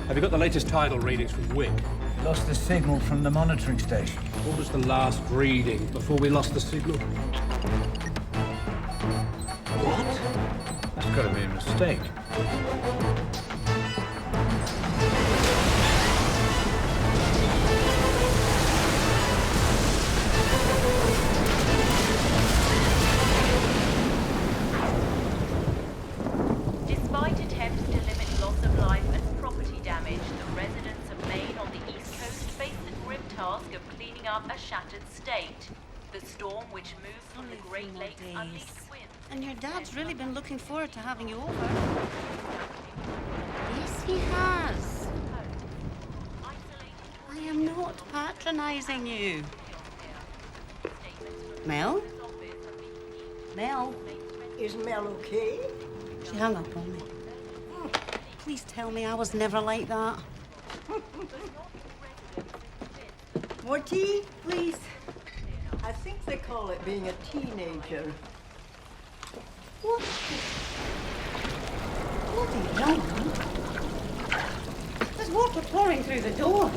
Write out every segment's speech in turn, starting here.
Have you got the latest tidal readings from Wick? Lost the signal from the monitoring station. What was the last reading before we lost the signal? What? That's got to be a mistake. Despite attempts to limit loss of life and property damage, the residents of Maine on the East Coast face the grim task of cleaning up a shattered state. The storm, which moved from the Great Lakes, unleashed winds. And your dad's really been looking forward to having you over. Yes, he has. I am not patronizing you. Mel? Mel? Is Mel okay? She hung up on me. Please tell me I was never like that. More tea? Please. I think they call it being a teenager. What? Bloody hell. There's water pouring through the door.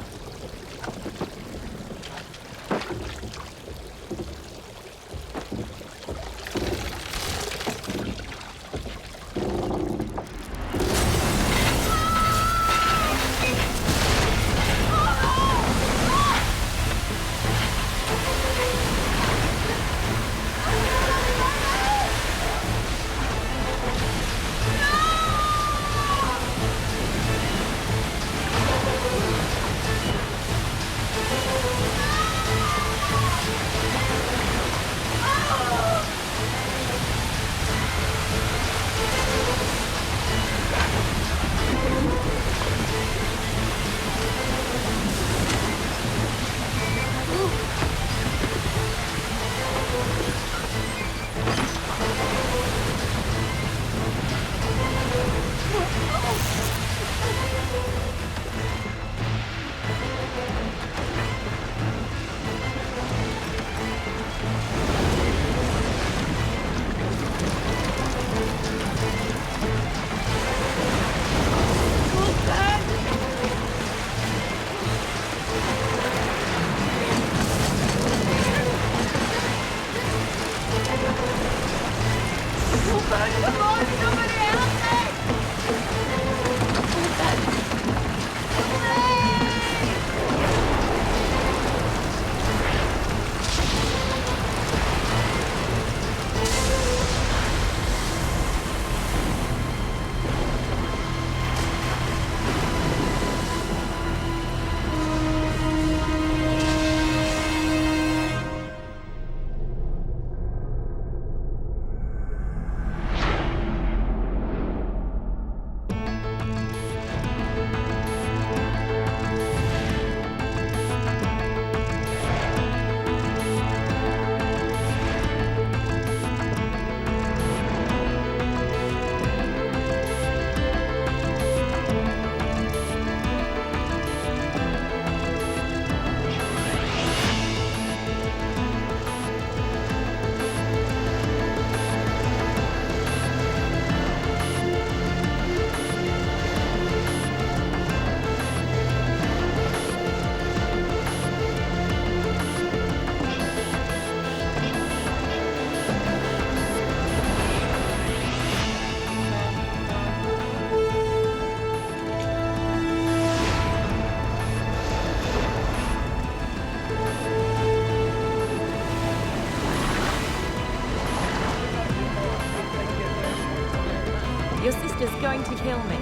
Your sister's going to kill me.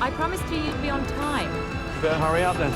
I promised you you'd be on time. You better hurry up then.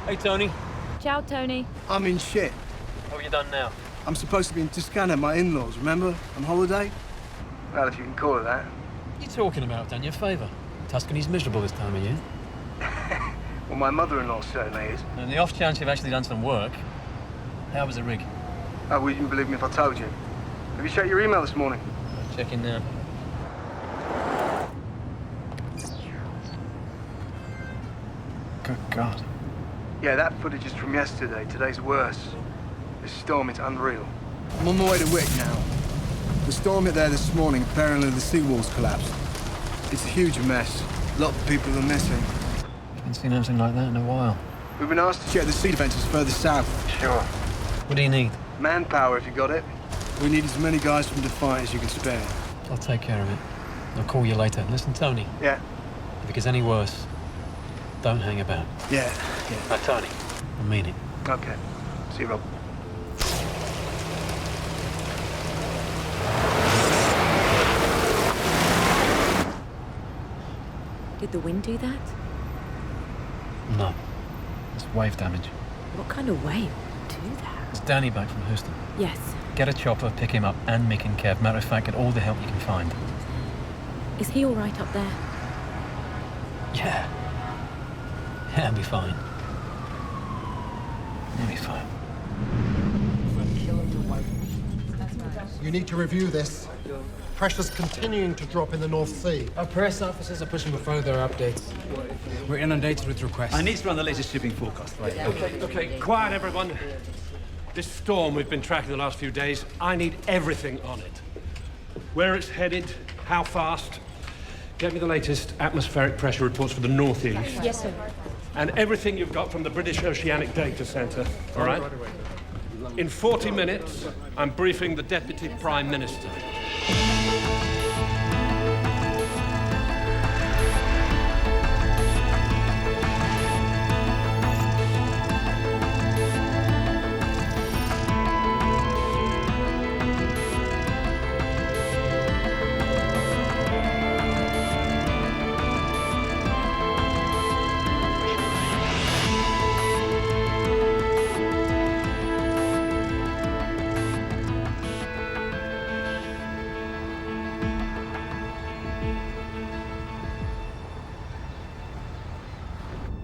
Hey, Tony. Ciao, Tony. I'm in shit. How are you done now? I'm supposed to be in Toscana at my in-laws, remember? On holiday? Well, if you can call it that. What are you talking about? Done you a favour? Tuscany's miserable this time of year. Well, my mother-in-law certainly is. And the off chance you've actually done some work, how was the rig? Oh, well, you wouldn't believe me if I told you. Have you checked your email this morning? Check in now. Good God. Yeah, that footage is from yesterday. Today's worse. This storm, it's unreal. I'm on my way to Wick now. The storm hit there this morning. Apparently the seawall's collapsed. It's a huge mess. A lot of people are missing. Haven't seen anything like that in a while. We've been asked to check the sea defences further south. Sure. What do you need? Manpower, if you got it. We need as many guys from Defiant as you can spare. I'll take care of it. I'll call you later. Listen, Tony, Yeah, if it gets any worse, don't hang about. yeah. Now, Tony, I mean it. Okay. See you, Rob. Did the wind do that? No. It's wave damage. What kind of wave would do that? It's Danny back from Houston. Yes. Get a chopper, pick him up, and Mick and Kev. Matter of fact, get all the help you can find. Is he all right up there? Yeah. Yeah, he'll be fine. He'll be fine. You need to review this. Pressure's continuing to drop in the North Sea. Our press officers are pushing for further updates. We're inundated with requests. I need to run the latest shipping forecast. Right. Okay, quiet, everyone. This storm we've been tracking the last few days, I need everything on it. Where it's headed, how fast. Get me the latest atmospheric pressure reports for the northeast. Yes, sir. And everything you've got from the British Oceanic Data Centre, all right? In 40 minutes, I'm briefing the Deputy Prime Minister.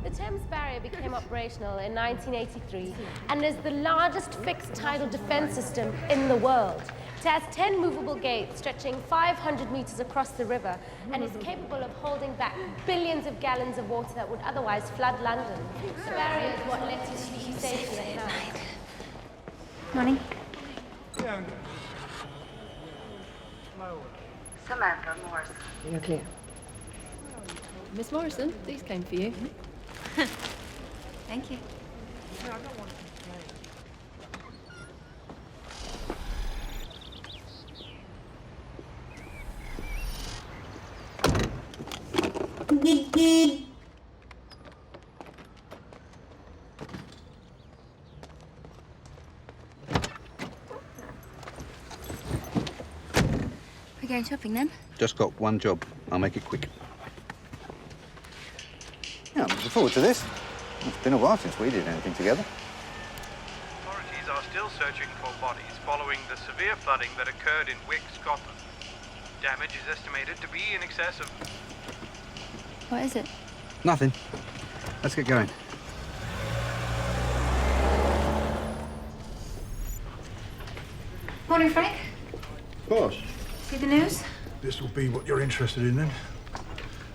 The Thames Barrier became operational in 1983 and is the largest fixed tidal defense system in the world. It has 10 movable gates stretching 500 meters across the river and is capable of holding back billions of gallons of water that would otherwise flood London. The barrier is what lets you sleep safely at night. Morning. Samantha Morrison. You're clear. Miss Morrison, these came for you. Thank you. We're going shopping then? Just got one job. I'll make it quick. Yeah, I'm looking forward to this. It's been a while since we did anything together. Authorities are still searching for bodies following the severe flooding that occurred in Wick, Scotland. Damage is estimated to be in excess of... What is it? Nothing. Let's get going. Morning, Frank. Of course. See the news? This will be what you're interested in, then.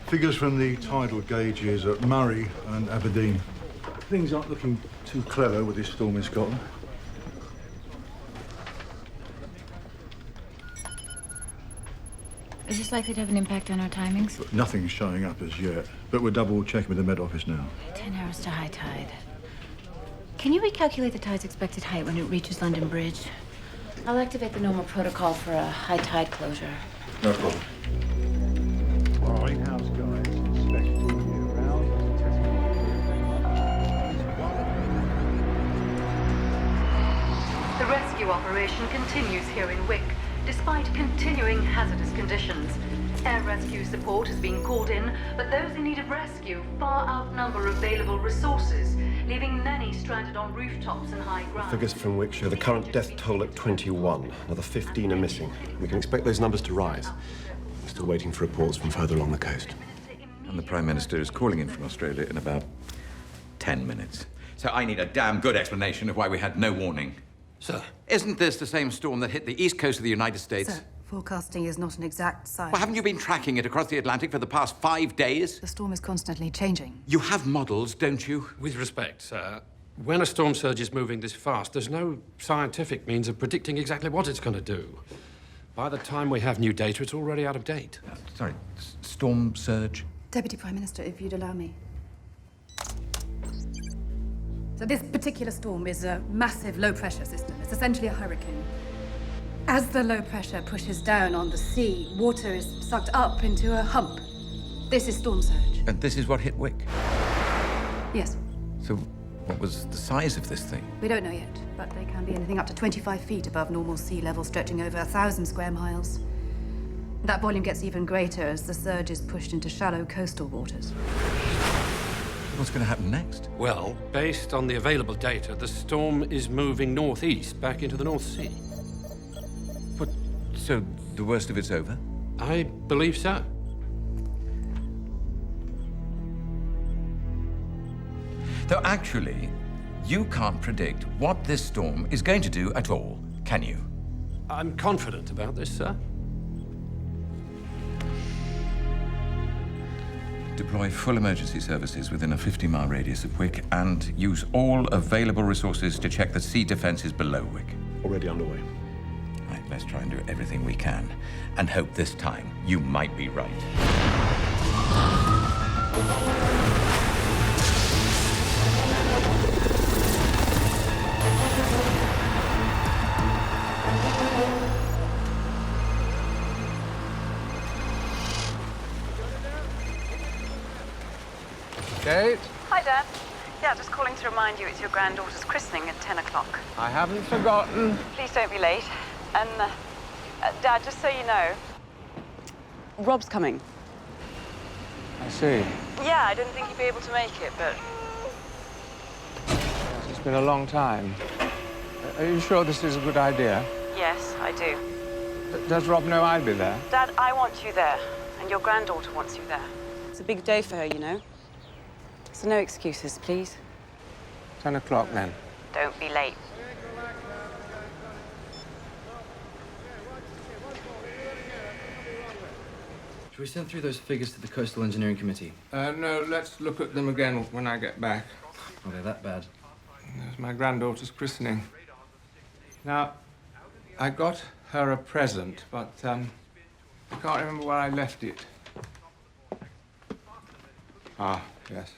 Figures from the tidal gauges at Murray and Aberdeen. Things aren't looking too clever with this storm in Scotland. Is this likely to have an impact on our timings? But nothing's showing up as yet, but we're double checking with the Met Office now. 10 hours to high tide. Can you recalculate the tide's expected height when it reaches London Bridge? I'll activate the normal protocol for a high tide closure. No problem. All right, house guys, especially around. The rescue operation continues here in Wick, despite continuing hazardous conditions. Air rescue support has been called in, but those in need of rescue far outnumber available resources, leaving many stranded on rooftops and high ground. Figures from Wick show the current death toll at 21. Another 15 are missing. We can expect those numbers to rise. We're still waiting for reports from further along the coast. And the Prime Minister is calling in from Australia in about 10 minutes. So I need a damn good explanation of why we had no warning. Sir? Isn't this the same storm that hit the east coast of the United States? Sir, forecasting is not an exact science. Well, haven't you been tracking it across the Atlantic for the past 5 days? The storm is constantly changing. You have models, don't you? With respect, sir, when a storm surge is moving this fast, there's no scientific means of predicting exactly what it's going to do. By the time we have new data, it's already out of date. Sorry, storm surge? Deputy Prime Minister, if you'd allow me. So this particular storm is a massive low-pressure system. It's essentially a hurricane. As the low pressure pushes down on the sea, water is sucked up into a hump. This is storm surge. And this is what hit Wick? Yes. So what was the size of this thing? We don't know yet, but they can be anything up to 25 feet above normal sea level, stretching over 1,000 square miles. That volume gets even greater as the surge is pushed into shallow coastal waters. What's going to happen next? Well, based on the available data, the storm is moving northeast back into the North Sea. But, so the worst of it's over? I believe so. Though actually, you can't predict what this storm is going to do at all, can you? I'm confident about this, sir. Deploy full emergency services within a 50-mile radius of Wick and use all available resources to check the sea defenses below Wick. Already underway. Right, let's try and do everything we can and hope this time you might be right. Kate? Hi, Dad. Yeah, just calling to remind you it's your granddaughter's christening at 10 o'clock. I haven't forgotten. Please don't be late. And, Dad, just so you know, Rob's coming. I see. Yeah, I didn't think he'd be able to make it, but... It's been a long time. Are you sure this is a good idea? Yes, I do. Does Rob know I'll be there? Dad, I want you there, and your granddaughter wants you there. It's a big day for her, you know. So no excuses, please. 10 o'clock, then. Don't be late. Should we send through those figures to the Coastal Engineering Committee? No, let's look at them again when I get back. Oh, they're that bad. There's my granddaughter's christening. Now, I got her a present, but I can't remember where I left it. Ah, yes.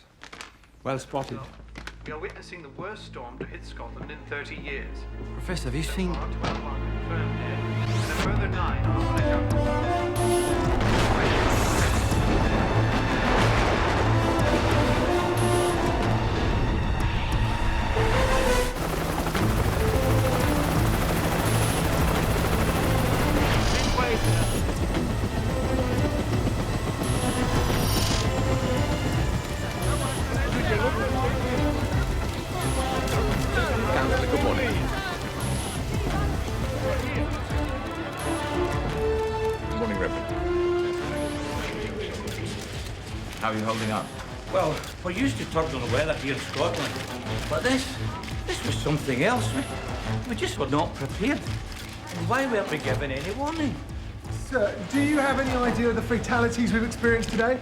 Well spotted. We are witnessing the worst storm to hit Scotland in 30 years. Professor, have you seen... 12 are confirmed dead, and a further 9 are on Good morning. Good morning, Reverend. How are you holding up? Well, we're used to turbulent weather here in Scotland, but this was something else. We just were not prepared. And why weren't we given any warning? Sir, do you have any idea of the fatalities we've experienced today?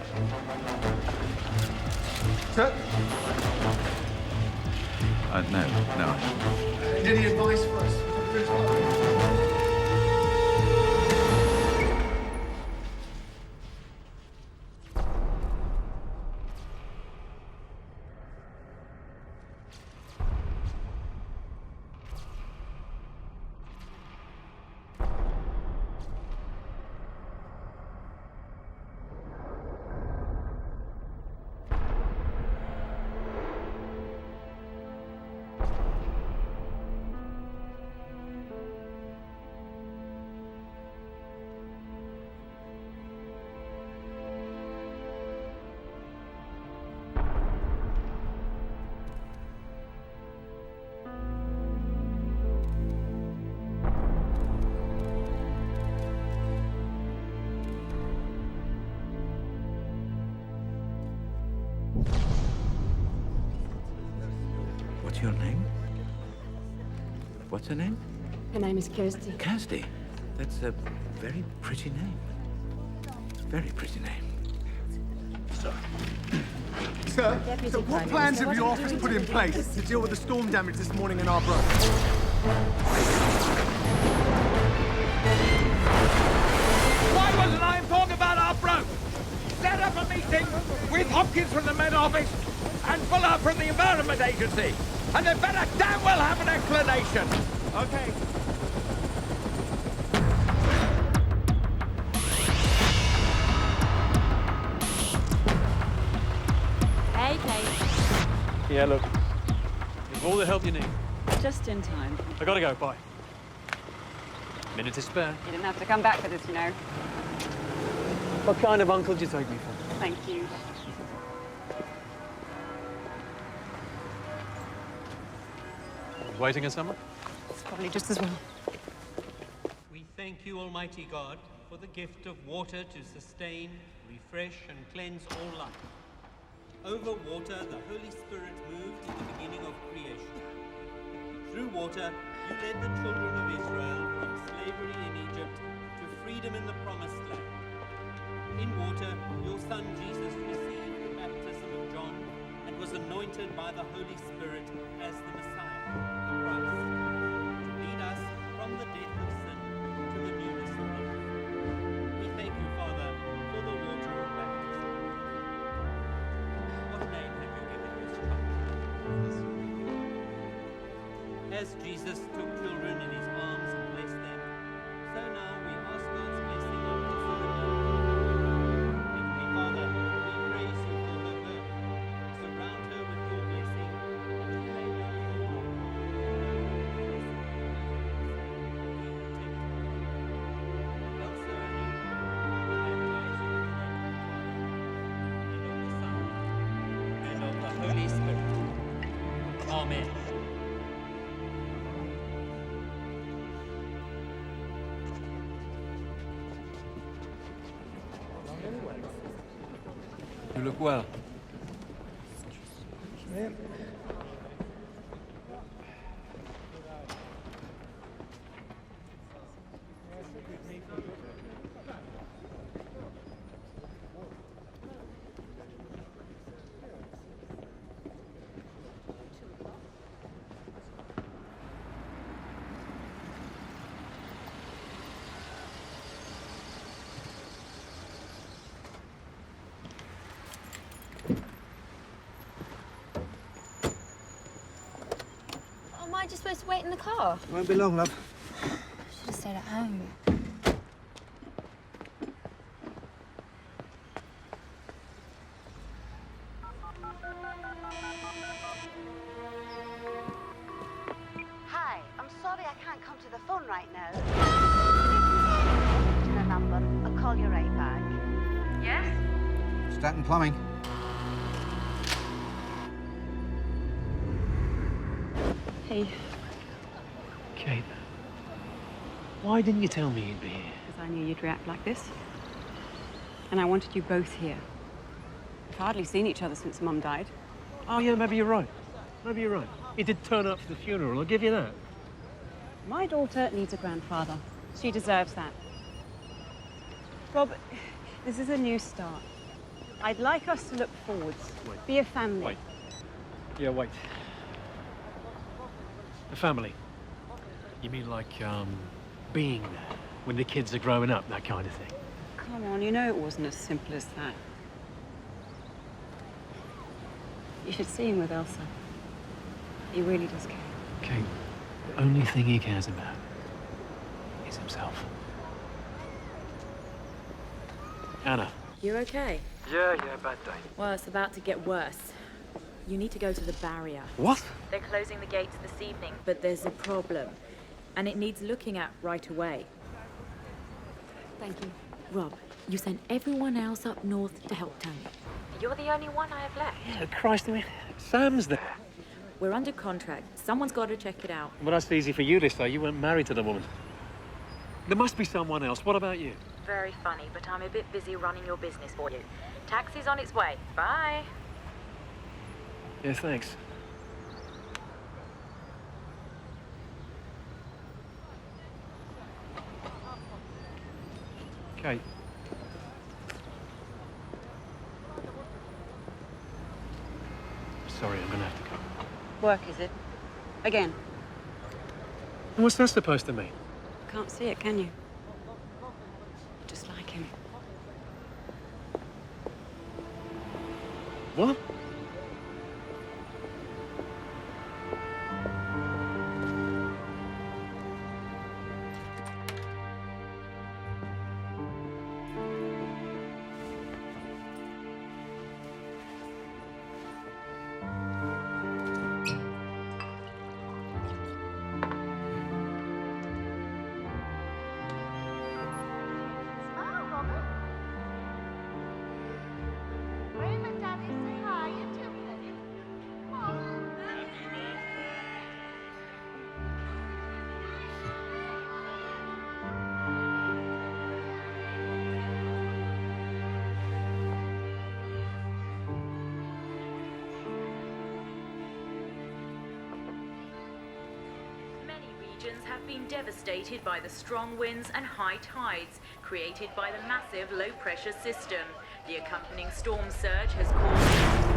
Sir? No. Any advice for us? What's your name? What's her name? Her name is Kirsty. Kirsty. That's a very pretty name. Very pretty name. Sir, so what plans have your office put in place to deal with the storm damage this morning in Arbroath? Why wasn't I informed about Arbroath? Set up a meeting with Hopkins from the Met Office and Fuller from the Environment Agency. And they better damn well have an explanation. Okay. Hey, Kate. Yeah, look. Give all the help you need. Just in time. I gotta go, bye. Minute to spare. You didn't have to come back for this, you know. What kind of uncle do you take me for? Thank you. Waiting on someone? It's probably just as well. We thank you, Almighty God, for the gift of water to sustain, refresh, and cleanse all life. Over water, the Holy Spirit moved in the beginning of creation. Through water, you led the children of Israel from slavery in Egypt to freedom in the Promised Land. In water, your Son Jesus received the baptism of John and was anointed by the Holy Spirit as the Messiah, the Christ, to lead us from the death of sin to the newness of life. We thank you, Father, for the water of baptism. What name have you given this child? As Jesus took children in his arms and blessed them, so now we ask God's blessing on this ceremony. Heavenly Father, we praise you for her birth. Surround her with your blessing, and you may know your heart. Elsa and you, baptize you in the name of the Father, and of the Son, and of the Holy Spirit. Amen. You look well. Am I just supposed to wait in the car? Won't be long, love. Should have stayed at home. Hi, I'm sorry I can't come to the phone right now. A number. I'll call you right back. Yes? Stanton Plumbing. Hey, Kate, why didn't you tell me you'd be here? because I knew you'd react like this. And I wanted you both here. We've hardly seen each other since Mum died. Oh, yeah, maybe you're right. Maybe you're right. He did turn up for the funeral, I'll give you that. My daughter needs a grandfather. She deserves that. Rob, this is a new start. I'd like us to look forwards. Wait. Be a family. Wait. Yeah, wait. A family? You mean like, being there when the kids are growing up, that kind of thing? Come on, you know it wasn't as simple as that. You should see him with Elsa. He really does care. Kate, the only thing he cares about is himself. Anna. You okay? Yeah, bad day. Well, it's about to get worse. You need to go to the barrier. What? They're closing the gates this evening, but there's a problem. And it needs looking at right away. Thank you. Rob, you sent everyone else up north to help Tony. You're the only one I have left. Yeah, Christ, I mean, Sam's there. We're under contract. Someone's got to check it out. Well, that's easy for you to say. You weren't married to the woman. There must be someone else. What about you? Very funny, but I'm a bit busy running your business for you. Taxi's on its way. Bye. Yeah, thanks. Okay. Sorry, I'm gonna have to go. Work, is it? Again. What's that supposed to mean? Can't see it, can you? Just like him. What? Have been devastated by the strong winds and high tides created by the massive low-pressure system. The accompanying storm surge has caused...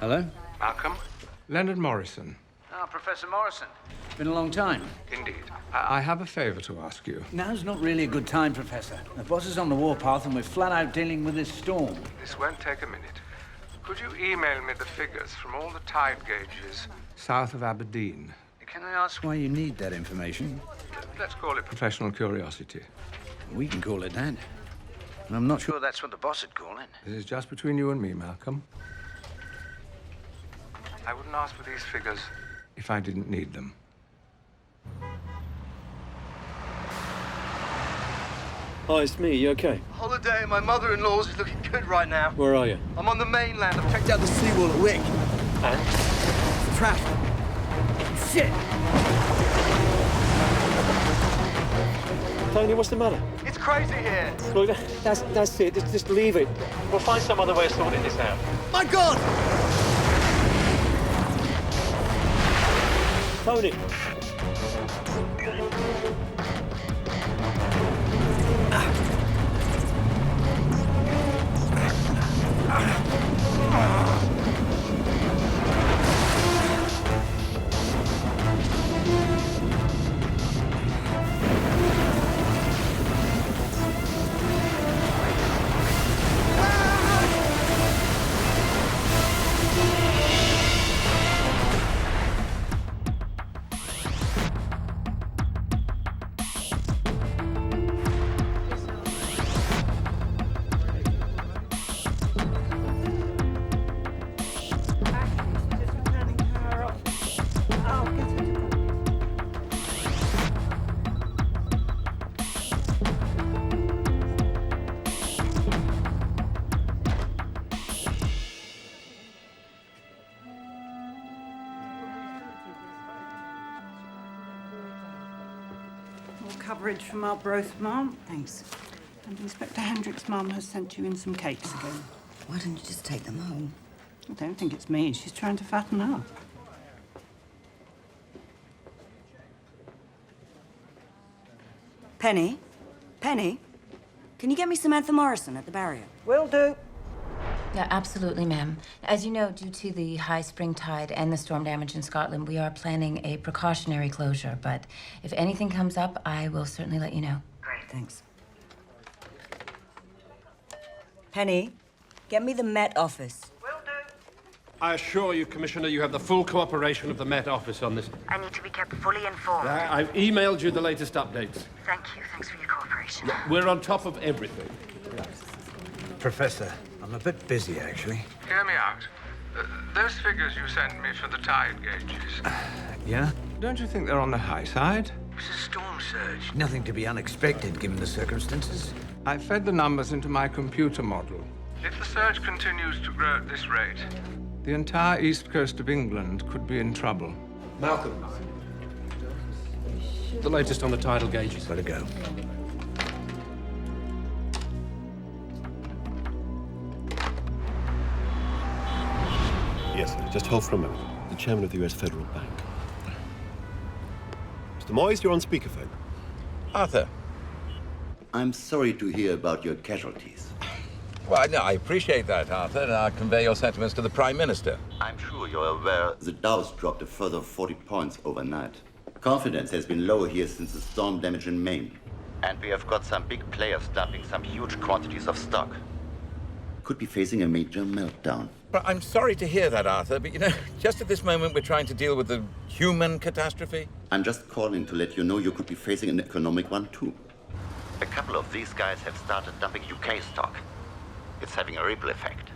Hello? Malcolm? Leonard Morrison. Ah, Professor Morrison. Been a long time. Indeed. I have a favor to ask you. Now's not really a good time, Professor. The boss is on the warpath and we're flat out dealing with this storm. This won't take a minute. Could you email me the figures from all the tide gauges south of Aberdeen? Can I ask why you need that information? Let's call it professional curiosity. We can call it that. And I'm not sure that's what the boss would call it. This is just between you and me, Malcolm. I wouldn't ask for these figures if I didn't need them. Hi, it's me. You okay? Holiday at my mother-in-law's is looking good right now. Where are you? I'm on the mainland. I've checked out the seawall at Wick. And? It's trapped. Shit! Tony, what's the matter? It's crazy here. Look, that's it. Just leave it. We'll find some other way of sorting this out. My God! Tony! Coverage from our broth, Mum. Thanks. And Inspector Hendrick's mum has sent you in some cakes again. Why don't you just take them home? I don't think it's me. She's trying to fatten up. Penny? Penny? Can you get me Samantha Morrison at the barrier? Will do. Yeah, absolutely, ma'am. As you know, due to the high spring tide and the storm damage in Scotland, we are planning a precautionary closure. But if anything comes up, I will certainly let you know. Great, thanks. Penny, get me the Met Office. I assure you, Commissioner, you have the full cooperation of the Met Office on this. I need to be kept fully informed. I've emailed you the latest updates. Thank you. Thanks for your cooperation. We're on top of everything. Professor, I'm a bit busy, actually. Hear me out. Those figures you sent me for the tide gauges. Yeah? Don't you think they're on the high side? It's a storm surge. Nothing to be unexpected, given the circumstances. I fed the numbers into my computer model. If the surge continues to grow at this rate, the entire east coast of England could be in trouble. Malcolm. The latest on the tidal gauges. Let it go. Yes, sir. Just hold for a moment. The chairman of the US Federal Bank. Mr. Moyes, you're on speakerphone. Arthur. I'm sorry to hear about your casualties. Well, no, I appreciate that, Arthur, and I'll convey your sentiments to the Prime Minister. I'm sure you're aware the Dow's dropped a further 40 points overnight. Confidence has been low here since the storm damage in Maine. And we have got some big players dumping some huge quantities of stock. Could be facing a major meltdown. But I'm sorry to hear that, Arthur, but you know, just at this moment we're trying to deal with the human catastrophe. I'm just calling to let you know you could be facing an economic one too. A couple of these guys have started dumping UK stock. It's having a ripple effect.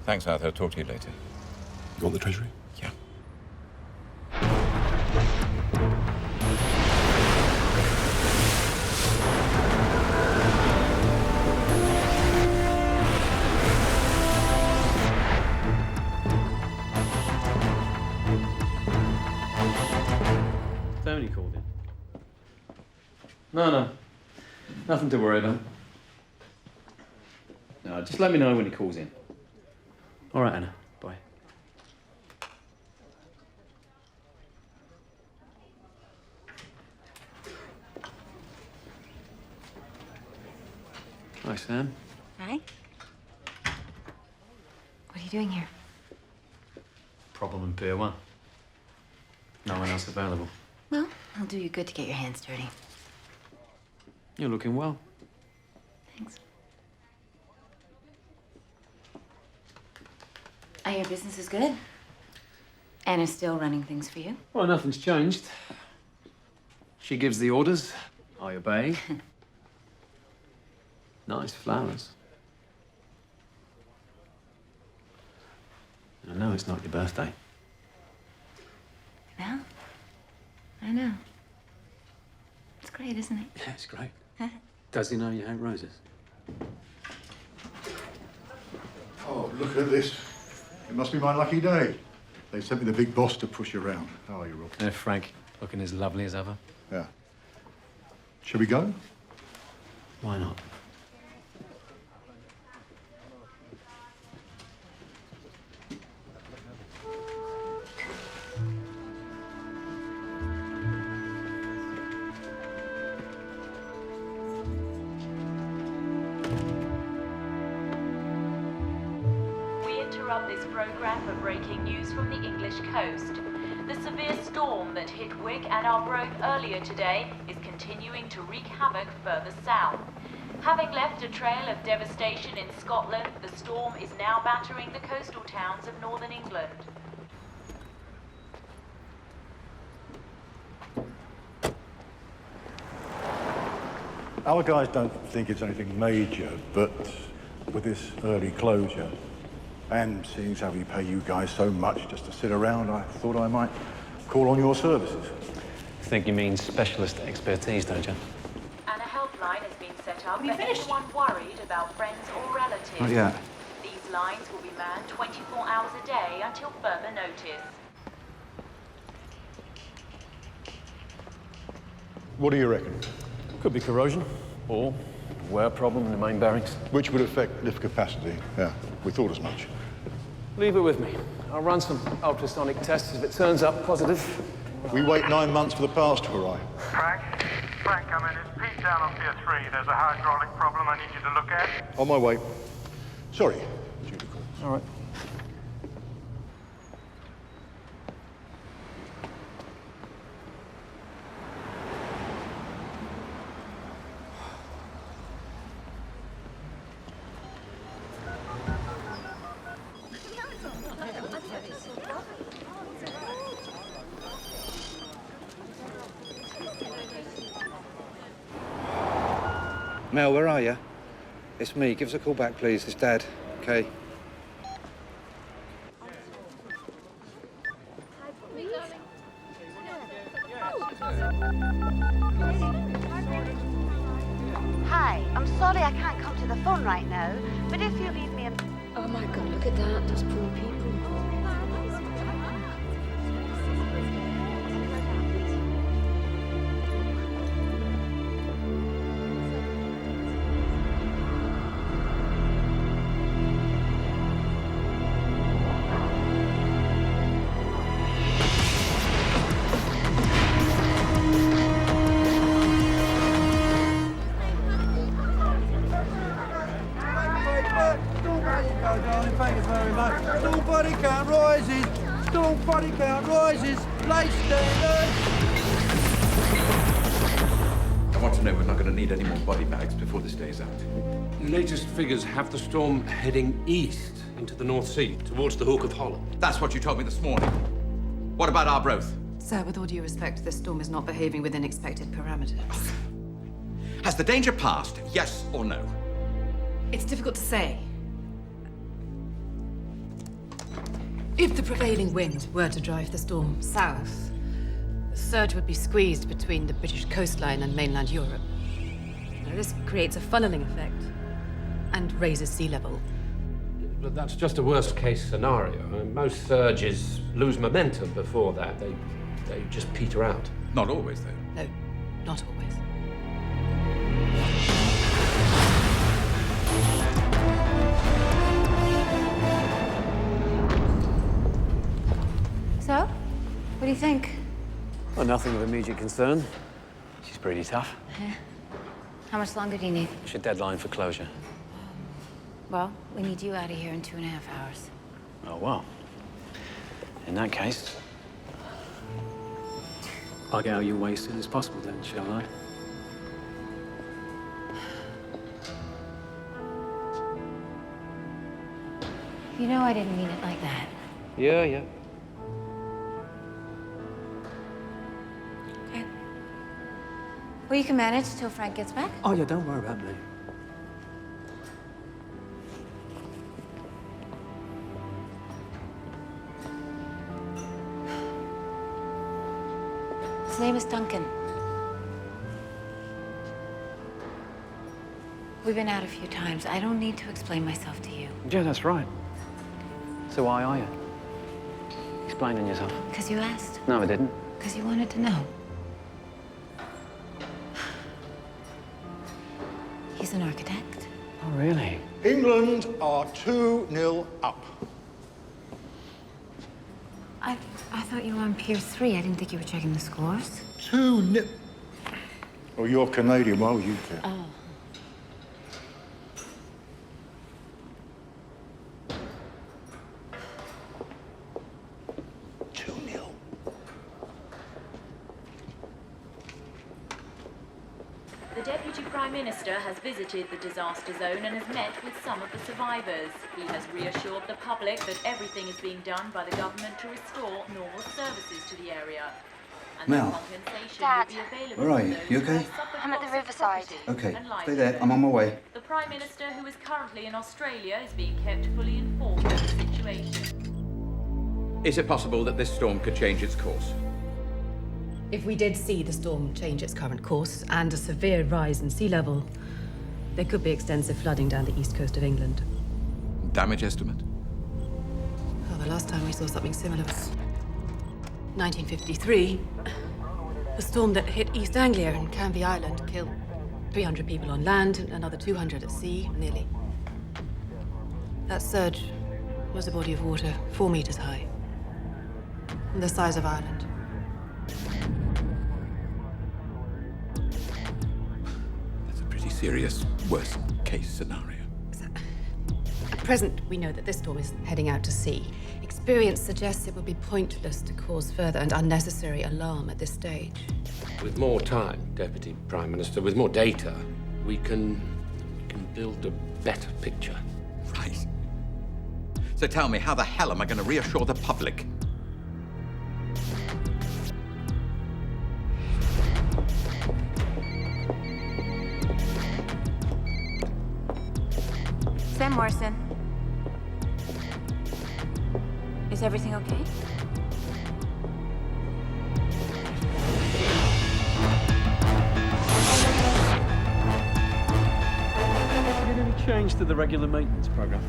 Thanks, Arthur. I'll talk to you later. You want the Treasury? Yeah. Tony called in. No. Nothing to worry about. No, just let me know when he calls in. All right, Anna. Bye. Hi, Sam. Hi. What are you doing here? Problem in Pier 1. No one else available. Well, it'll do you good to get your hands dirty. You're looking well. Thanks. Your business is good? Anna's still running things for you? Well, nothing's changed. She gives the orders. I obey. Nice flowers. I know it's not your birthday. No? I know. It's great, isn't it? Yeah, it's great. Does he know you hate roses? Oh, look at this. It must be my lucky day. They sent me the big boss to push around. How are you, Rob? Yeah, Frank, looking as lovely as ever. Yeah. Shall we go? Why not? This program for breaking news from the English coast. The severe storm that hit Wick and Arbroath earlier today is continuing to wreak havoc further south. Having left a trail of devastation in Scotland, the storm is now battering the coastal towns of northern England. Our guys don't think it's anything major, but with this early closure, and seeing as how we pay you guys so much just to sit around, I thought I might call on your services. I think you mean specialist expertise, don't you? And a helpline has been set up for anyone worried about friends or relatives. Not yet. These lines will be manned 24 hours a day until further notice. What do you reckon? Could be corrosion, or wear problem in the main bearings. Which would affect lift capacity. Yeah, we thought as much. Leave it with me. I'll run some ultrasonic tests. If it turns up positive... We wait 9 months for the parts to arrive. Frank, come in. It's Pete down on Pier 3. There's a hydraulic problem I need you to look at. On my way. Sorry, Judy. All right. Mel, where are you? It's me. Give us a call back, please. It's Dad. Okay. Hi, I'm sorry I can't come to the phone right now, but if you leave me a... Oh my God, look at that. Those poor people. I want to know we're not going to need any more body bags before this day's out. Latest figures have the storm heading east into the North Sea, towards the Hook of Holland. That's what you told me this morning. What about our growth? Sir, with all due respect, this storm is not behaving within expected parameters. Has the danger passed, yes or no? It's difficult to say. If the prevailing wind were to drive the storm south, the surge would be squeezed between the British coastline and mainland Europe. Now, this creates a funneling effect and raises sea level. But that's just a worst-case scenario. I mean, most surges lose momentum before that. They just peter out. Not always, though. No, not always. So, what do you think? Well, nothing of immediate concern. She's pretty tough. Yeah. How much longer do you need? What's your deadline for closure? Well, we need you out of here in 2.5 hours. Oh, well. In that case, I'll get out your way as soon as possible then, shall I? You know I didn't mean it like that. Yeah. Okay. Well, you can manage till Frank gets back. Oh, yeah, don't worry about me. His name is Duncan. We've been out a few times. I don't need to explain myself to you. Yeah, that's right. So why are you explaining yourself? Because you asked. No, I didn't. Because you wanted to know. He's an architect. Oh, really? England are 2-0 up. I thought you were on Pier 3. I didn't think you were checking the scores. 2-0. Well, you're Canadian. Why would you care? Oh. The Deputy Prime Minister has visited the disaster zone and has met with some of the survivors. He has reassured the public that everything is being done by the government to restore normal services to the area. And Mel. that compensation Dad. will be available Where are to you? those You who have okay? suffered I'm at the loss of riverside. property Okay, and stay there. I'm on my way. The Prime Minister, who is currently in Australia, is being kept fully informed of the situation. Is it possible that this storm could change its course? If we did see the storm change its current course and a severe rise in sea level, there could be extensive flooding down the east coast of England. Damage estimate? Well, the last time we saw something similar was 1953. The storm that hit East Anglia and Canvey Island killed 300 people on land and another 200 at sea, nearly. That surge was a body of water 4 meters high, and the size of Ireland. That's a pretty serious worst-case scenario. At present, we know that this storm is heading out to sea. Experience suggests it would be pointless to cause further and unnecessary alarm at this stage. With more time, Deputy Prime Minister, with more data, we can build a better picture. Right. So tell me, how the hell am I going to reassure the public? Sam Morrison. Is everything okay? Any change to the regular maintenance program?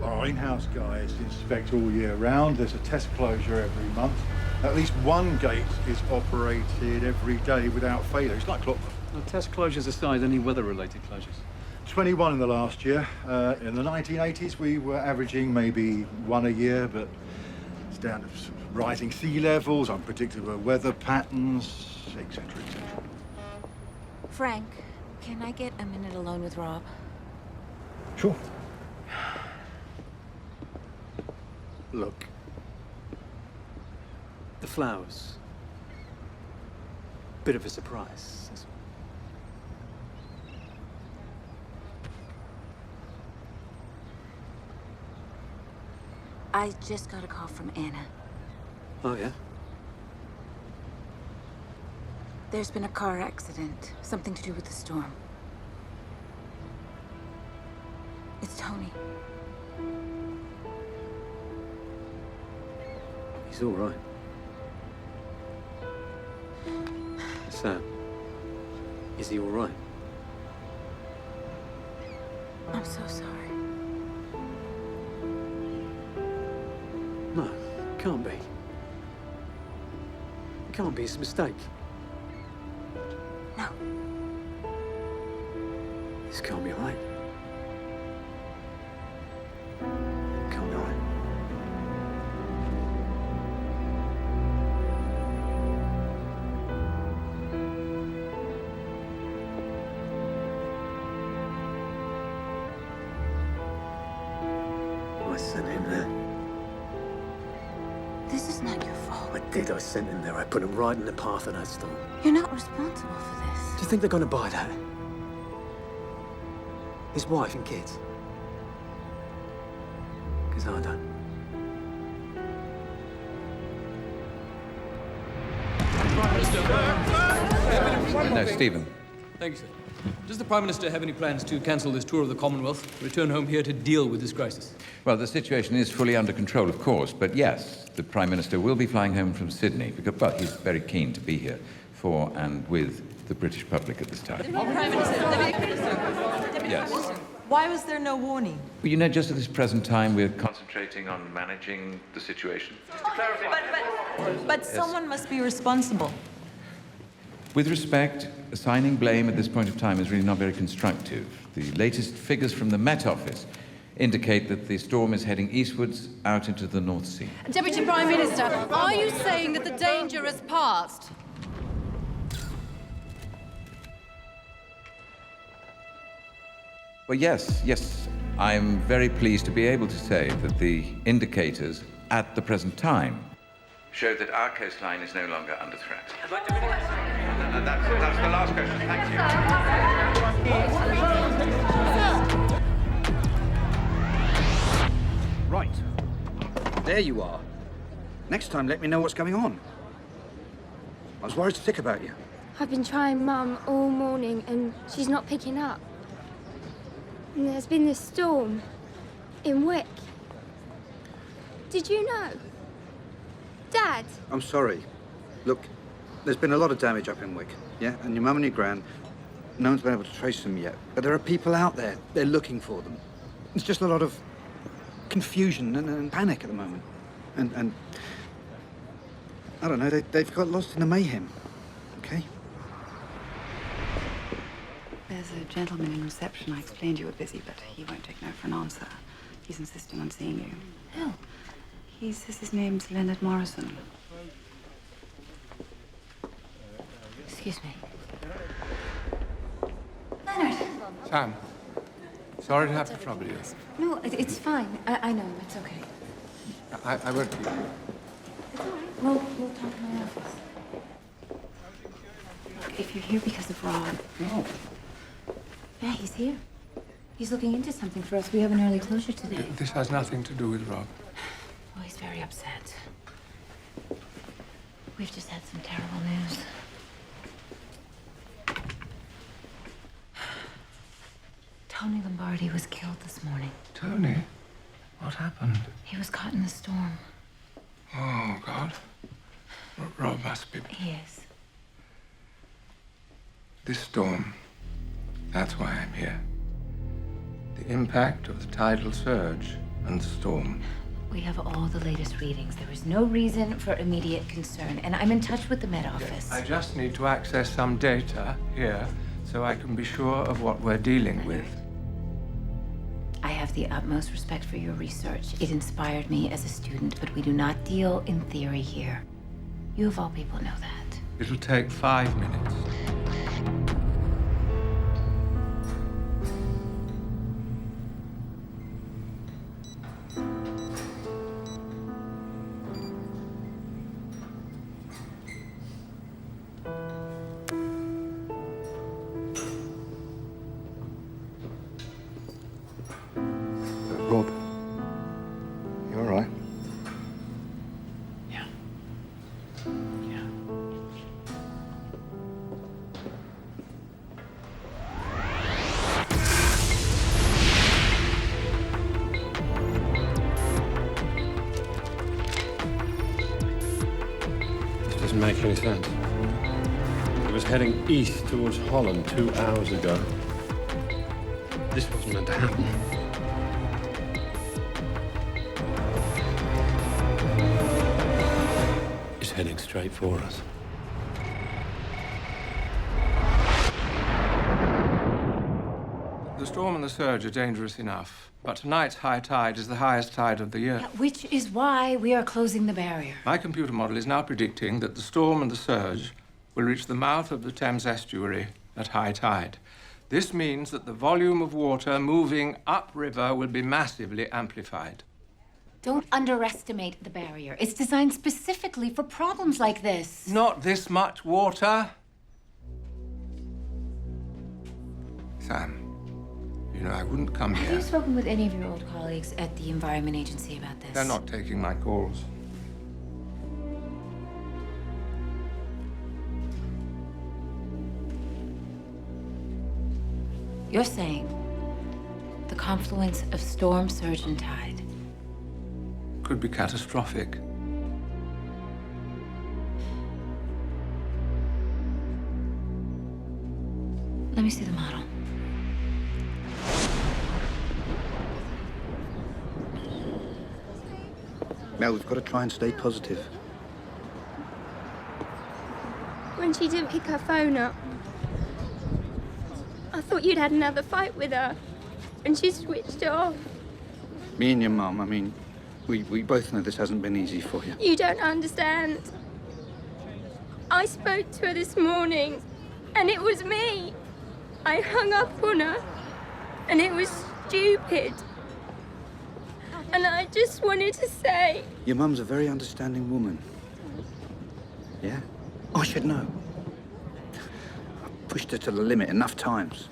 Our in-house guys inspect all year round. There's a test closure every month. At least one gate is operated every day without failure. It's like clockwork. Now, test closures aside, any weather-related closures? 21 in the last year. In the 1980s, we were averaging maybe one a year, but it's down to rising sea levels, unpredictable weather patterns, etc., etc. Frank, can I get a minute alone with Rob? Sure. Look. The flowers. Bit of a surprise. I just got a call from Anna. Oh, yeah? There's been a car accident. Something to do with the storm. It's Tony. He's all right. Sam, is he all right? I'm so sorry. No, it can't be. It can't be. It's a mistake. No. This can't be right. Can't be right. I sent him there. This is not your fault. I did. I sent him there. I put him right in the path of that storm. You're not responsible for this. Do you think they're going to buy that? His wife and kids? Because I don't. No, Stephen. Thank you, sir. Does the Prime Minister have any plans to cancel this tour of the Commonwealth, return home here to deal with this crisis? Well, the situation is fully under control, of course, but yes, the Prime Minister will be flying home from Sydney, because, well, he's very keen to be here for and with the British public at this time. Prime Minister, Yes. why was there no warning? Well, you know, just at this present time, we're concentrating on managing the situation. But someone must be responsible. With respect, assigning blame at this point of time is really not very constructive. The latest figures from the Met Office indicate that the storm is heading eastwards out into the North Sea. Deputy Prime Minister, are you saying that the danger has passed? Well, yes. I'm very pleased to be able to say that the indicators at the present time show that our coastline is no longer under threat. That's the last question. Thank you. Right. There you are. Next time, let me know what's going on. I was worried sick about you. I've been trying Mum all morning and she's not picking up. And there's been this storm in Wick. Did you know? Dad! I'm sorry. Look, there's been a lot of damage up in Wick, yeah? And your mum and your gran, no one's been able to trace them yet. But there are people out there. They're looking for them. It's just a lot of confusion and panic at the moment. And I don't know, they've got lost in the mayhem, okay? There's a gentleman in reception. I explained you were busy, but he won't take no for an answer. He's insisting on seeing you. Who? He says his name's Leonard Morrison. Excuse me. Leonard! Sam, sorry to have to trouble you. No, it's fine. I know. It's okay. I won't be. It's all right. We'll talk in my office. Look, if you're here because of Rob... No. Yeah, he's here. He's looking into something for us. We have an early closure today. This has nothing to do with Rob. Oh, he's very upset. We've just had some terrible news. Tony Lombardi was killed this morning. Tony? What happened? He was caught in the storm. Oh, God. Rob must be... He is. This storm, that's why I'm here. The impact of the tidal surge and the storm. We have all the latest readings. There is no reason for immediate concern, and I'm in touch with the Met Office. I just need to access some data here so I can be sure of what we're dealing with. I have the utmost respect for your research. It inspired me as a student, but we do not deal in theory here. You of all people know that. It'll take 5 minutes. Rob, you all right? Yeah. This doesn't make any sense. It was heading east towards Holland 2 hours ago. This wasn't meant to happen. It's heading straight for us. The storm and the surge are dangerous enough, but tonight's high tide is the highest tide of the year. Which is why we are closing the barrier. My computer model is now predicting that the storm and the surge will reach the mouth of the Thames Estuary at high tide. This means that the volume of water moving upriver will be massively amplified. Don't underestimate the barrier. It's designed specifically for problems like this. Not this much water. Sam, you know, I wouldn't come Have here. you spoken with any of your old colleagues at the Environment Agency about this? They're not taking my calls. You're saying the confluence of storm, surge, and tide Could be catastrophic. Let me see the model. Mel, we've got to try and stay positive. When she didn't pick her phone up, I thought you'd had another fight with her, and she switched it off. Me and your mum, I mean, we both know this hasn't been easy for you. You don't understand. I spoke to her this morning, and it was me. I hung up on her, and it was stupid. And I just wanted to say... Your mum's a very understanding woman. Yeah? I should know. I've pushed her to the limit enough times.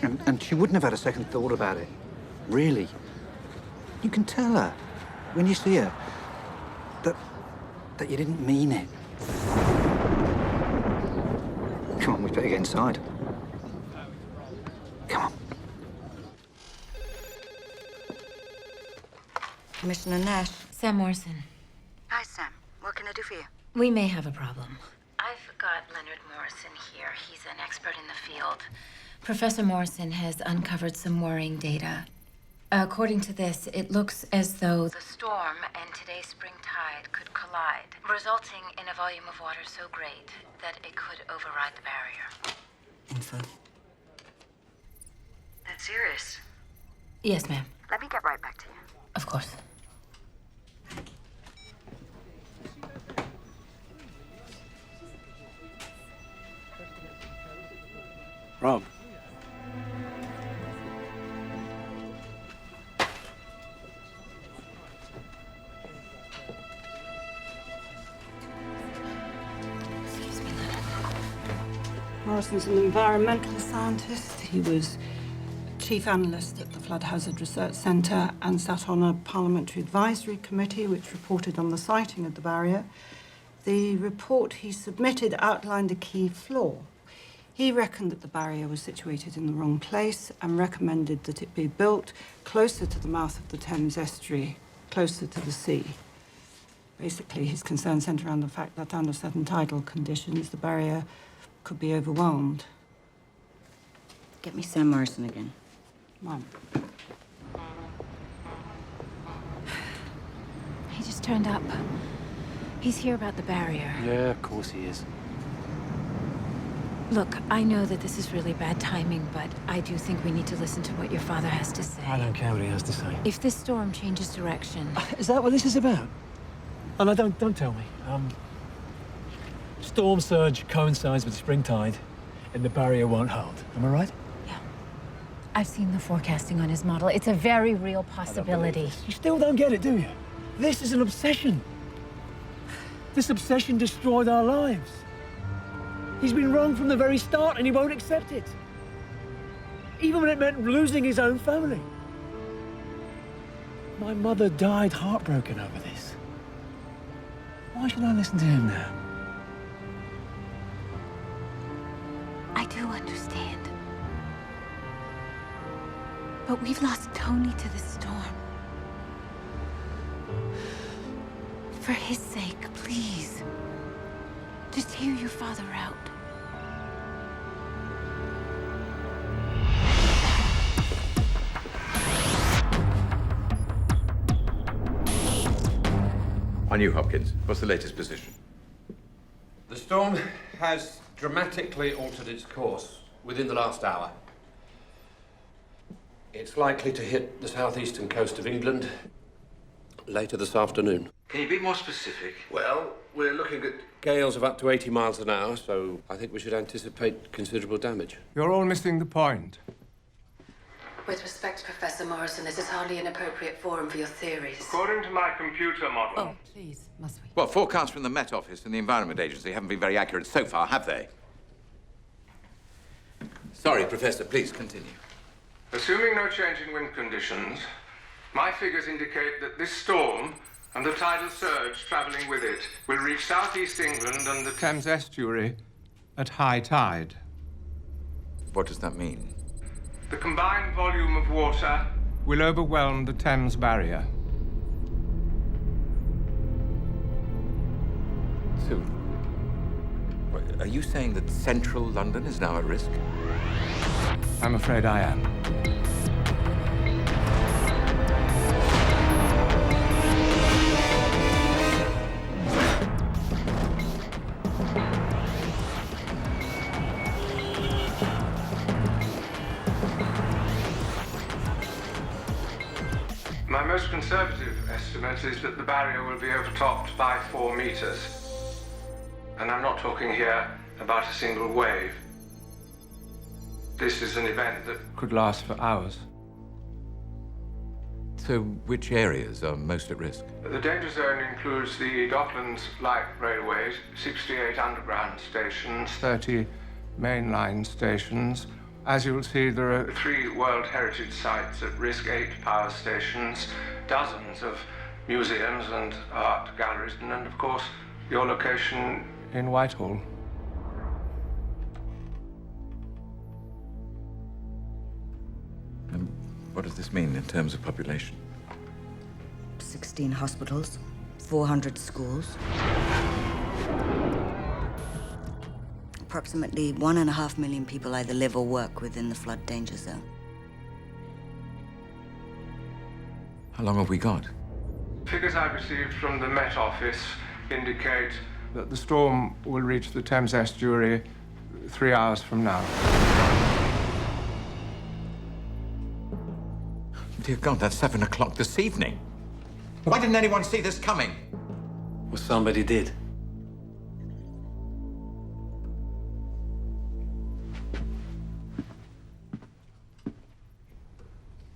And she wouldn't have had a second thought about it. Really. You can tell her, when you see her, that you didn't mean it. Come on, we better get inside. Come on. Commissioner Nash. Sam Morrison. Hi, Sam. What can I do for you? We may have a problem. I've got Leonard Morrison here. He's an expert in the field. Professor Morrison has uncovered some worrying data. According to this, it looks as though the storm and today's spring tide could collide, resulting in a volume of water so great that it could override the barrier. Info. That's serious. Yes, ma'am. Let me get right back to you. Of course. Rob. Morrison's an environmental scientist. He was chief analyst at the Flood Hazard Research Centre and sat on a parliamentary advisory committee which reported on the siting of the barrier. The report he submitted outlined a key flaw. He reckoned that the barrier was situated in the wrong place and recommended that it be built closer to the mouth of the Thames Estuary, closer to the sea. Basically, his concerns centre around the fact that under certain tidal conditions, the barrier could be overwhelmed. Get me Sam Morrison again. Mom. He just turned up. He's here about the barrier. Yeah, of course he is. Look, I know that this is really bad timing, but I do think we need to listen to what your father has to say. I don't care what he has to say. If this storm changes direction... Is that what this is about? Oh, no, don't tell me. Storm surge coincides with spring tide, and the barrier won't hold. Am I right? I've seen the forecasting on his model. It's a very real possibility. You still don't get it, do you? This is an obsession. This obsession destroyed our lives. He's been wrong from the very start, and he won't accept it. Even when it meant losing his own family. My mother died heartbroken over this. Why should I listen to him now? I do understand. But we've lost Tony to the storm. For his sake, please. Just hear your father out. On you, Hopkins. What's the latest position? The storm has dramatically altered its course within the last hour. It's likely to hit the southeastern coast of England later this afternoon. Can you be more specific? Well, we're looking at gales of up to 80 miles an hour, so I think we should anticipate considerable damage. You're all missing the point. With respect, Professor Morrison, this is hardly an appropriate forum for your theories. According to my computer model... Oh, please, must we? Well, forecasts from the Met Office and the Environment Agency haven't been very accurate so far, have they? Sorry, Professor, please continue. Assuming no change in wind conditions, my figures indicate that this storm and the tidal surge travelling with it will reach southeast England and the Thames Estuary at high tide. What does that mean? The combined volume of water will overwhelm the Thames barrier. So, are you saying that central London is now at risk? I'm afraid I am. My most conservative estimate is that the barrier will be overtopped by 4 meters. And I'm not talking here about a single wave. This is an event that could last for hours. So, which areas are most at risk? The danger zone includes the Docklands Light Railways, 68 underground stations, 30 mainline stations. As you'll see, there are 3 World Heritage Sites at risk, 8 power stations, dozens of museums and art galleries, and of course, your location in Whitehall. And what does this mean in terms of population? 16 hospitals, 400 schools. Approximately 1.5 million people either live or work within the flood danger zone. How long have we got? Figures I've received from the Met Office indicate that the storm will reach the Thames Estuary 3 hours from now. Dear God, that's 7 o'clock this evening. Why didn't anyone see this coming? Well, somebody did.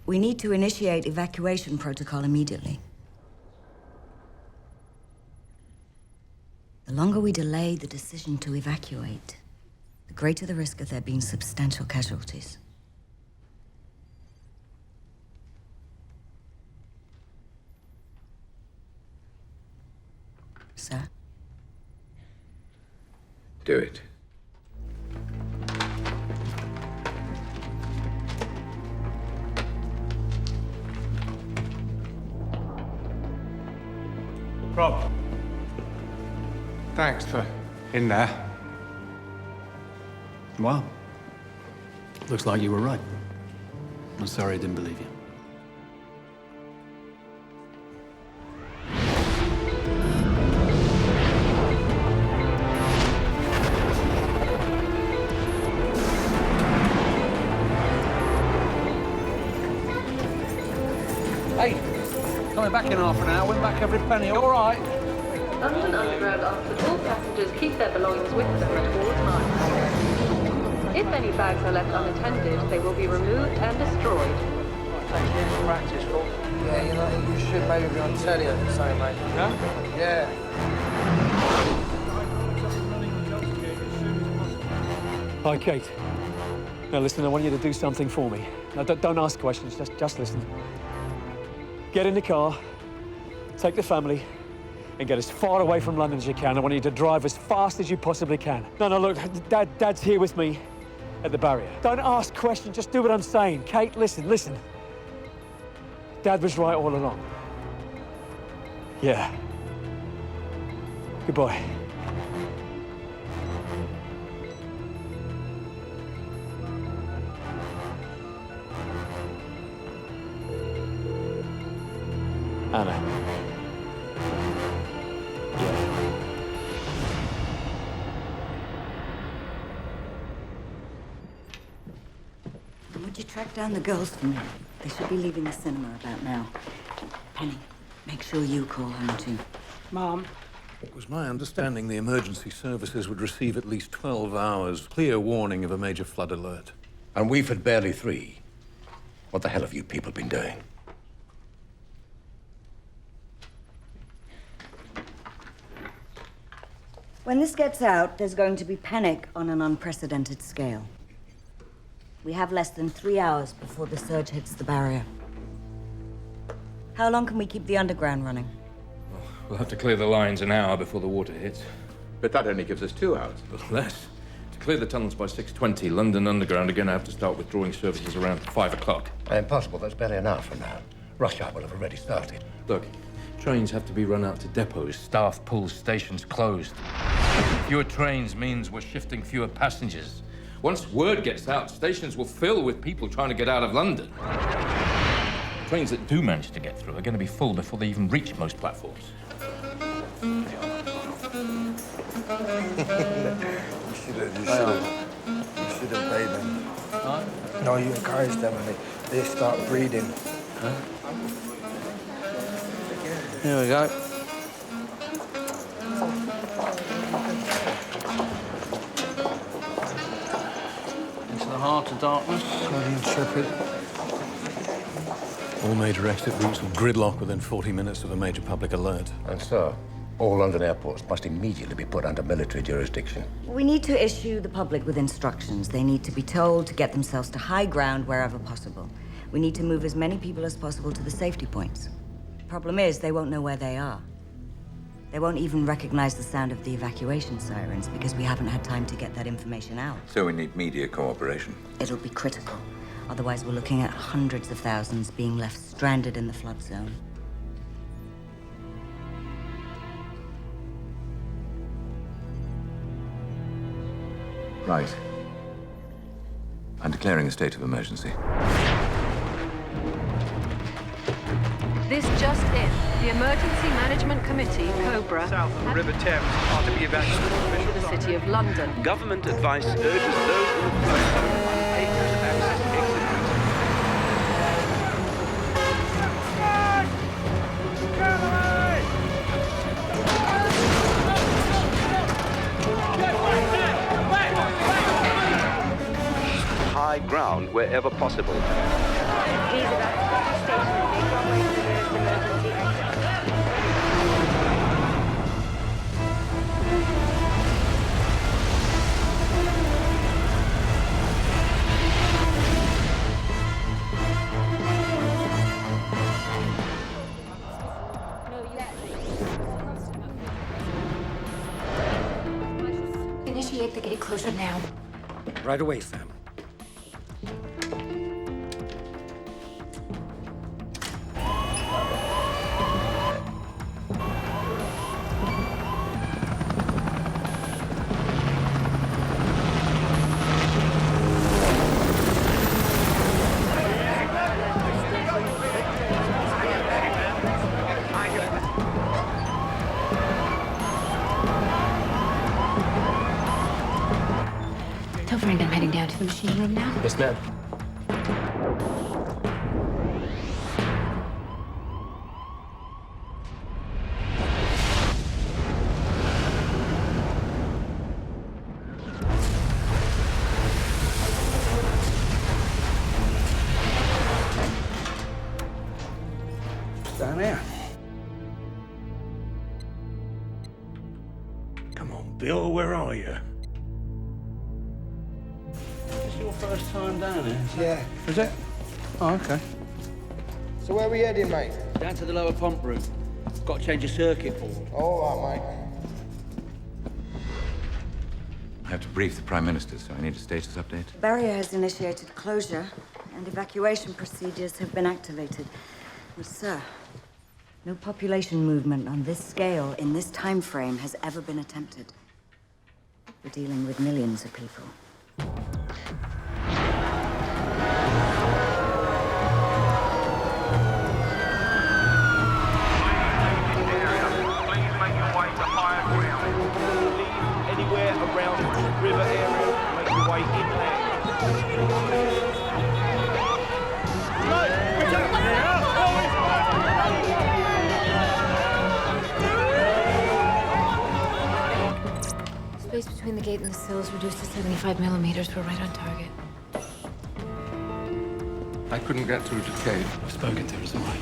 We need to initiate evacuation protocol immediately. The longer we delay the decision to evacuate, the greater the risk of there being substantial casualties. Sir? Do it. problem. Thanks for in there. Well, looks like you were right. I'm sorry I didn't believe you. Hey, coming back in half an hour, win back every penny, all right? London Underground asks that all passengers keep their belongings with them at all times. If any bags are left unattended, they will be removed and destroyed. Thank you for practice, Paul. Yeah, you know, you should maybe be on telly or something, mate. Huh? Yeah. Hi, Kate. Now listen, I want you to do something for me. Now don't ask questions, just listen. Get in the car, take the family, and get as far away from London as you can. I want you to drive as fast as you possibly can. No, look, Dad's here with me at the barrier. Don't ask questions, just do what I'm saying. Kate, listen. Dad was right all along. Yeah. Goodbye. Anna. Would you track down the girls for me? They should be leaving the cinema about now. Penny, make sure you call home too. Mom. It was my understanding the emergency services would receive at least 12 hours clear warning of a major flood alert. And we've had barely 3. What the hell have you people been doing? When this gets out, there's going to be panic on an unprecedented scale. We have less than 3 hours before the surge hits the barrier. How long can we keep the underground running? We'll have to clear the lines an hour before the water hits. But that only gives us 2 hours. Less. To clear the tunnels by 6:20, London Underground are going to have to start withdrawing services around 5 o'clock. Impossible. That's barely enough for now. Rush hour will have already started. Look, trains have to be run out to depots. Staff pulls, stations closed. Fewer trains means we're shifting fewer passengers. Once word gets out, stations will fill with people trying to get out of London. Trains that do manage to get through are going to be full before they even reach most platforms. You should have paid them. Huh? No, you encourage them and they start breeding. Huh? Here we go. Into the heart of darkness. Bloody intrepid. All major exit routes will gridlock within 40 minutes of a major public alert. And so, all London airports must immediately be put under military jurisdiction. We need to issue the public with instructions. They need to be told to get themselves to high ground wherever possible. We need to move as many people as possible to the safety points. Problem is, they won't know where they are. They won't even recognize the sound of the evacuation sirens because we haven't had time to get that information out. So we need media cooperation. It'll be critical. Otherwise, we're looking at hundreds of thousands being left stranded in the flood zone. Right. I'm declaring a state of emergency. This just in. The Emergency Management Committee, COBRA, south of the River Thames are to be evacuated to the City of London. Government advice urges those in the flood zone unable to access exit high ground wherever possible. Please evacuate the station and make your way to the nearest emergency exit. Initiate the gate closure now. Right away, Sam. Tell Frank I'm heading down to the machine room now. Yes, ma'am. Down here. Come on, Bill, where are you? It's your first time down here? Yeah. Is it? Oh, okay. So where are we heading, mate? Down to the lower pump room. Got to change the circuit board. All right, mate. I have to brief the Prime Minister, so I need a status update. The barrier has initiated closure, and evacuation procedures have been activated. But, sir, no population movement on this scale, in this time frame, has ever been attempted. We're dealing with millions of people. Anywhere around the river area, make your way inland. Space between the gate and the sill is reduced to 75 millimeters. We're right on target. I couldn't get through to Kate. I've spoken to her, it's all right.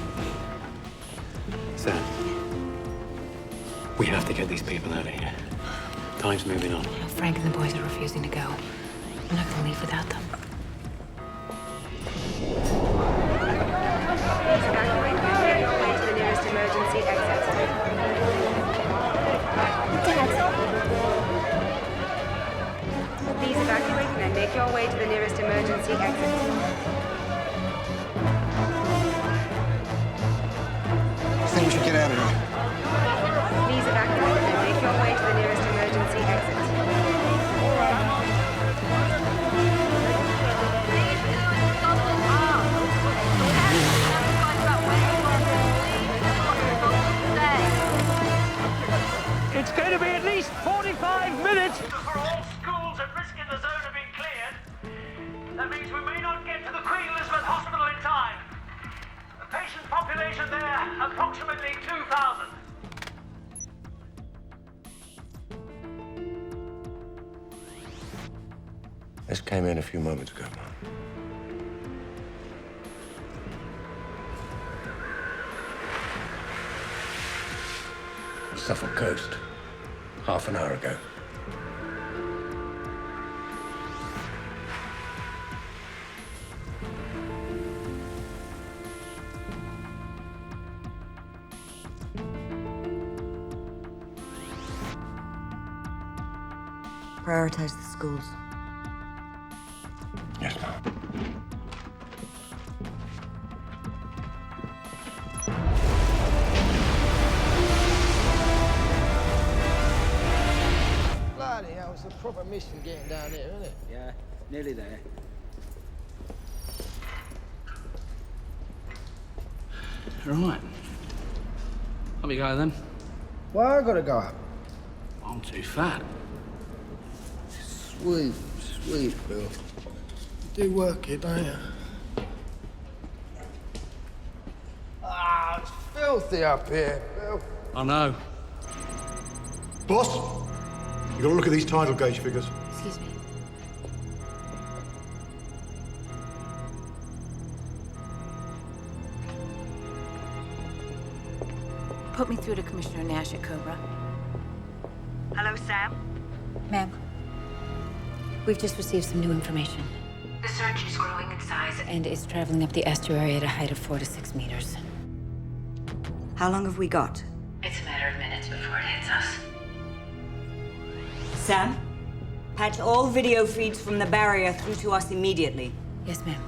Sam, we have to get these people out of here. Time's moving on. Frank and the boys are refusing to go. I'm not going to leave without them. Make your way to the nearest emergency exit. Please evacuate and then make your way to the nearest emergency exit. I think we should get out of here. Please evacuate and then make your way to the nearest emergency exit. It's going to be at least 45 minutes. For all schools at risk in the zone have been cleared. That means we may not get to the Queen Elizabeth Hospital in time. The patient population there, approximately 2,000. This came in a few moments ago. Suffolk coast, half an hour ago. Prioritize the schools. Yes, ma'am. Bloody hell, it's a proper mission getting down here, isn't it? Yeah, nearly there. Right. Up you go then. Why I gotta go up? I'm too fat. Sweet, sweet, Bill. You do work here, don't you? Ah, it's filthy up here, Bill. I know. Boss, you got to look at these tidal gauge figures. Excuse me. Put me through to Commissioner Nash at Cobra. Hello, Sam? Ma'am, we've just received some new information. The surge is growing in size. And is traveling up the estuary at a height of 4 to 6 meters. How long have we got? It's a matter of minutes before it hits us. Sam, patch all video feeds from the barrier through to us immediately. Yes, ma'am.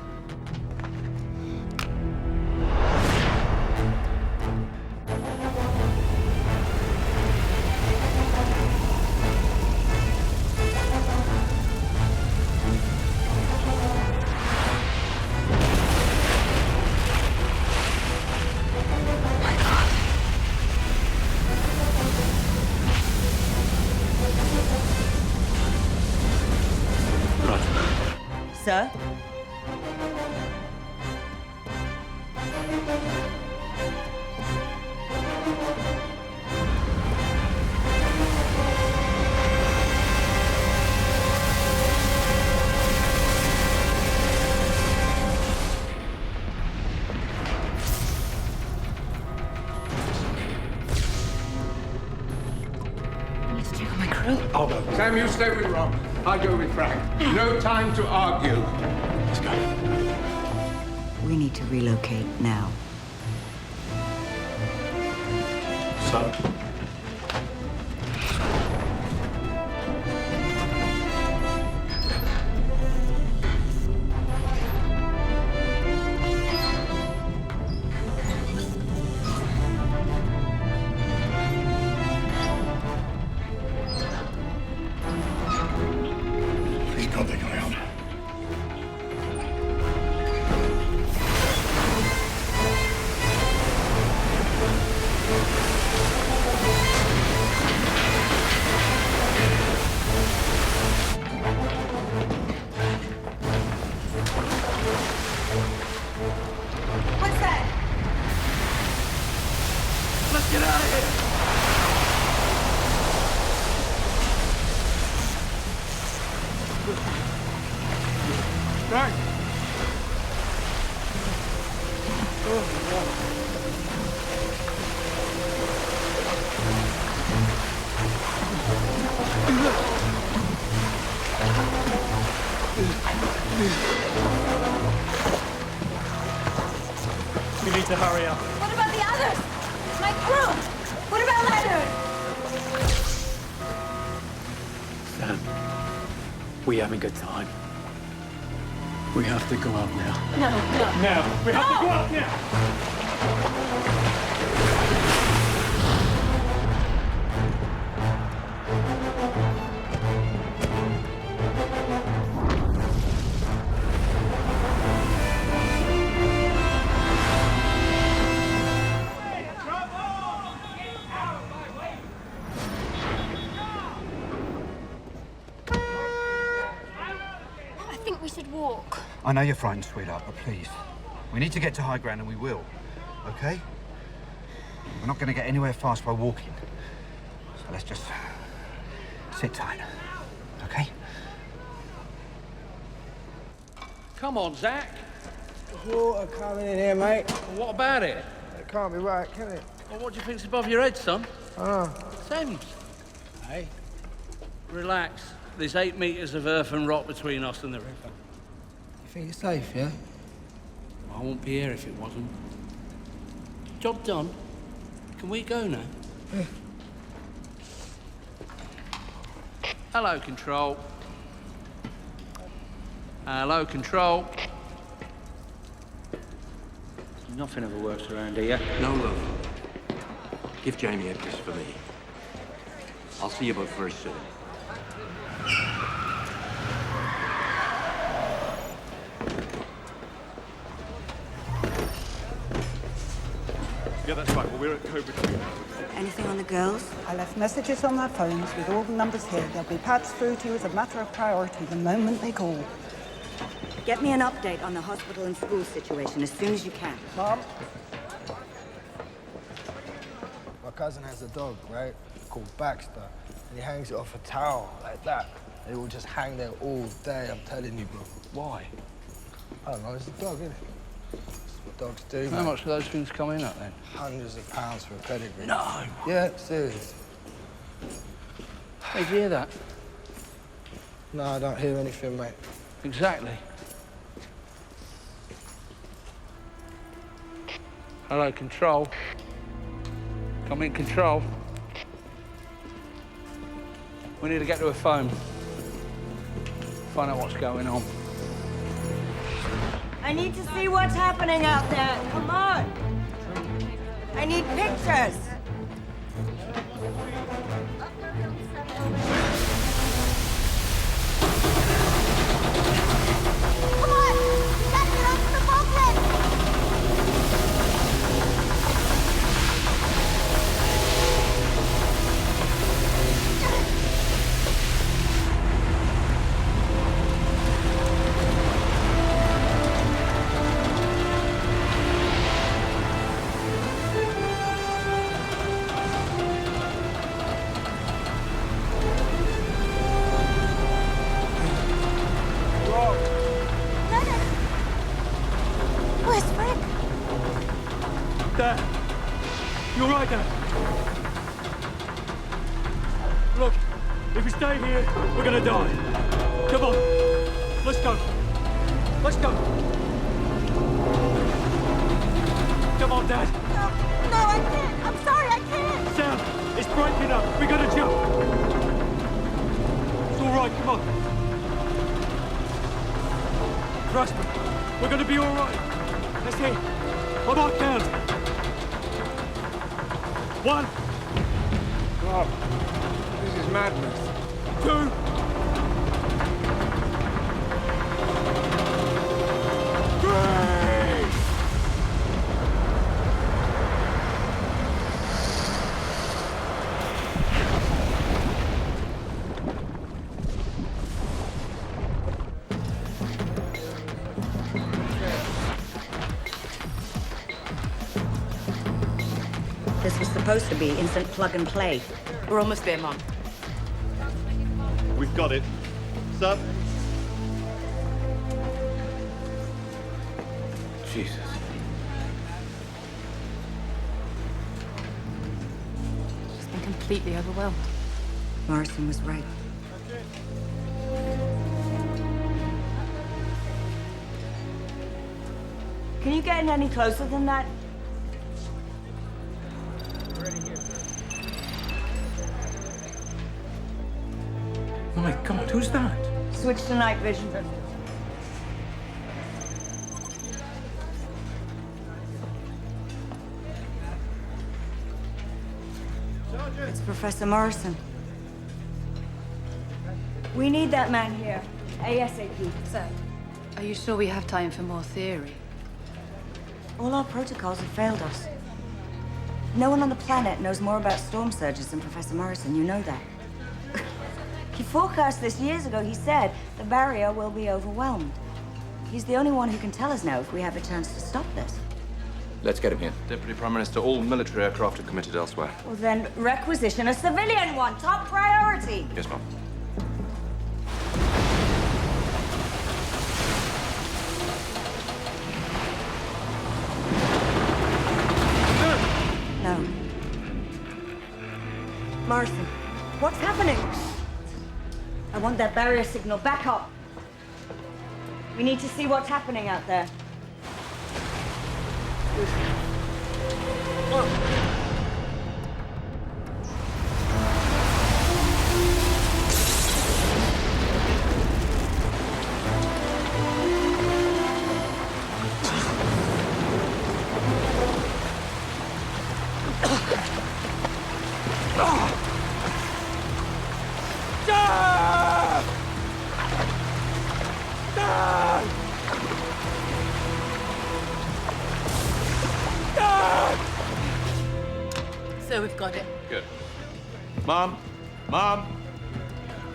Right. sir. I'll go. Sam, you stay with Rob. I'll go with Frank. No time to argue. Let's go. We need to relocate now. So? We need to hurry up. What about the others? My crew? What about Leonard? Sam, we haven't got time. We have to go out now. No. Now. We have to go up now. I think we should walk. I know you're frightened, sweetheart, but please. We need to get to high ground, and we will. Okay? We're not going to get anywhere fast by walking. So let's just sit tight. Okay? Come on, Zach. Water coming in here, mate. Well, what about it? It can't be right, can it? Well, what do you think's above your head, son? Thames. Hey? Relax. There's 8 meters of earth and rock between us and the river. You think it's safe, yeah? I won't be here if it wasn't. Job done. Can we go now? Yeah. Hello, Control. Hello, Control. Nothing ever works around here. No, love. Give Jamie a kiss for me. I'll see you both very soon. Yeah, that's right. Well, we're at Cobra 2. Anything on the girls? I left messages on their phones with all the numbers here. They'll be patched through to you as a matter of priority the moment they call. Get me an update on the hospital and school situation as soon as you can. Mom? My cousin has a dog, right? Called Baxter. And he hangs it off a towel like that. And it will just hang there all day, I'm telling you, bro. Why? I don't know, it's a dog, isn't it? Dogs do. How much do those things come in at then? Hundreds of pounds for a pedigree. No. Yeah, serious. Hey, did you hear that? No, I don't hear anything, mate. Exactly. Hello, Control. Come in, Control. We need to get to a phone. Find out what's going on. I need to see what's happening out there. Come on. I need pictures. Come on! Let's get onto the boatlet! gonna die. Come on. Let's go. Let's go. Come on, Dad. No, I can't. I'm sorry, I can't. Sam, it's breaking up. We gotta jump. It's all right, come on. Trust me. We're gonna be all right. Let's see. Come on, count. 1. God, this is madness. 2. 3. This was supposed to be instant plug and play. We're almost there, Mom. We've got it. Sir? Jesus. She's been completely overwhelmed. Morrison was right. Can you get in any closer than that? Oh my God, who's that? Switch to night vision. It's Professor Morrison. We need that man here. ASAP. So, are you sure we have time for more theory? All our protocols have failed us. No one on the planet knows more about storm surges than Professor Morrison. You know that. He forecast this years ago. He said the barrier will be overwhelmed. He's the only one who can tell us now if we have a chance to stop this. Let's get him here. Deputy Prime Minister, all military aircraft are committed elsewhere. Well, then requisition a civilian one. Top priority. Yes, Mom. No. Morrison, what's happening? I want that barrier signal back up. We need to see what's happening out there. So we've got it. Good. Mom! Mom!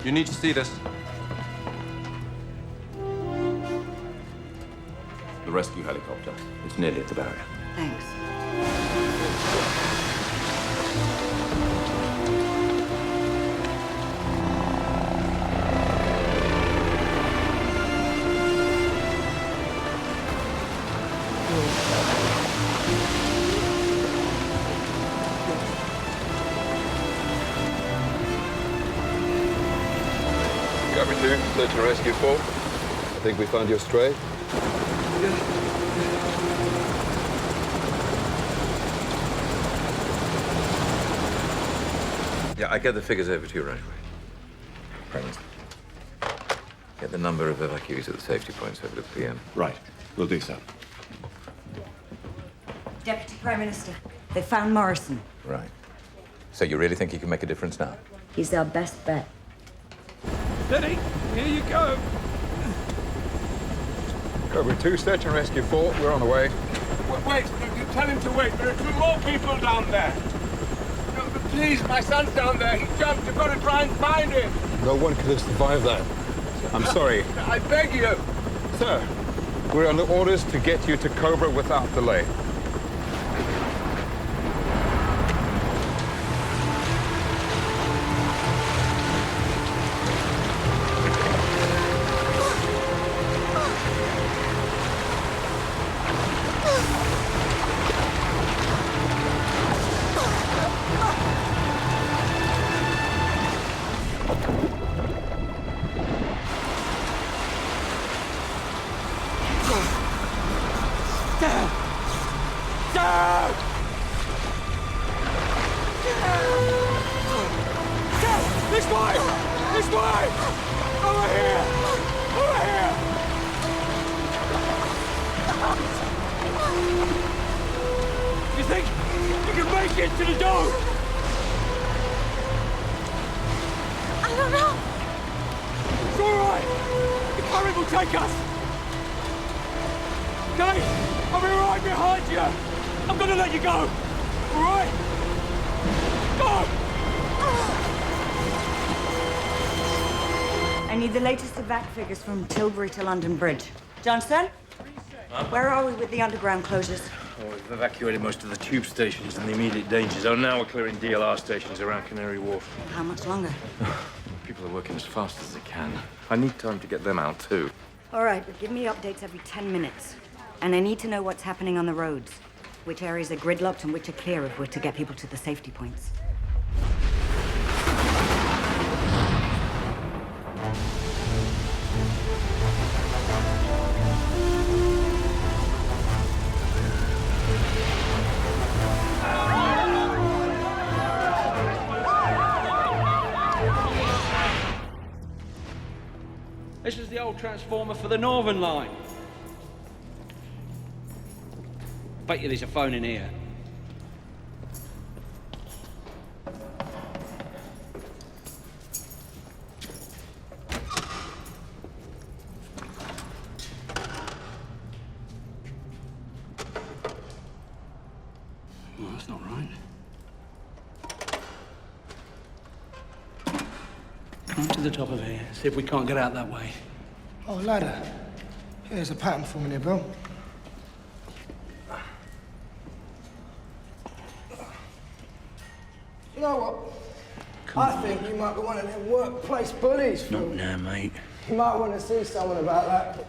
You need to see this. The rescue helicopter. It's nearly at the barrier. Thanks. Copy 2, search and rescue 4. I think we found your stray. Yeah, I get the figures over to you right away. Prime Minister. Get the number of evacuees at the safety points over the PM. Right. We'll do so. Deputy Prime Minister, they found Morrison. Right. So you really think he can make a difference now? He's our best bet. Steady, here you go. Cobra 2, search and rescue 4. We're on the way. Wait, you tell him to wait. There are 2 more people down there. No, but please, my son's down there. He jumped. You've got to try and find him. No one could have survived that. I'm sorry. I beg you. Sir, we're under orders to get you to Cobra without delay. will take us! Okay? I'll be right behind you! I'm gonna let you go! Alright? Go! I need the latest evac figures from Tilbury to London Bridge. Johnson? Where are we with the underground closures? Oh, we've evacuated most of the tube stations in the immediate danger zone. Now we're clearing DLR stations around Canary Wharf. How much longer? People are working as fast as they can. I need time to get them out, too. All right, but give me updates every 10 minutes. And I need to know what's happening on the roads. Which areas are gridlocked and which are clear if we're to get people to the safety points. This is the old transformer for the Northern Line. Bet you there's a phone in here. Well, that's not right. Climb to the top of here, see if we can't get out that way. Oh, ladder. Here's a pattern for me there, Bill. You know what? I think you might be one of them workplace bullies, Phil. Not now, mate. You might want to see someone about that.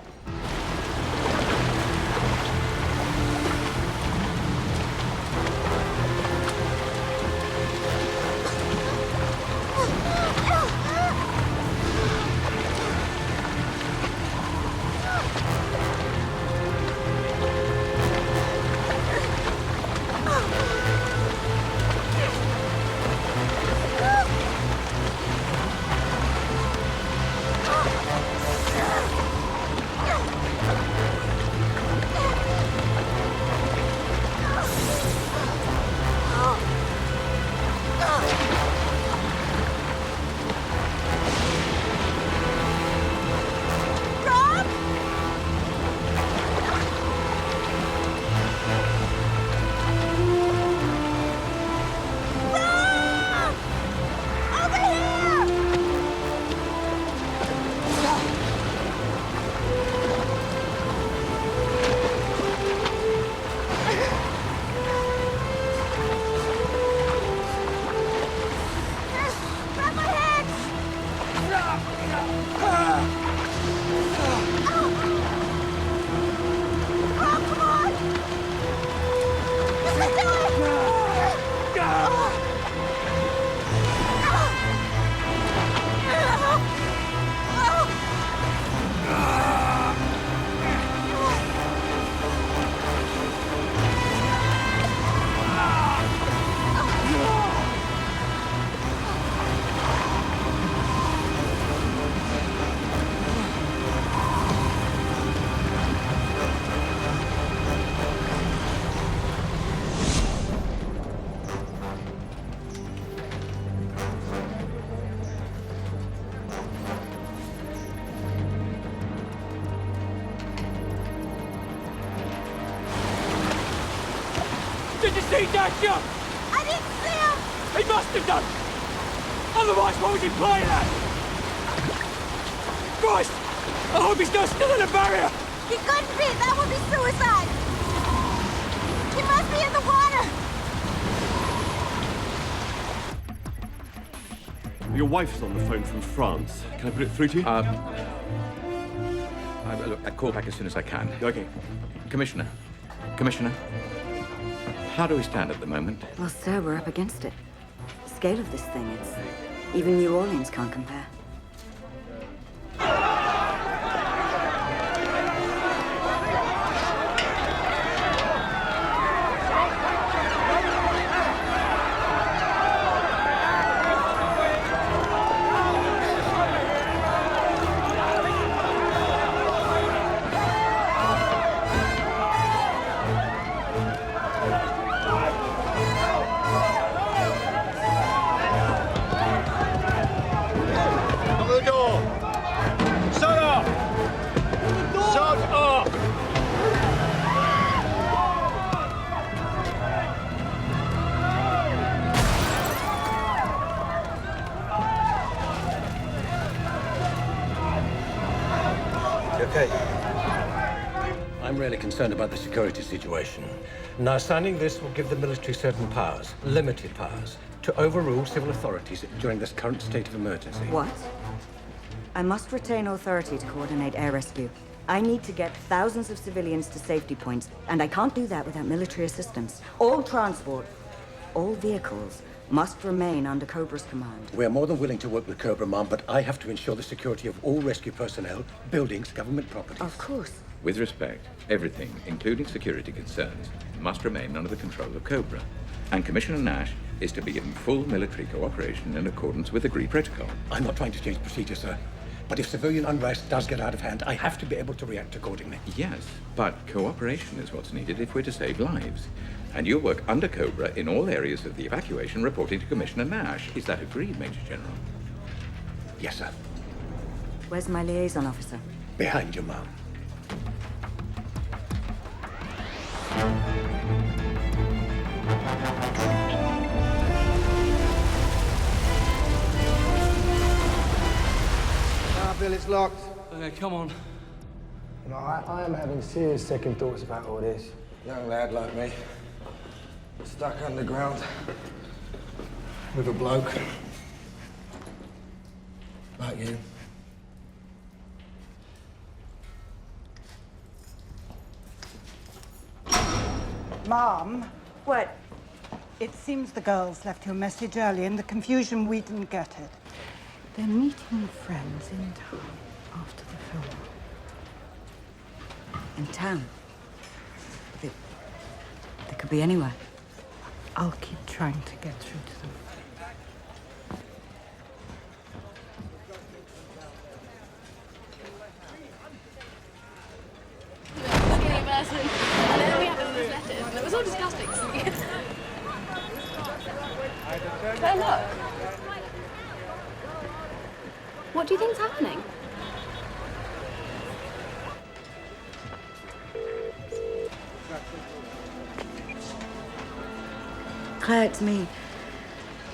Did you see that jump? I didn't see him! He must have done! Otherwise, what was he playing at? Christ! I hope he's not still in the barrier! He couldn't be! That would be suicide! He must be in the water! Your wife's on the phone from France. Can I put it through to you? Look, I'll call back as soon as I can. Okay. Commissioner, how do we stand at the moment? Well, sir, we're up against it. The scale of this thing, it's... Even New Orleans can't compare. Okay. I'm really concerned about the security situation. Now, signing this will give the military certain powers, limited powers, to overrule civil authorities during this current state of emergency. What? I must retain authority to coordinate air rescue. I need to get thousands of civilians to safety points, and I can't do that without military assistance. All transport, all vehicles, must remain under Cobra's command. We're more than willing to work with Cobra, Mom, but I have to ensure the security of all rescue personnel, buildings, government properties. Of course. With respect, everything, including security concerns, must remain under the control of Cobra. And Commissioner Nash is to be given full military cooperation in accordance with agreed protocol. I'm not trying to change procedure, sir. But if civilian unrest does get out of hand, I have to be able to react accordingly. Yes, but cooperation is what's needed if we're to save lives. And you'll work under Cobra in all areas of the evacuation, reporting to Commissioner Nash. Is that agreed, Major General? Yes, sir. Where's my liaison officer? Behind you, Mom. Bill, it's locked. Okay, come on. You know, I am having serious second thoughts about all this. Young lad like me, stuck underground with a bloke like you. Mom, what? It seems the girls left you a message early. In the confusion, we didn't get it. They're meeting friends in town after the film. In town? They could be anywhere. I'll keep trying to get through to them. And then we had all these letters, and it was all disgusting. But look. What do you think's happening? Claire, it's me.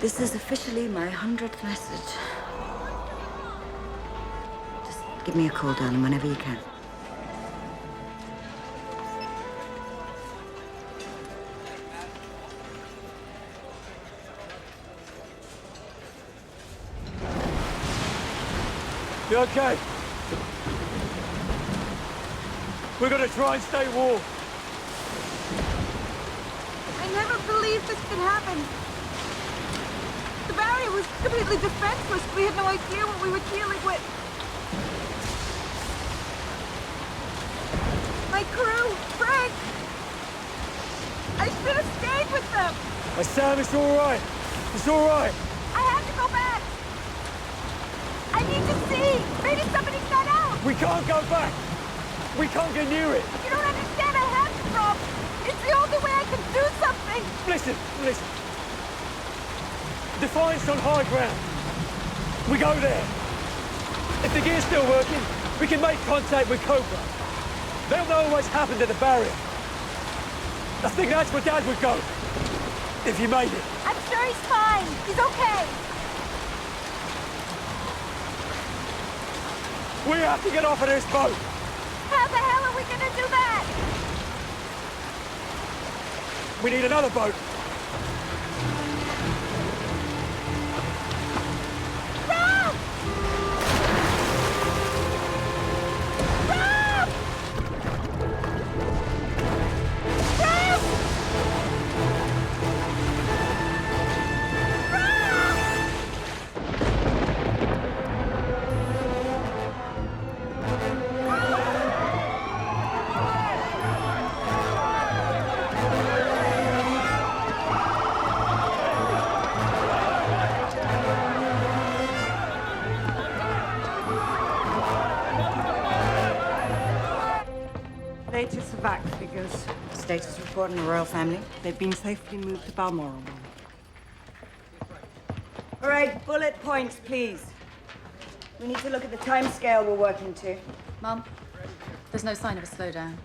This is officially my 100th message. Just give me a call, darling, whenever you can. You okay? We're gonna try and stay warm. I never believed this could happen. The barrier was completely defenseless. We had no idea what we were dealing with. My crew, Frank. I should have stayed with them. Hey, Sam, it's all right. It's all right. I have to go back. I need to see. Maybe somebody got out. We can't go back. We can't get near it. You don't understand. I have to, Rob. It's the only way I can do something. Listen. Defiance on high ground. We go there. If the gear's still working, we can make contact with Cobra. They'll know what's happened at the barrier. I think that's where Dad would go. If you made it. I'm sure he's fine. He's okay. We have to get off of this boat. How the hell are we gonna do that? We need another boat. Rob! Rob! Rob! Latest evac figures. Status report on the royal family. They've been safely moved to Balmoral. All right, bullet points, please. We need to look at the time scale we're working to. Mum, there's no sign of a slowdown.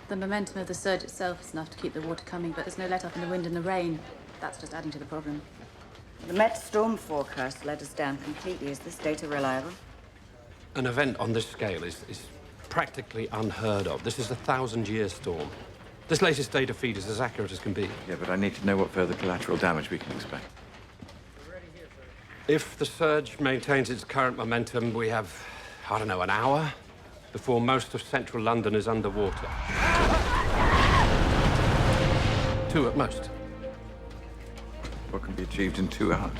The momentum of the surge itself is enough to keep the water coming, but there's no let-up in the wind and the rain. That's just adding to the problem. The Met storm forecast let us down completely. Is this data reliable? An event on this scale is practically unheard of. This is a 1,000-year storm. This latest data feed is as accurate as can be. Yeah, but I need to know what further collateral damage we can expect. If the surge maintains its current momentum, we have, I don't know, an hour before most of central London is underwater. 2 at most. What can be achieved in 2 hours?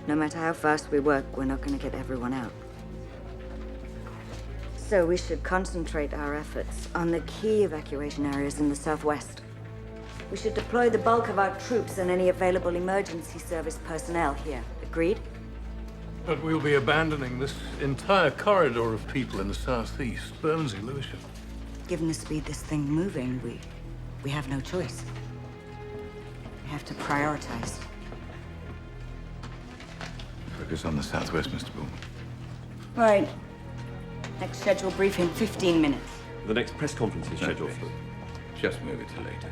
No matter how fast we work, we're not going to get everyone out. So we should concentrate our efforts on the key evacuation areas in the southwest. We should deploy the bulk of our troops and any available emergency service personnel here. Agreed? But we'll be abandoning this entire corridor of people in the southeast. Bermondsey, Lewisham. Given the speed this thing's moving, we have no choice. We have to prioritize. Focus on the southwest, Mr. Bull. Right. Next scheduled briefing, 15 minutes. The next press conference is scheduled for... Just move it to later.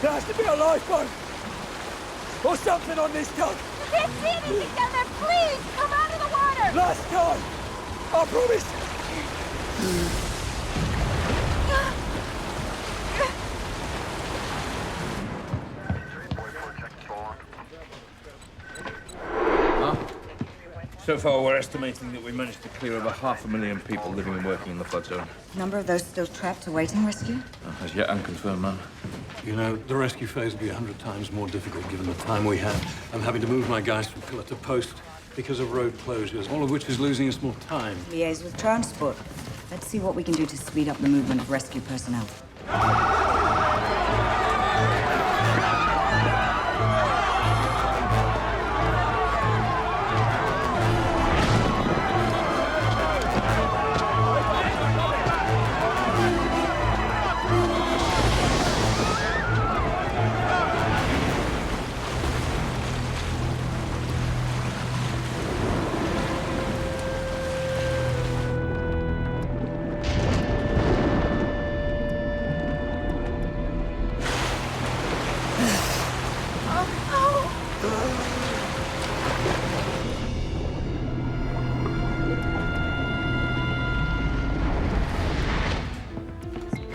There has to be a lifeboat! Or something on this tug! I can't see anything down there! Please, come out of the water! Last time! I promise! So far, we're estimating that we managed to clear over 500,000 people living and working in the flood zone. Number of those still trapped awaiting rescue? As yet unconfirmed, ma'am. You know, the rescue phase will be 100 times more difficult given the time we have. I'm having to move my guys from pillar to post because of road closures, all of which is losing us more time. Liaise with transport. Let's see what we can do to speed up the movement of rescue personnel.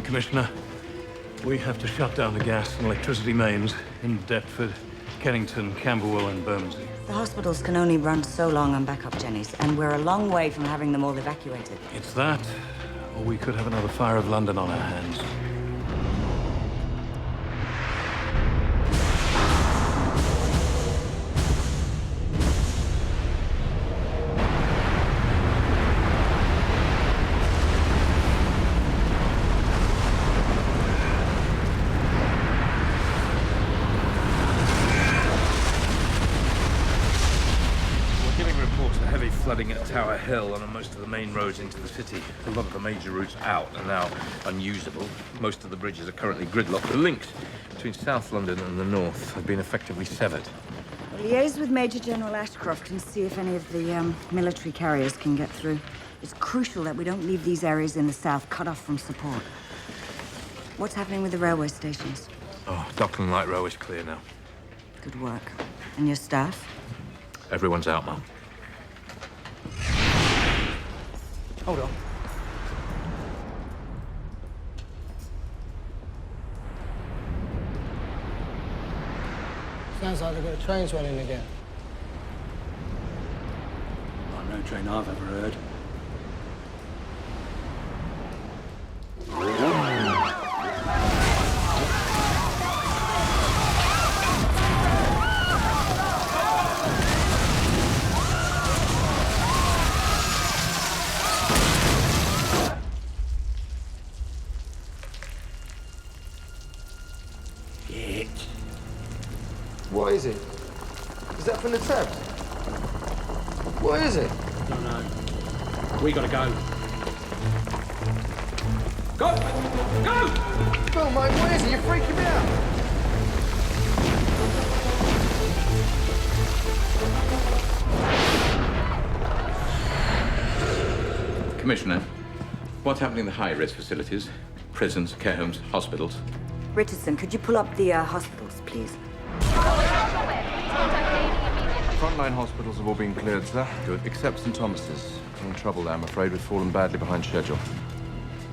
Commissioner, we have to shut down the gas and electricity mains in Deptford, Kennington, Camberwell, and Bermondsey. The hospitals can only run so long on backup jennies, and we're a long way from having them all evacuated. It's that, or we could have another fire of London on our hands. Flooding at Tower Hill and on most of the main roads into the city. A lot of the major routes out are now unusable. Most of the bridges are currently gridlocked. The links between South London and the north have been effectively severed. Liaise with Major General Ashcroft and see if any of the military carriers can get through. It's crucial that we don't leave these areas in the south cut off from support. What's happening with the railway stations? Oh, Dockland Light Rail is clear now. Good work. And your staff? Everyone's out, Mum. Hold on. Sounds like they've got trains running again. Like no train I've ever heard. What is it? Is that from the Thames? What is it? Don't know. We gotta go. Go! Go! Oh, mate, what is it? You're freaking me out. Commissioner, what's happening in the high-risk facilities? Prisons, care homes, hospitals? Richardson, could you pull up the hospitals, please? Frontline hospitals have all been cleared, sir. Good. Except St. Thomas's. In trouble there, I'm afraid. We've fallen badly behind schedule.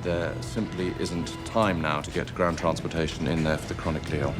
There simply isn't time now to get ground transportation in there for the chronically ill.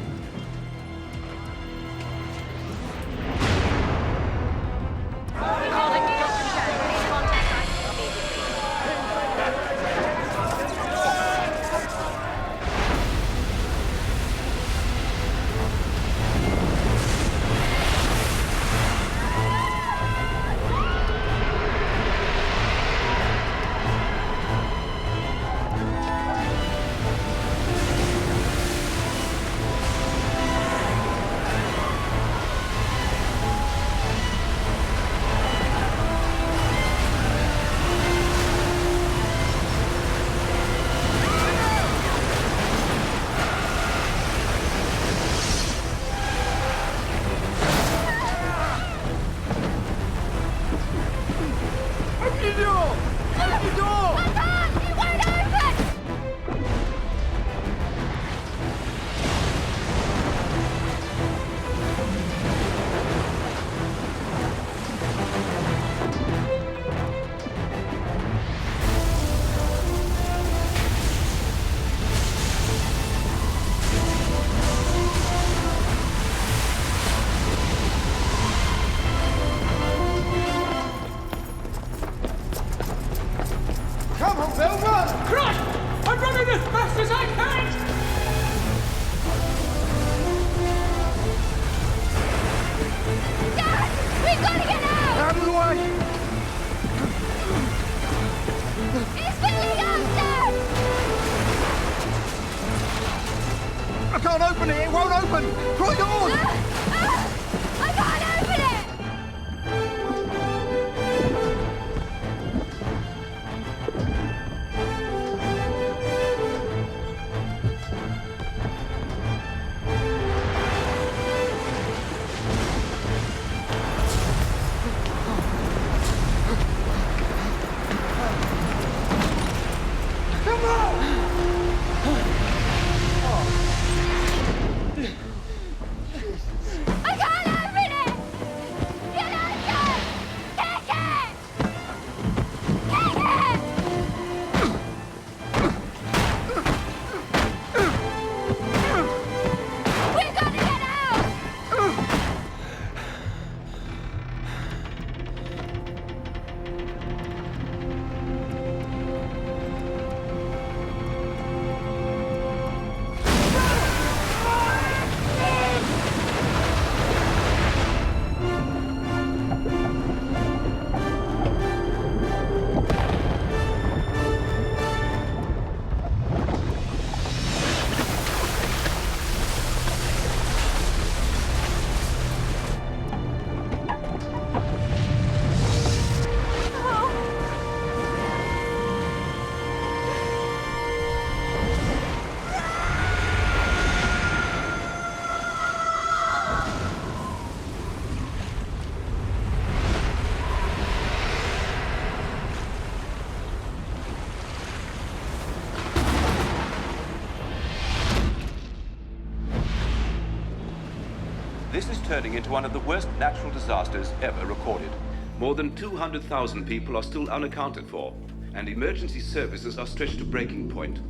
This is turning into one of the worst natural disasters ever recorded. More than 200,000 people are still unaccounted for, and emergency services are stretched to breaking point.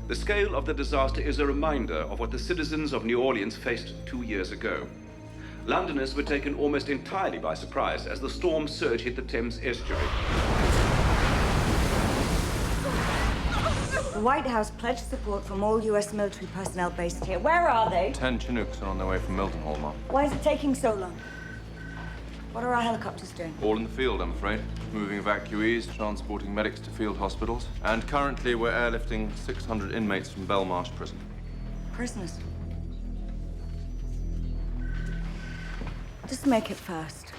The scale of the disaster is a reminder of what the citizens of New Orleans faced 2 years ago. Londoners were taken almost entirely by surprise as the storm surge hit the Thames Estuary. The White House pledged support from all U.S. military personnel based here. Where are they? 10 Chinooks are on their way from Mildenhall, Mom. Why is it taking so long? What are our helicopters doing? All in the field, I'm afraid. Moving evacuees, transporting medics to field hospitals. And currently, we're airlifting 600 inmates from Belmarsh Prison. Prisoners. Just make it fast.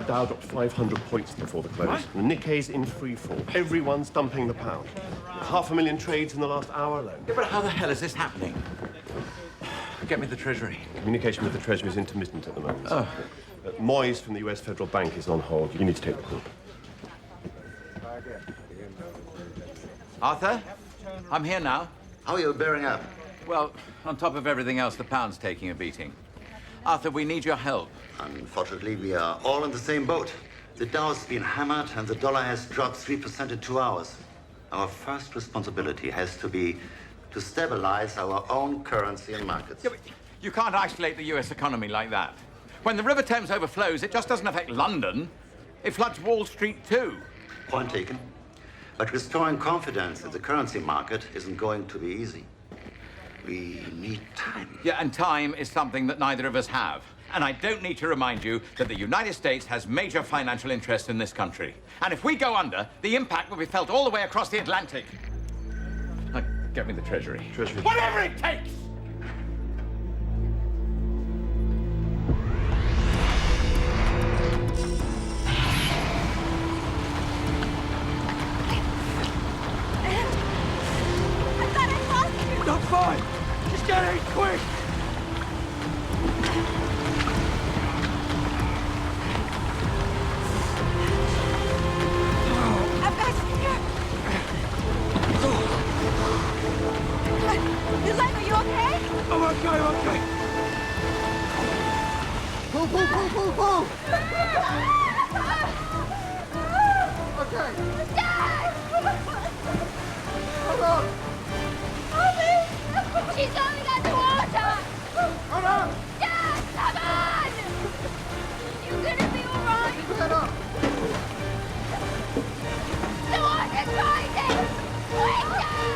Dow dropped 500 points before the close. What? The Nikkei's in free fall. Everyone's dumping the pound. 500,000 trades in the last hour alone. Yeah, but how the hell is this happening? Get me the Treasury. Communication with the Treasury is intermittent at the moment. Oh. Moyes from the US Federal Bank is on hold. You need to take the call. Arthur, I'm here now. How are you bearing up? Well, on top of everything else, the pound's taking a beating. Arthur, we need your help. Unfortunately, we are all in the same boat. The Dow's been hammered and the dollar has dropped 3% in 2 hours. Our first responsibility has to be to stabilize our own currency and markets. Yeah, but you can't isolate the US economy like that. When the River Thames overflows, it just doesn't affect London. It floods Wall Street too. Point taken. But restoring confidence in the currency market isn't going to be easy. We need time. Yeah, and time is something that neither of us have. And I don't need to remind you that the United States has major financial interests in this country. And if we go under, the impact will be felt all the way across the Atlantic. Now, get me the Treasury. Treasury. Whatever it takes! Not fine! Just get in, quick! Are you okay? I'm okay, I'm okay. Pull, pull, pull, pull, pull! Okay. Hold on! She's going underwater! Hold on! Dad, come on! You're gonna be alright! Get up! The water's rising! Wait, Dad!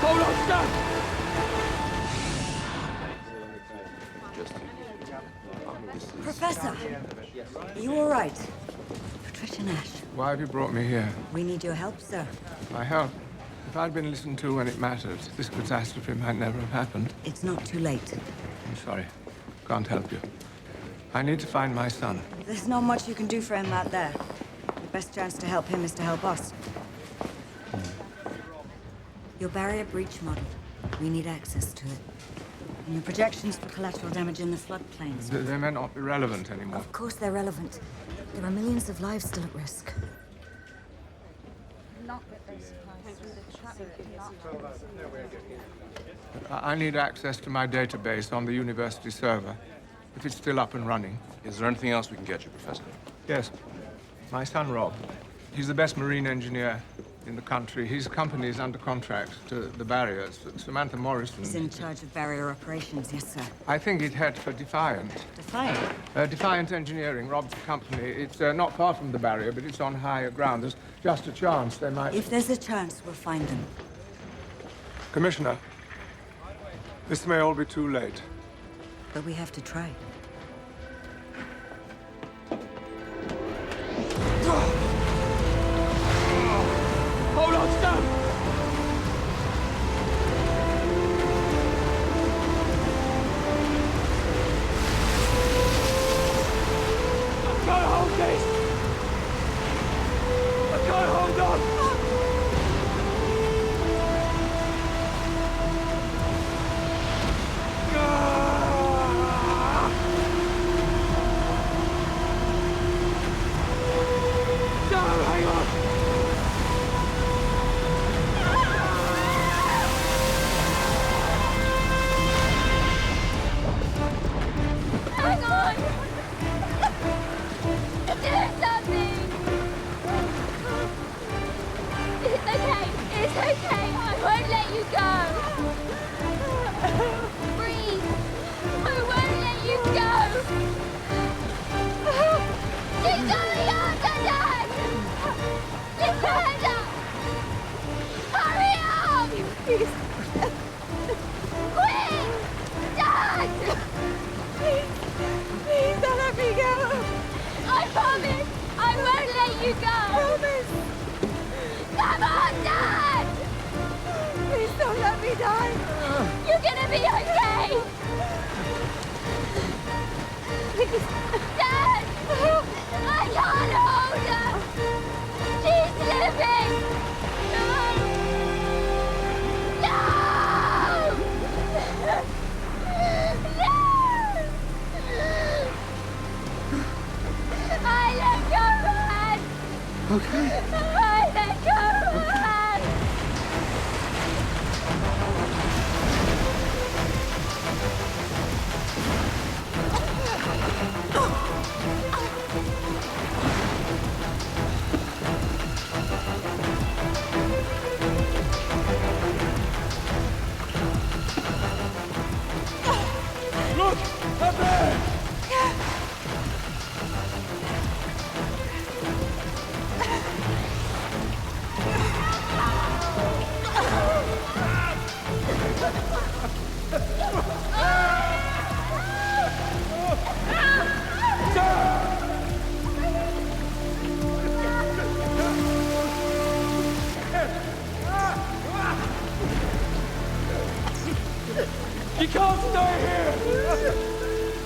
Hold on, stop! Professor, are you all right? Patricia Nash, Why have you brought me here? we need your help, sir. My help? If I'd been listened to when it mattered, this catastrophe might never have happened. It's not too late. I'm sorry. Can't help you. I need to find my son. There's not much you can do for him out there. The best chance to help him is to help us. Your barrier breach model. We need access to it. And your projections for collateral damage in the floodplains. They may not be relevant anymore. Of course they're relevant. There are millions of lives still at risk. I need access to my database on the university server, if it's still up and running. Is there anything else we can get you, Professor? Yes. My son, Rob. He's the best marine engineer in the country. His company is under contract to the barriers. Samantha Morrison. He's in charge of barrier operations, yes, sir. I think he'd head for Defiant. Defiant? Defiant Engineering, Rob's company. It's not far from the barrier, but it's on higher ground. There's just a chance they might... If there's a chance, we'll find them. Commissioner, this may all be too late. But we have to try. Hold on, stop! I can't hold this! I can't hold on! Please. Quick! Dad! Please don't let me go. I promise I won't let you go. Promise. Come on, Dad! Please don't let me die. You're gonna be okay. Please. Dad! I can't hold her. She's living. No! No! I let go, Dad. Okay. I let go, Dad. Look! Up there! You can't stay here!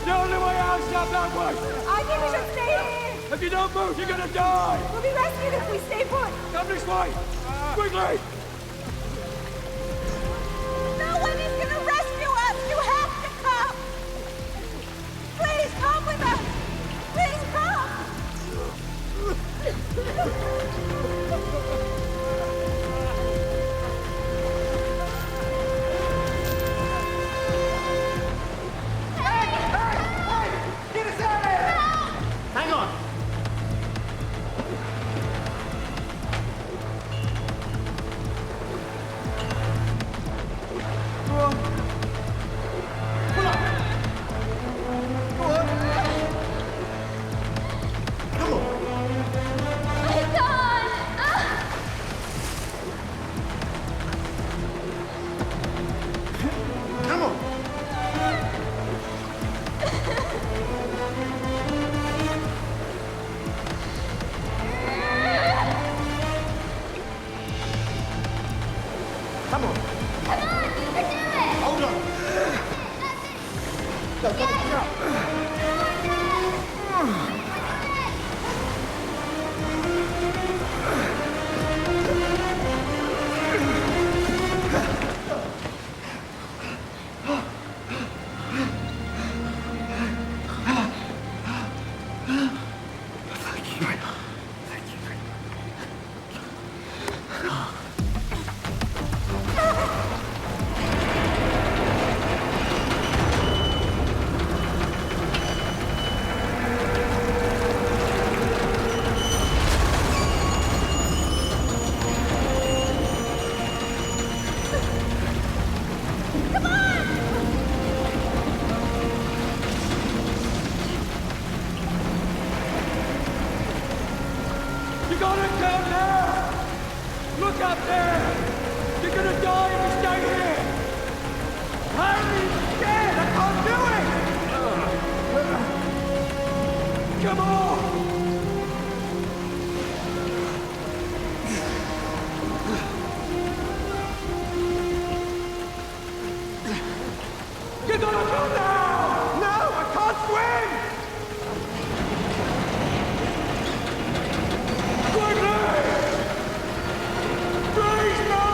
The only way out is out that way! I think we should stay here. If you don't move, you're gonna die! We'll be rescued if we stay put. Come this way! Quickly! No one is gonna rescue us. You have to come. Please come with us. Please come. Hang on. You gotta come now! Look up there! You're gonna die if you stay here! Hurry! Dead! I can't do it! Come on! You gotta go now! No! I can't swim! Quickly! Please, no!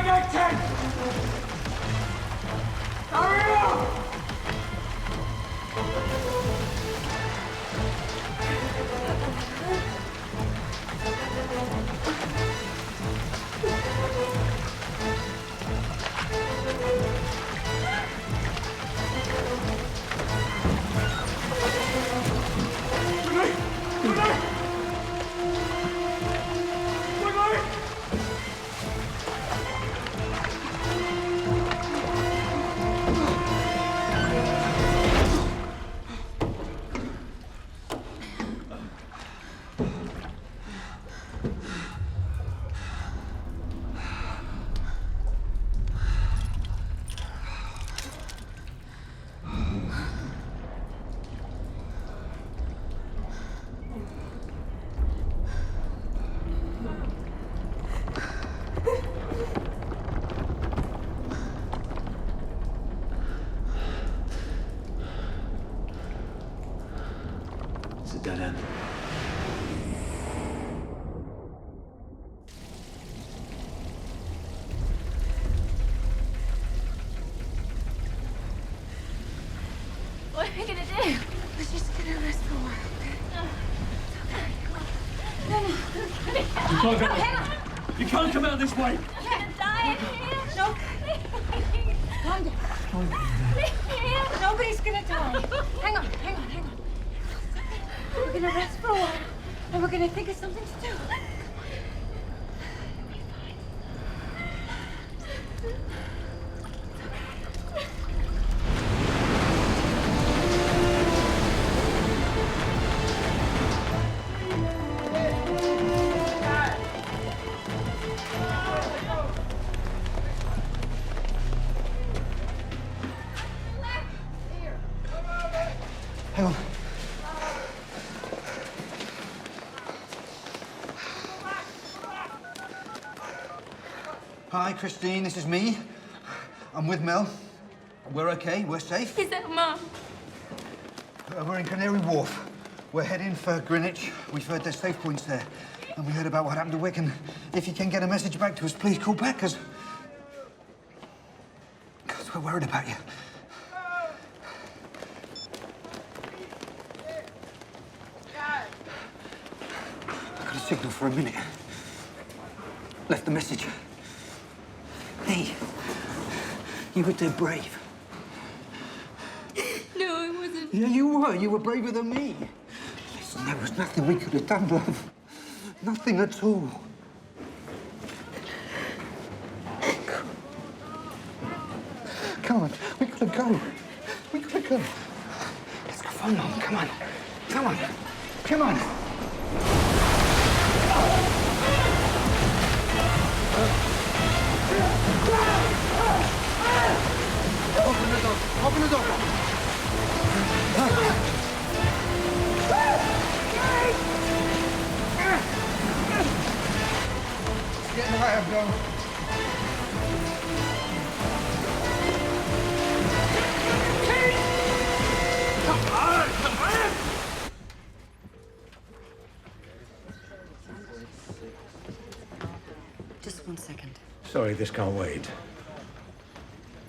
back, Ted! Hurry up! It's a dead end. What are we gonna do? Let's just get a rest for a while. You can't come out this way! I'm gonna die in here. No. Calm down. Nobody's gonna die. Hang on. We're gonna rest for a while, and we're gonna think of something to do. Hang on. Hi, Christine, this is me. I'm with Mel. We're okay, we're safe. Is that Mum? We're in Canary Wharf. We're heading for Greenwich. We've heard there's safe points there. And we heard about what happened to Wick, and if you can get a message back to us, please call back, because we're worried about you. I got a signal for a minute. Left a message. Hey, you were dead brave. No, I wasn't. Yeah, you were. You were braver than me. Listen, there was nothing we could have done, love. Nothing at all. Come on, we gotta go. We gotta go. Let's go find Mum. Come on. Come on. Come on. Open the door. Open the door. It's getting higher, Bill. Just 1 second. Sorry, this can't wait.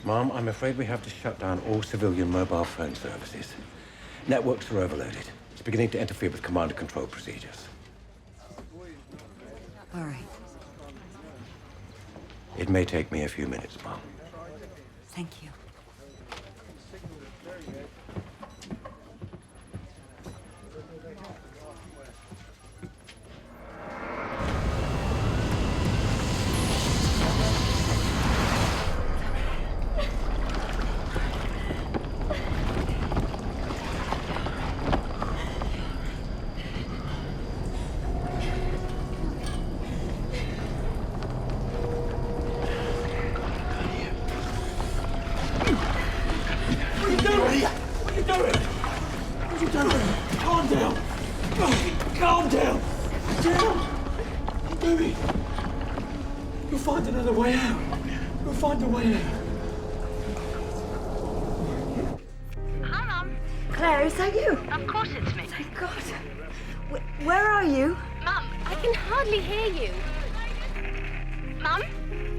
Mom, I'm afraid we have to shut down all civilian mobile phone services. Networks are overloaded. It's beginning to interfere with command and control procedures. All right. It may take me a few minutes, Mom. Thank you.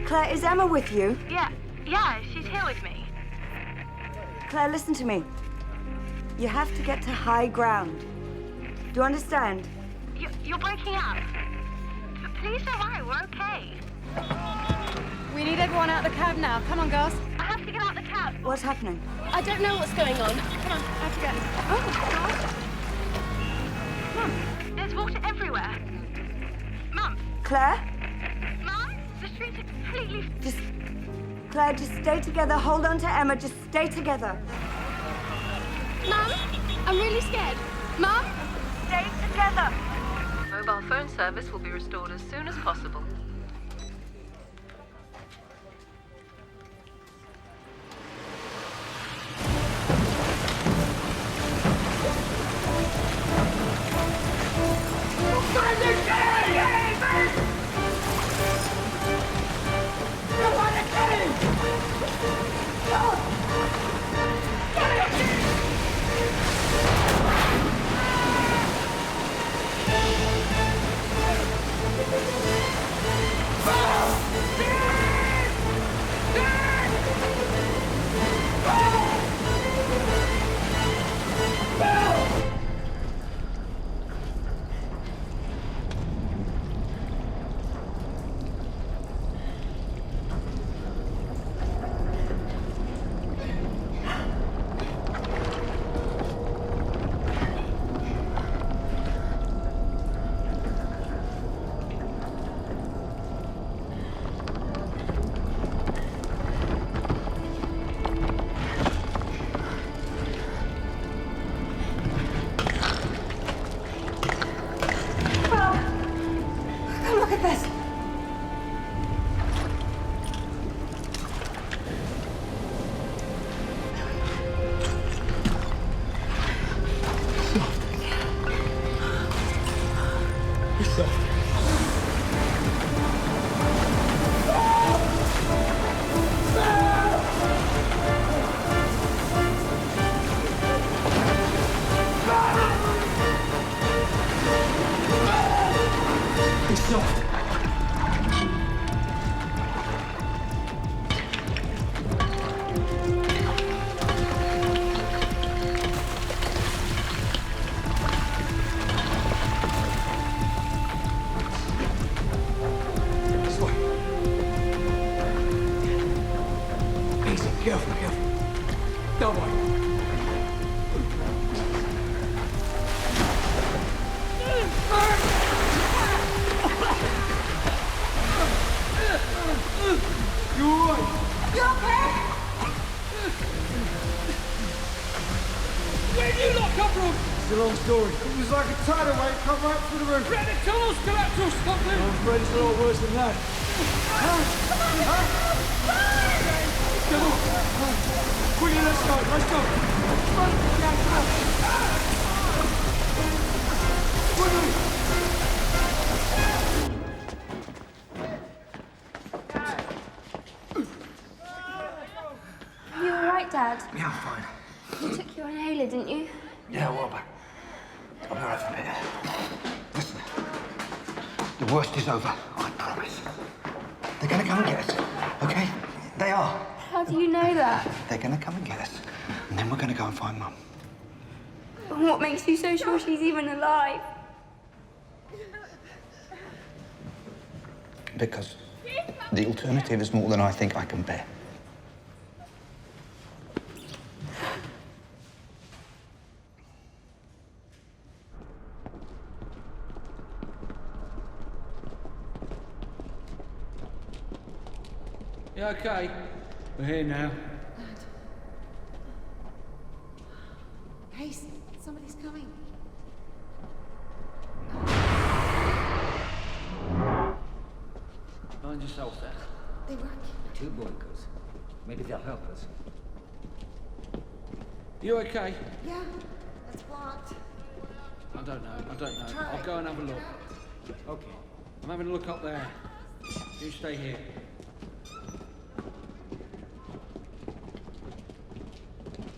Claire, is Emma with you? Yeah, she's here with me. Claire, listen to me. You have to get to high ground. Do you understand? You're breaking up. Please don't worry, we're okay. We need everyone out of the cab now. Come on, girls. I have to get out the cab. What's happening? I don't know what's going on. Come on, I have to get. Oh, God. Mum, there's water everywhere. Mum. Claire? Mum, the streets are completely... Claire, just stay together. Hold on to Emma. Just stay together. Mum, I'm really scared. Mum? Stay together. Mobile phone service will be restored as soon as possible. It's a long story. It was like a tidal wave come right through the roof. Ready, tunnels, collapse, stop them! I'm afraid it's a lot worse than that. Come on! Quickly, let's go, let's go! You all right, Dad? Yeah, I'm fine. You took your inhaler, didn't you? Yeah, well, but I'll be right for a bit. Listen, the worst is over, I promise. They're gonna come and get us, okay? They are. How do you know that? They're gonna come and get us, and then we're gonna go and find Mum. And what makes you so sure she's even alive? Because the alternative is more than I think I can bear. You okay? We're here now. Hey, somebody's coming. Mind yourself there. They work. Two bunkers. Maybe they'll help us. You okay? Yeah, it's blocked. I don't know. I'll go and have a look. Okay. I'm having a look up there. You stay here.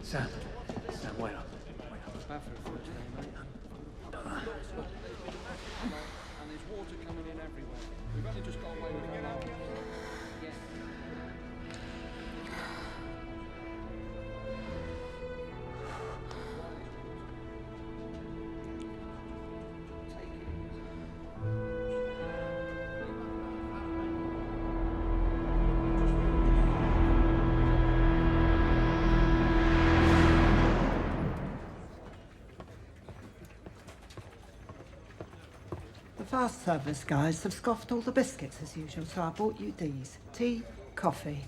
Sam, wait up. Bad for a first day, mate. And there's water coming in everywhere. We've only just got away with it. Yeah. fast service guys have scoffed all the biscuits as usual, so I bought you these. Tea, coffee.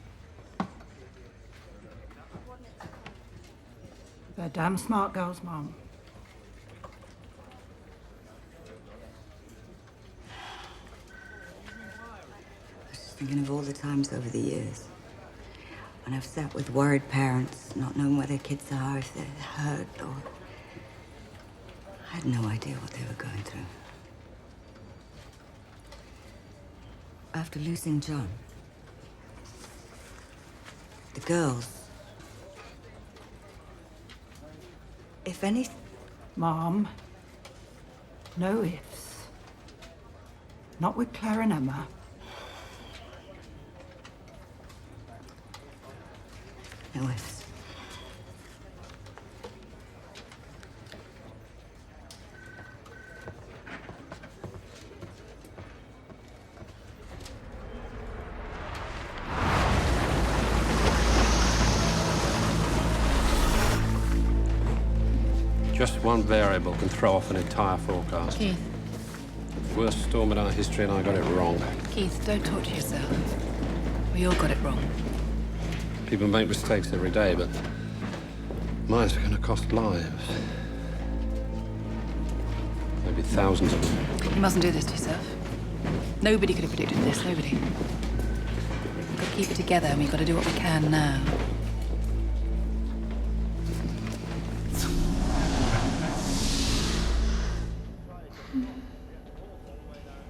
They're damn smart girls, Mum. I was just thinking of all the times over the years when I've sat with worried parents, not knowing where their kids are, if they're hurt, or... I had no idea what they were going through. After losing John, the girls, if anything... Mom, no ifs. Not with Claire and Emma. No ifs. Just one variable can throw off an entire forecast. Keith. Worst storm in our history, and I got it wrong. Keith, don't torture yourself. We all got it wrong. People make mistakes every day, but mine's going to cost lives. Maybe thousands of them. You mustn't do this to yourself. Nobody could have predicted this, nobody. We've got to keep it together, and we've got to do what we can now.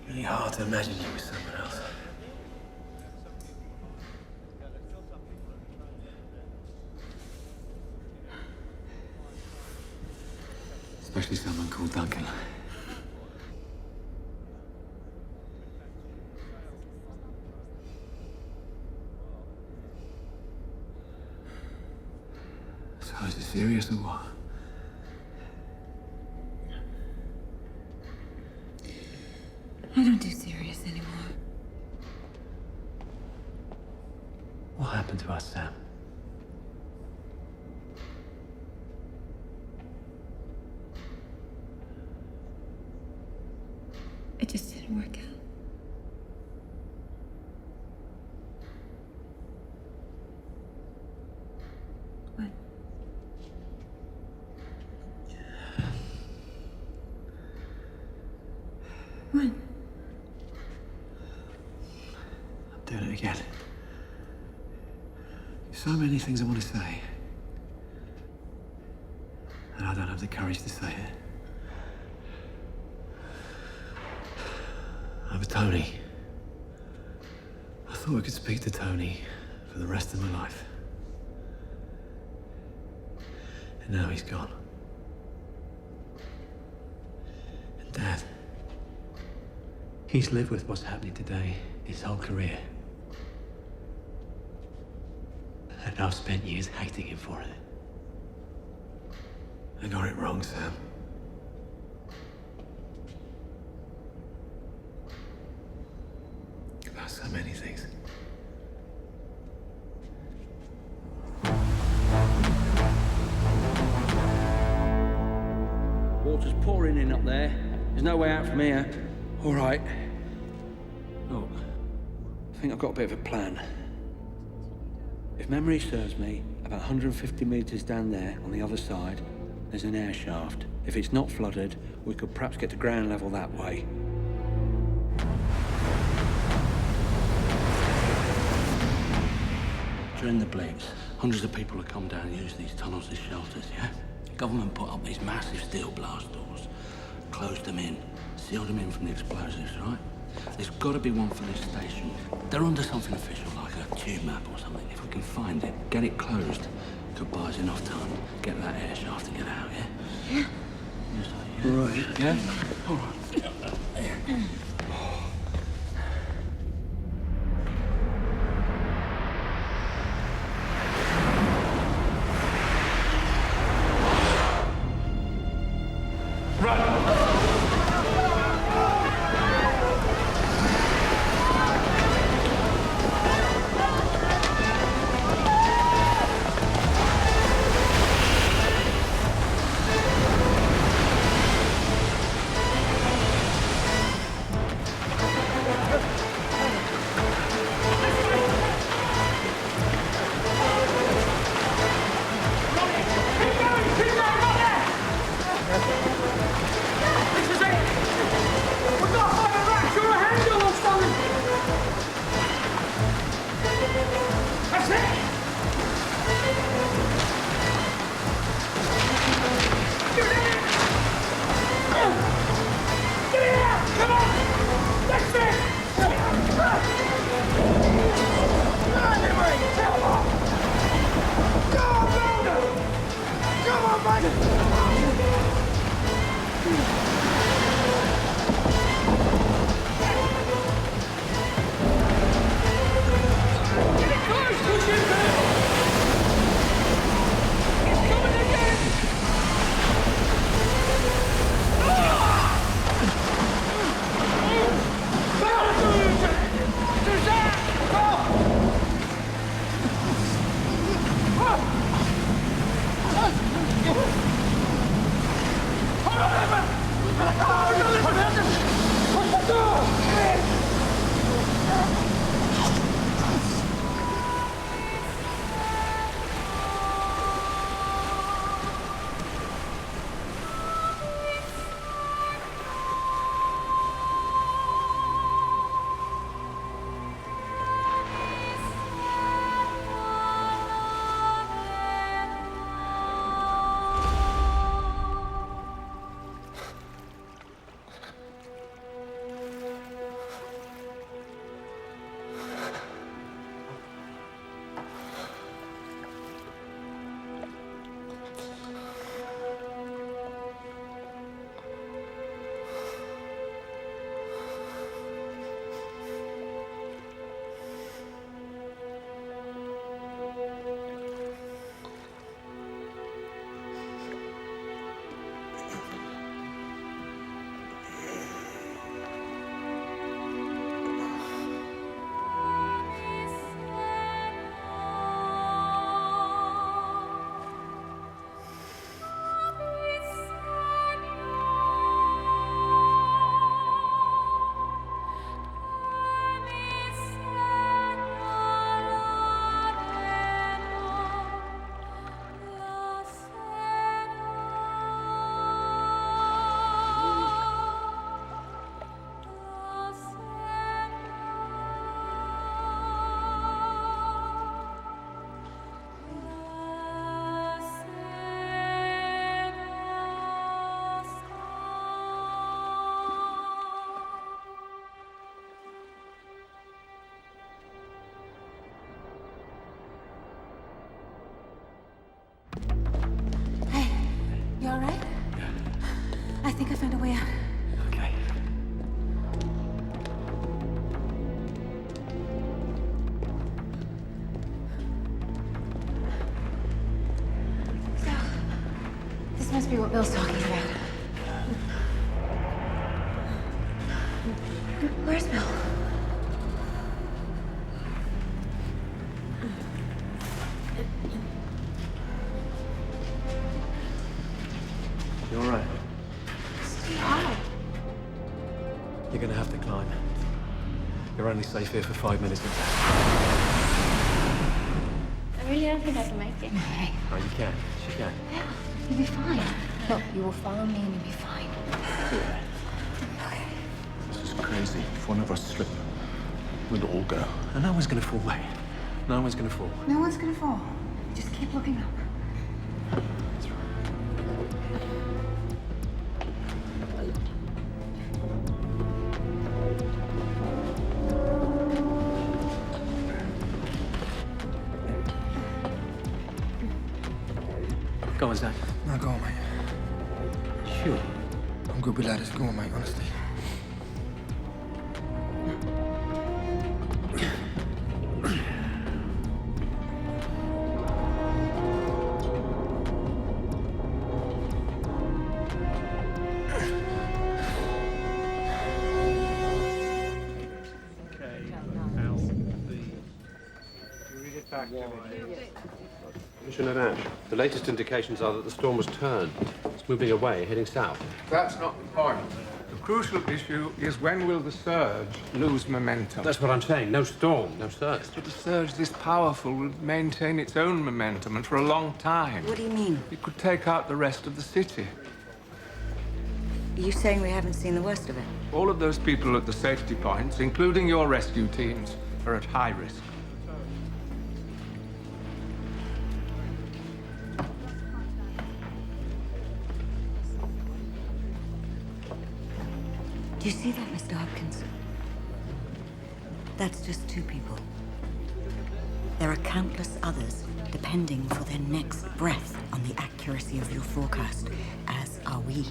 Really hard to imagine you with someone else. Especially someone called Duncan. So is it serious or what? I don't do serious anymore. What happened to us, Sam? It just didn't work out. What? What? I'm doing it again. There's so many things I want to say. And I don't have the courage to say it. But Tony. I thought I could speak to Tony for the rest of my life. And now he's gone. And Dad. He's lived with what's happening today his whole career. And I've spent years hating him for it. I got it wrong, Sam. About so many things. Water's pouring in up there. There's no way out from here. All right. Look, I think I've got a bit of a plan. If memory serves me, about 150 meters down there, on the other side, there's an air shaft. If it's not flooded, we could perhaps get to ground level that way. During the Blitz, hundreds of people have come down and used these tunnels as shelters, yeah? The government put up these massive steel blast doors, closed them in, sealed them in from the explosives, right? There's got to be one for this station. They're under something official, like a tube map or something. If we can find it, get it closed, could buy us enough time, get that air shaft and get out, yeah? Yeah. Right. Yeah? All right. find a way out. Okay. So, this must be what Bill's talking about. Where's Bill? You all right? It's too high. You're gonna have to climb. You're only safe here for 5 minutes. I really don't think I can make it. Hey, Oh, you can. She can. you'll be fine. Look, you will follow me and you'll be fine. This is crazy. If one of us slip, we'll all go. And no one's gonna fall, mate. No one's gonna fall. No one's gonna fall. Just keep looking up. Go on, Zach. No, go on, mate. Sure. I'm good with ladders. Go on, mate, honestly. Commissioner Nash, the latest indications are that the storm was turned. It's moving away, heading south. That's not the point. The crucial issue is when will the surge lose momentum? That's what I'm saying. No storm, no surge. But a surge this powerful will maintain its own momentum, and for a long time. What do you mean? It could take out the rest of the city. Are you saying we haven't seen the worst of it? All of those people at the safety points, including your rescue teams, are at high risk. Do you see that, Mr. Hopkins? That's just 2 people. There are countless others depending for their next breath on the accuracy of your forecast, as are we.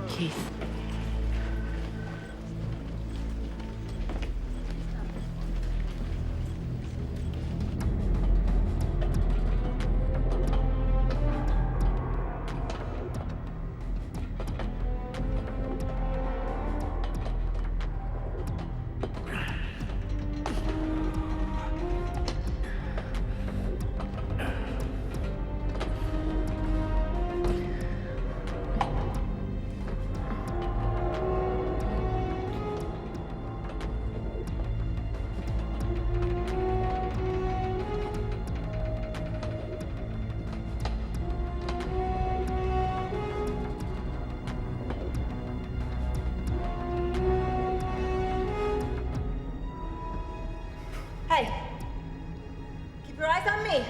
Keith. Hey, keep your eyes on me.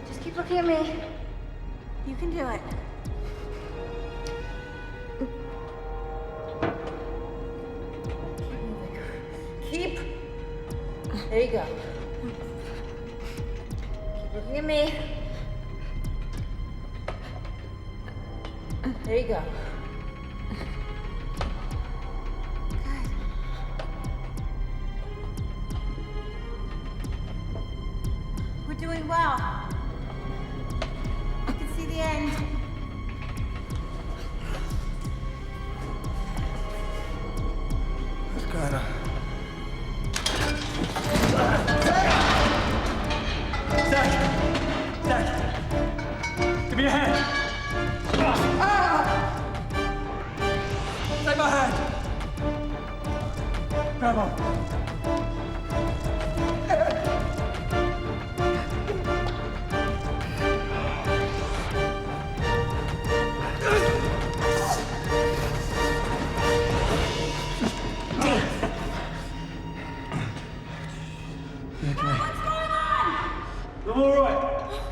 Just keep looking at me. You can do it. Keep. There you go. Keep looking at me. There you go. Good. We're doing well. I can see the end. What's going on? Zach! Give me your hand! Take my hand! Grab on. I'm all right.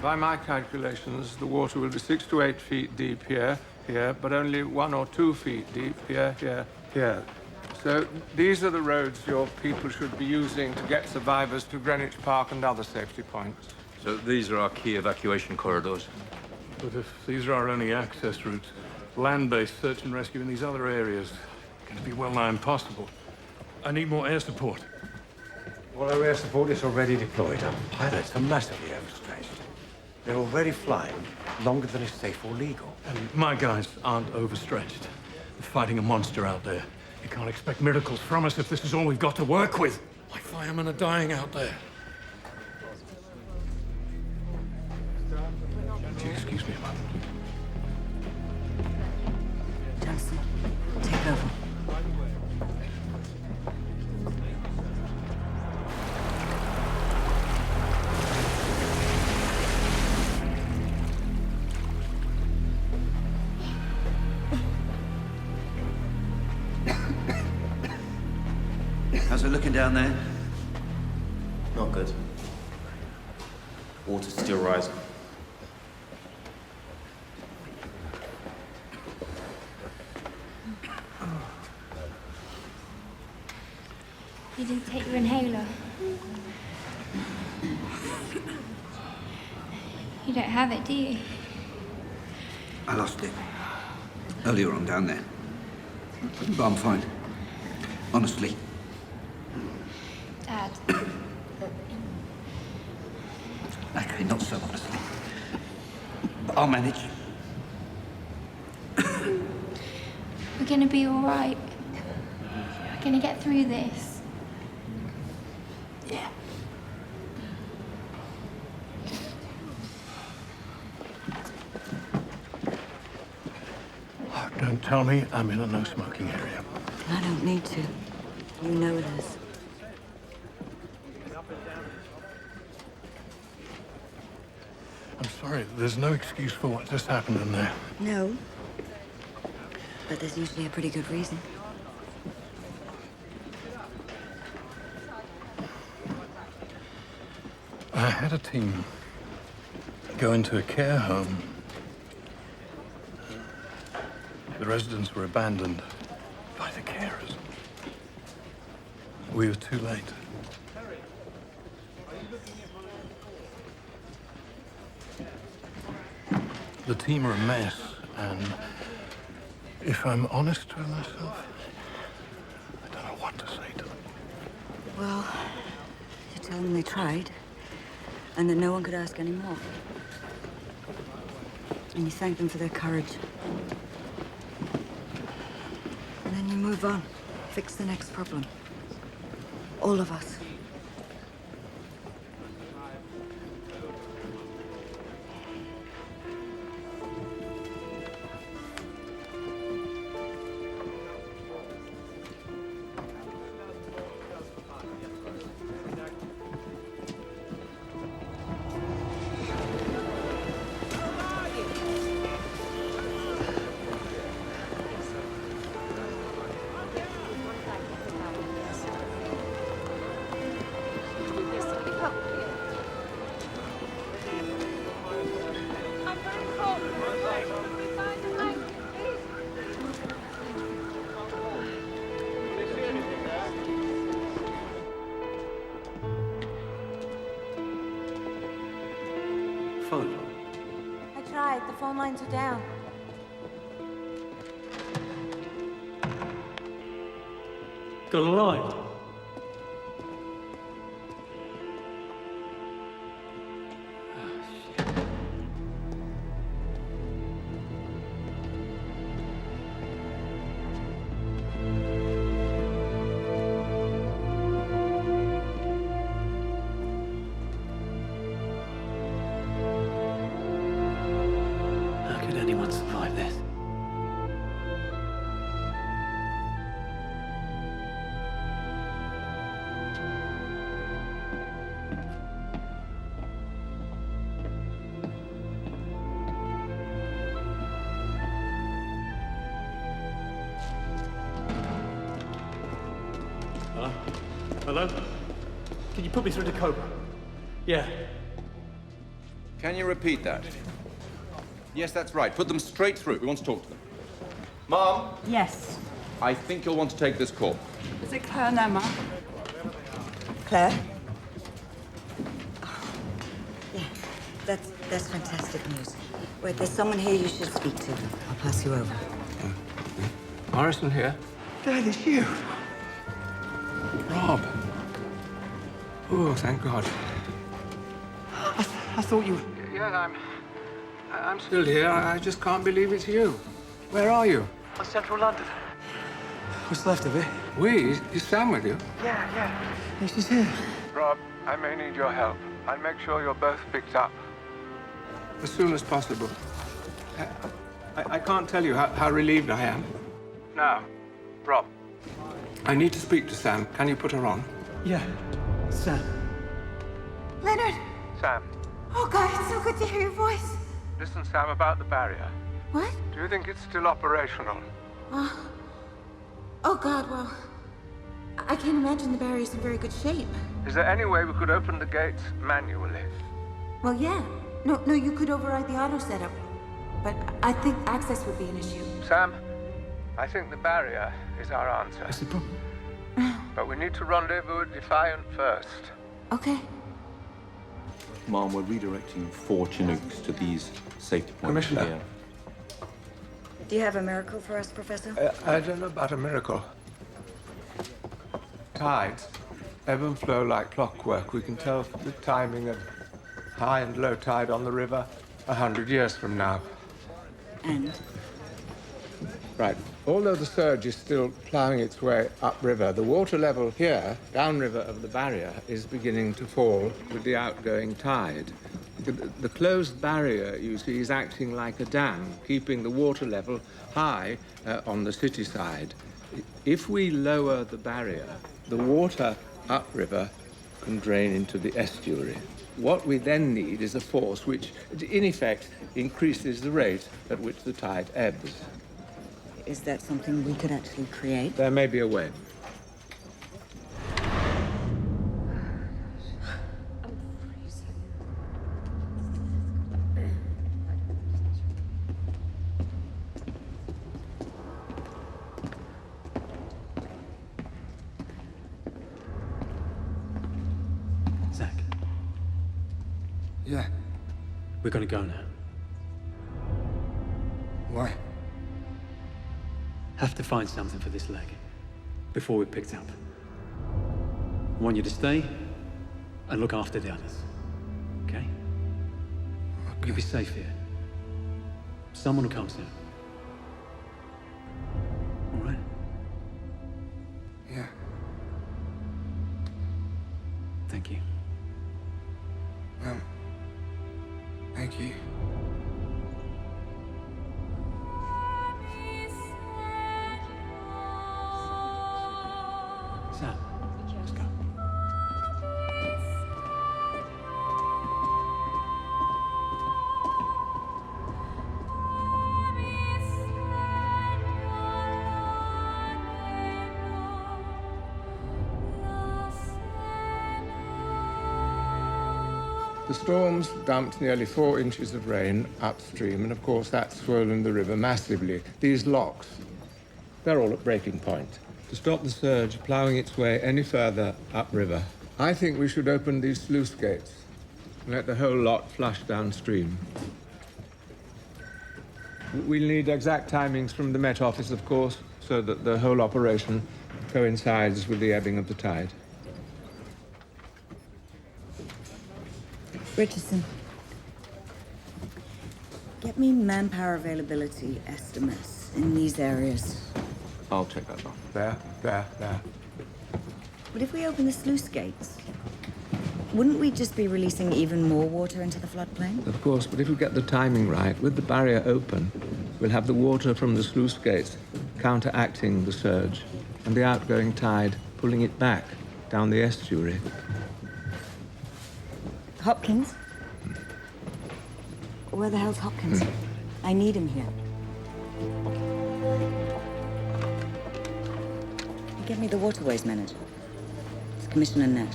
By my calculations, the water will be 6 to 8 feet deep here, but only 1 or 2 feet deep here. So these are the roads your people should be using to get survivors to Greenwich Park and other safety points. So these are our key evacuation corridors. But if these are our only access routes, land-based search and rescue in these other areas are going to be well-nigh impossible. I need more air support. All our air support is already deployed. Our pilots are massively overstretched. They're already flying longer than is safe or legal. And my guys aren't overstretched. They're fighting a monster out there. You can't expect miracles from us if this is all we've got to work with. My firemen are dying out there. Would you excuse me a moment? Johnson, take over. How's it looking down there? Not good. Water's still rising. You didn't take your inhaler. You don't have it, do you? I lost it earlier on down there. But I'm fine. Honestly. Dad. Okay, not so honestly. But I'll manage. We're gonna be all right. We're gonna get through this. Yeah. Oh, don't tell me I'm in a no-smoking area. I don't need to. You know this. I'm sorry, there's no excuse for what just happened in there. No. But there's usually a pretty good reason. I had a team go into a care home. The residents were abandoned by the carers. We were too late. The team are a mess, and if I'm honest with myself, I don't know what to say to them. Well, you tell them they tried, and that no one could ask any more. And you thank them for their courage. And then you move on. Fix the next problem. All of us. Phone. I tried. The phone lines are down. Got a line? How could anyone survive this? Hello? Hello? Can you put me through to Cobra? Yeah. Can you repeat that? Yes, that's right. Put them straight through. We want to talk to them. Mom? Yes. I think you'll want to take this call. Is it Claire now, Mum? Claire? Yeah, that's fantastic news. Wait, there's someone here you should speak to. I'll pass you over. Morrison here. Dad, it's you. Rob. Oh, thank God. I thought you... Yeah, I'm still here. I just can't believe it's you. Where are you? on central London. What's left of it? We? Is Sam with you? Yeah. She's here. Rob, I may need your help. I'll make sure you're both picked up as soon as possible. I can't tell you how relieved I am. Now, Rob, I need to speak to Sam. Can you put her on? Yeah. Sam. Leonard! Sam. Oh, God, it's so good to hear your voice. Listen, Sam, about the barrier. What? Do you think it's still operational? Oh, God, well, I can't imagine the barrier's in very good shape. Is there any way we could open the gates manually? Well, yeah. No, you could override the auto setup. But I think access would be an issue. Sam, I think the barrier is our answer. What's the problem? But we need to rendezvous at Defiant first. Okay. Mom, we're redirecting 4 Chinooks to these safety points. Commissioner. Here. Do you have a miracle for us, Professor? I don't know about a miracle. Tides ebb and flow like clockwork. We can tell the timing of high and low tide on the river 100 years from now. And? Right. Although the surge is still ploughing its way upriver, the water level here, downriver of the barrier, is beginning to fall with the outgoing tide. The closed barrier, you see, is acting like a dam, keeping the water level high on the city side. If we lower the barrier, the water upriver can drain into the estuary. What we then need is a force which, in effect, increases the rate at which the tide ebbs. Is that something we could actually create? There may be a way. Zach. Yeah. We're gonna go now. Why? Have to find something for this leg before we're picked up. I want you to stay and look after the others. Okay? You'll be safe here. Someone will come soon. All right? Yeah. Thank you. Thank you. Sam, let's go. The storm's dumped nearly 4 inches of rain upstream, and of course that's swollen the river massively. These locks, they're all at breaking point. To stop the surge ploughing its way any further upriver, I think we should open these sluice gates and let the whole lot flush downstream. We'll need exact timings from the Met Office, of course, so that the whole operation coincides with the ebbing of the tide. Richardson, get me manpower availability estimates in these areas. I'll check that off. There. But if we open the sluice gates, wouldn't we just be releasing even more water into the floodplain? Of course, but if we get the timing right, with the barrier open, we'll have the water from the sluice gates counteracting the surge, and the outgoing tide pulling it back down the estuary. Hopkins? Where the hell's Hopkins? I need him here. Get me the waterways manager. It's Commissioner Nash.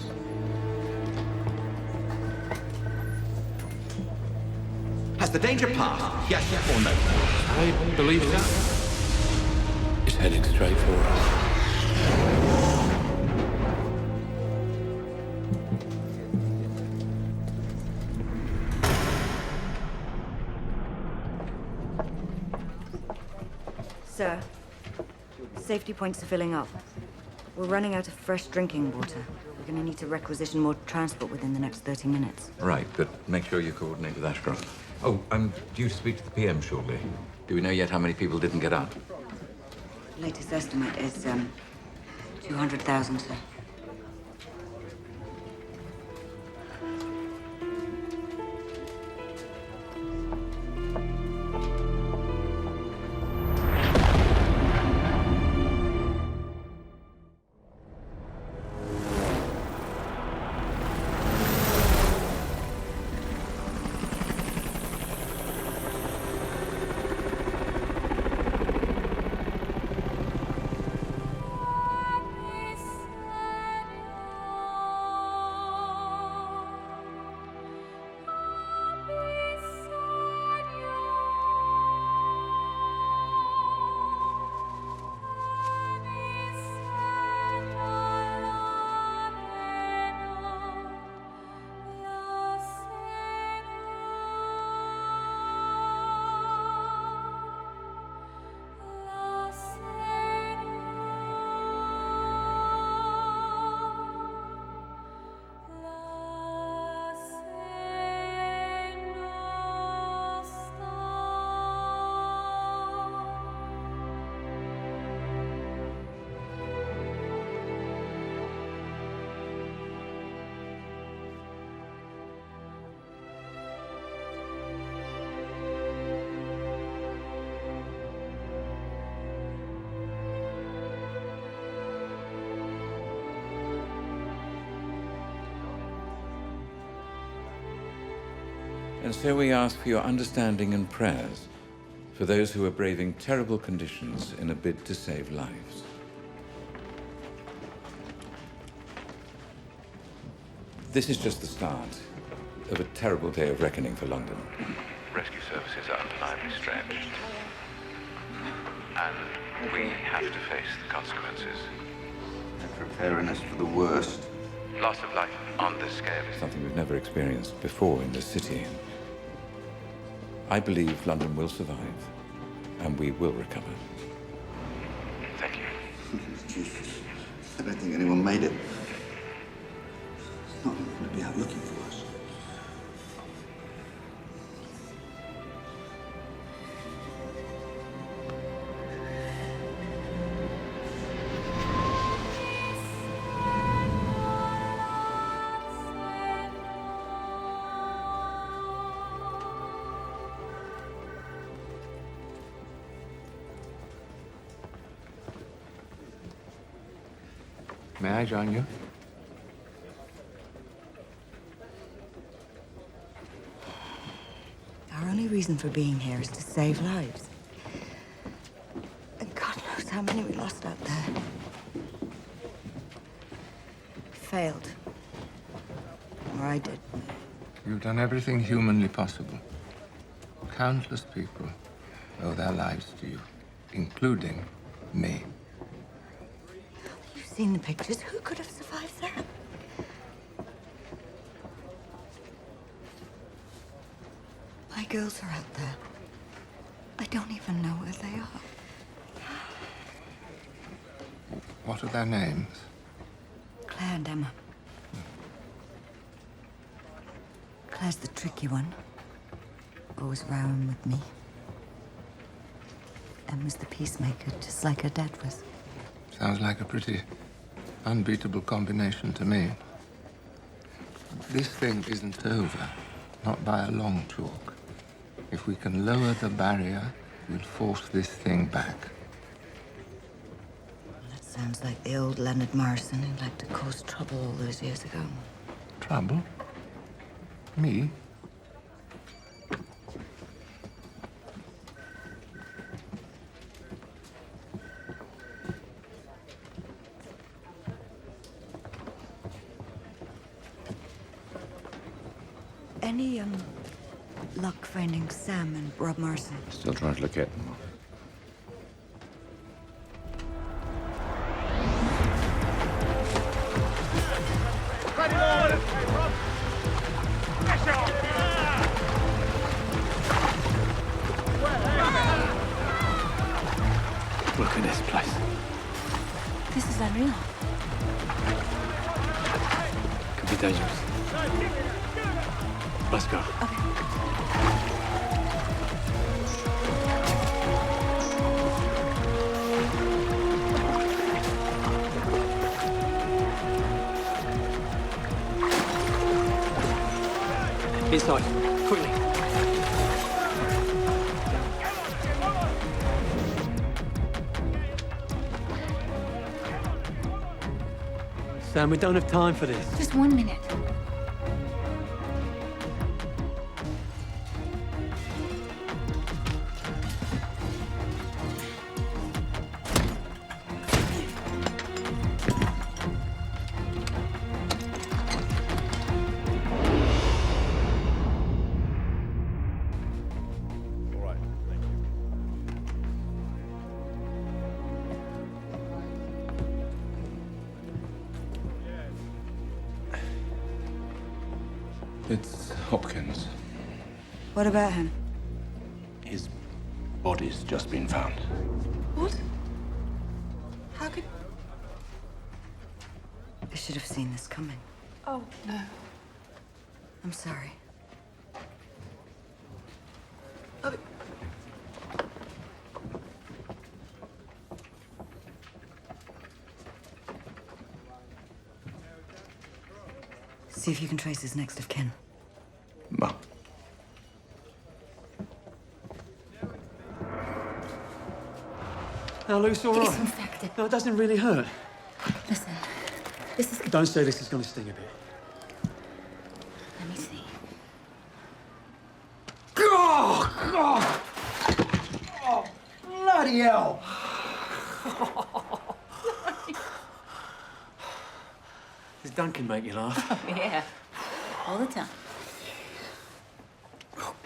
Has the danger passed? Yes or no? I believe so. It's heading straight for us. Sir, safety points are filling up. We're running out of fresh drinking water. We're going to need to requisition more transport within the next 30 minutes. Right, but make sure you coordinate with Ashcroft. Oh, I'm due to speak to the PM shortly. Do we know yet how many people didn't get out? Latest estimate is, 200,000, sir. And so we ask for your understanding and prayers for those who are braving terrible conditions in a bid to save lives. This is just the start of a terrible day of reckoning for London. Rescue services are undeniably stretched. And we have to face the consequences. They're preparing us for the worst. Loss of life on this scale is Something we've never experienced before in this city. I believe London will survive, and we will recover. Thank you. Jesus. I don't think anyone made it. It's not going to be out looking for us. May I join you? Our only reason for being here is to save lives. And God knows how many we lost out there. We failed. Or I did. You've done everything humanly possible. Countless people owe their lives to you, including me. You've seen the pictures. Who could have survived that? My girls are out there. I don't even know where they are. What are their names? Claire and Emma. Claire's the tricky one. Always rowing with me. Emma's the peacemaker, just like her dad was. Sounds like a pretty unbeatable combination to me. This thing isn't over, not by a long chalk. If we can lower the barrier, we'll force this thing back. That sounds like the old Leonard Morrison who liked to cause trouble all those years ago. Trouble? Me? luck finding Sam and Rob Morrison? Still trying to locate them. Look at this place. This is unreal. Could be dangerous. Let's go. Inside, quickly. Sam, we don't have time for this. Just 1 minute. It's Hopkins. What about him? His body's just been found. What? How could... I should have seen this coming. Oh, no. I'm sorry. See if you can trace his next of kin. Well. Now, Luke's all He's right. infected. No, it doesn't really hurt. Listen, this is... Don't say this is going to sting a bit. Let me see. Oh, bloody hell! Does Duncan make you laugh? Yeah. All the time.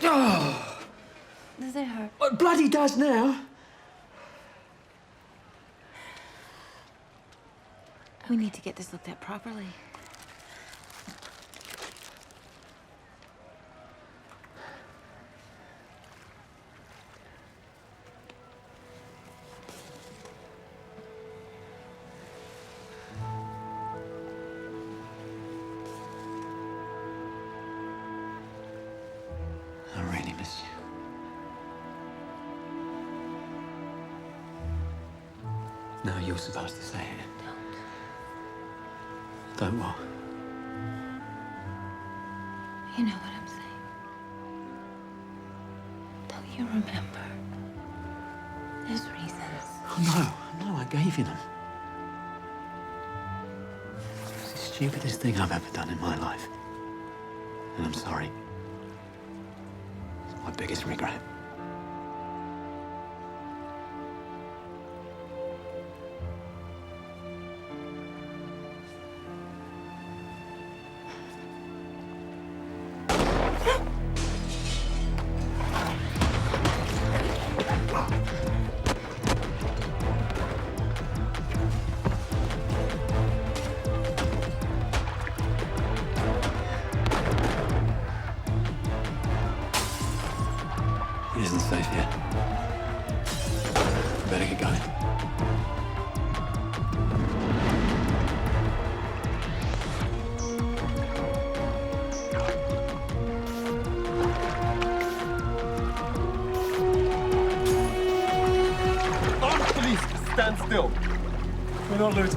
Oh, Does it hurt? It bloody does now. We need to get this looked at properly. I really miss you. No, you're supposed to say it. Don't what? You know what I'm saying. Don't you remember? There's reasons. Oh, no, I gave you them. It's the stupidest thing I've ever done in my life. And I'm sorry. It's my biggest regret. It isn't safe yet. Better get going. Armed police, stand still. We're not looters.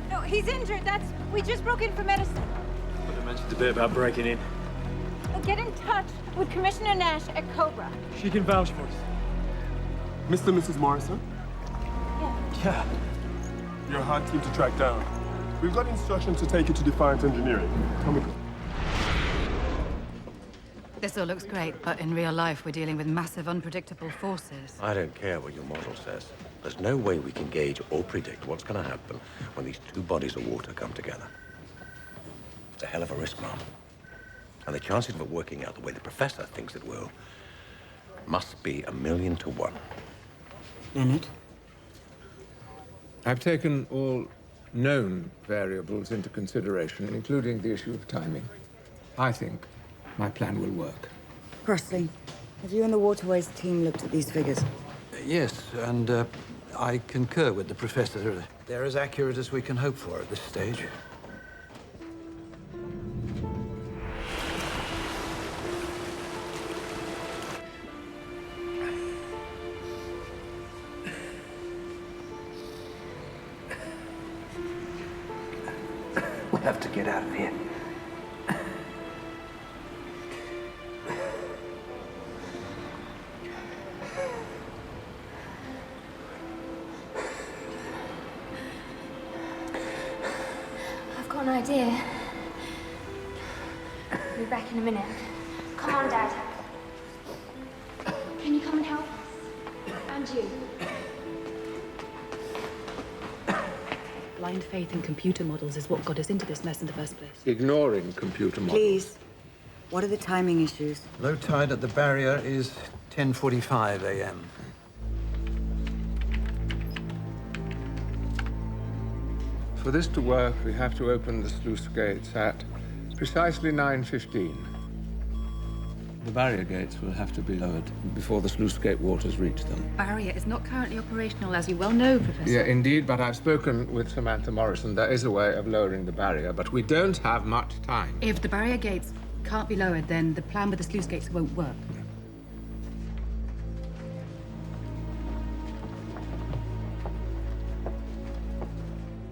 No, he's injured. We just broke in for medicine. But I mentioned a bit about breaking in. Well, get in touch with Commissioner Nash at Cobra. She can vouch for us. Mr. and Mrs. Morrison? Yeah. You're a hard team to track down. We've got instructions to take you to Defiant Engineering. Tell me. This all looks great, but in real life, we're dealing with massive, unpredictable forces. I don't care what your model says. There's no way we can gauge or predict what's going to happen when these two bodies of water come together. It's a hell of a risk, Mom. And the chances of it working out the way the professor thinks it will must be 1,000,000 to 1. Leonard? I've taken all known variables into consideration, including the issue of timing. I think my plan will work. Crossley, have you and the Waterways team looked at these figures? Yes, and I concur with the professor. They're as accurate as we can hope for at this stage. We'll have to get out of here. I've got an idea. I'll be back in a minute. Come on, Dad. Can you come and help us? And you. Blind faith in computer models is what got us into this mess in the first place. Ignoring computer models. Please. What are the timing issues? Low tide at the barrier is 10:45 a.m. For this to work, we have to open the sluice gates at precisely 9:15. The barrier gates will have to be lowered before the sluice gate waters reach them. Barrier is not currently operational, as you well know, Professor. Yeah, indeed, but I've spoken with Samantha Morrison. There is a way of lowering the barrier, but we don't have much time. If the barrier gates can't be lowered, then the plan with the sluice gates won't work.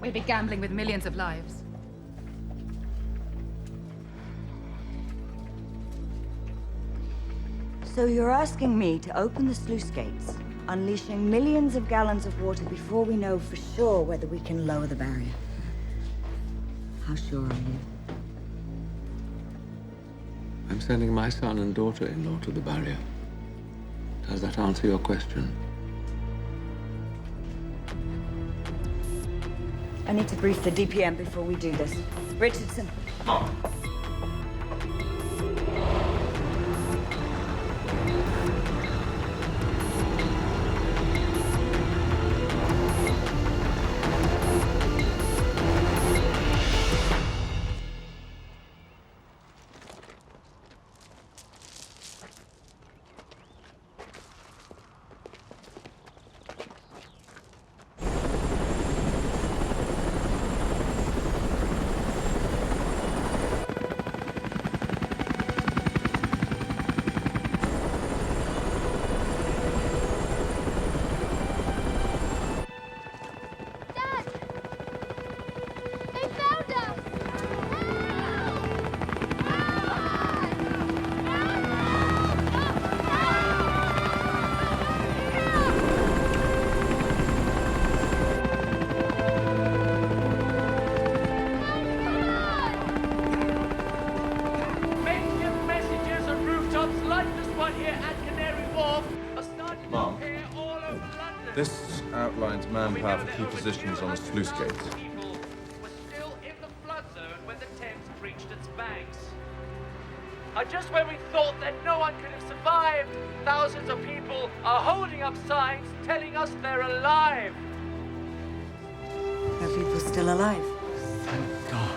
We'll be gambling with millions of lives. So you're asking me to open the sluice gates, unleashing millions of gallons of water before we know for sure whether we can lower the barrier. How sure are you? I'm sending my son and daughter-in-law to the barrier. Does that answer your question? I need to brief the DPM before we do this. Richardson. Mom. This outlines manpower for key positions on the sluice gates. Just when we thought that no one could have survived, thousands of people are holding up signs telling us they're alive. Are people still alive? Thank God.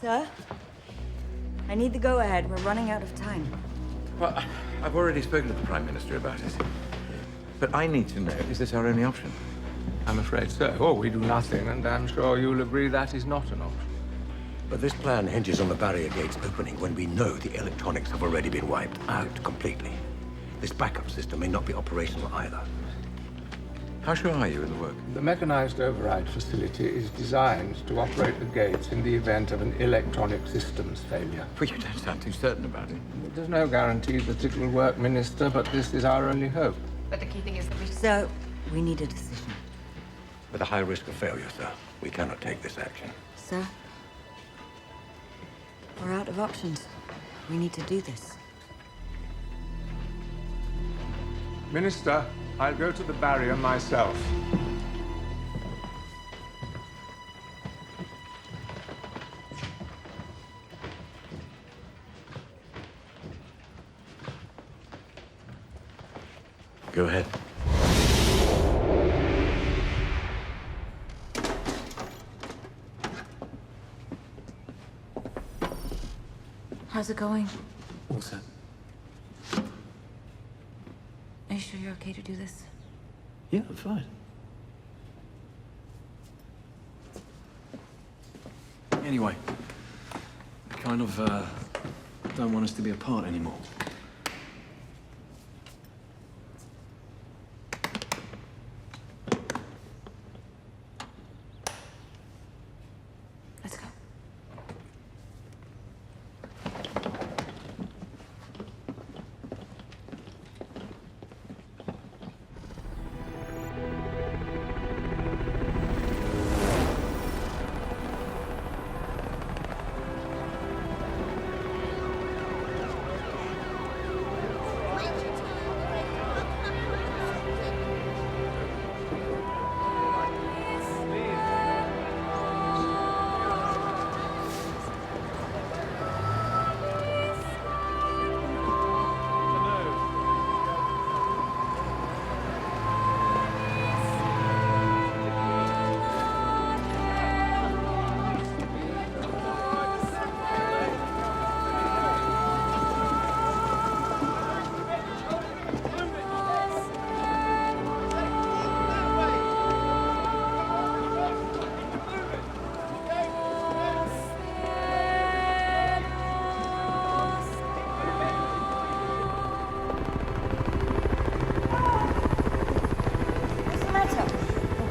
Sir? I need the go-ahead. We're running out of time. Well, I've already spoken to the Prime Minister about it. But I need to know, is this our only option? I'm afraid so. Or we do nothing, and I'm sure you'll agree that is not an option. But this plan hinges on the barrier gates opening when we know the electronics have already been wiped out completely. This backup system may not be operational either. How sure are you of the work? The mechanized override facility is designed to operate the gates in the event of an electronic systems failure. Well, you don't sound too certain about it. There's no guarantee that it will work, Minister, but this is our only hope. But the key thing is that we... So, we need a decision. With a high risk of failure, sir, we cannot take this action. Sir? We're out of options. We need to do this. Minister, I'll go to the barrier myself. Go ahead. How's it going? All set. Are you sure you're okay to do this? Yeah, I'm fine. Anyway, I kind of don't want us to be apart anymore. Let's go.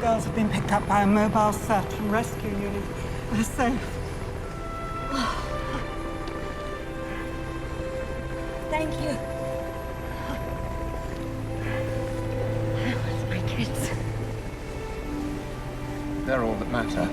Girls have been picked up by a mobile search and rescue unit. They're safe. Thank you. Where's my kids? They're all that matter.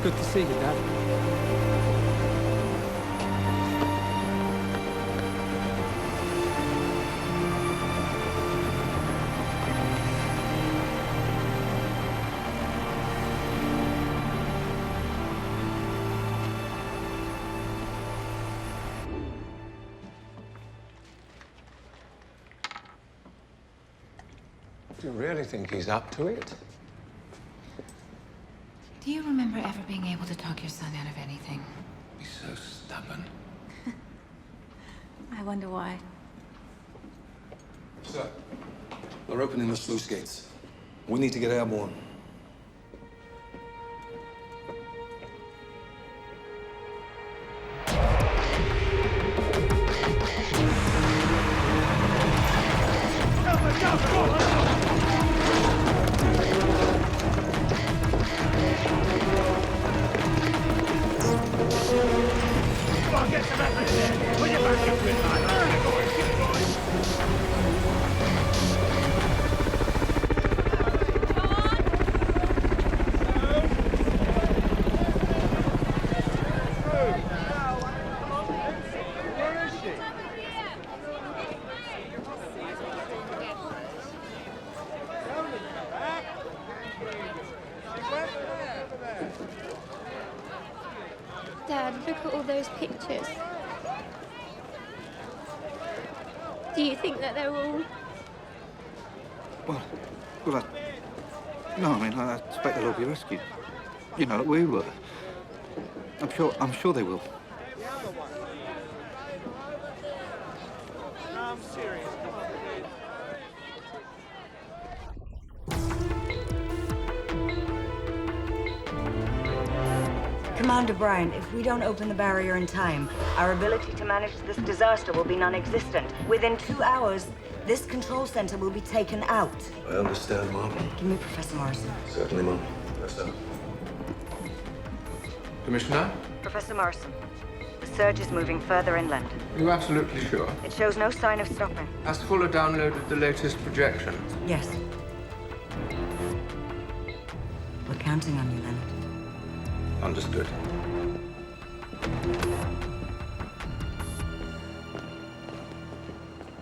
Good to see you, Dad. Do you really think he's up to it? Do you remember ever being able to talk your son out of anything? He's so stubborn. I wonder why. Sir, they're opening the sluice gates. We need to get airborne. Come on, get some Dad, look at all those pictures. Do you think that they're all... No, I mean, I expect they'll all be rescued. You know, like we were. I'm sure they will. I'm serious. Commander Bryant, if we don't open the barrier in time, our ability to manage this disaster will be non-existent. Within 2 hours, this control center will be taken out. I understand, Mom. Give me Professor Morrison. Certainly, Mom. Yes, sir. Commissioner? Professor Morrison, the surge is moving further inland. Are you absolutely sure? It shows no sign of stopping. Has Fuller downloaded the latest projections? Yes. We're counting on you, Leonard. Understood.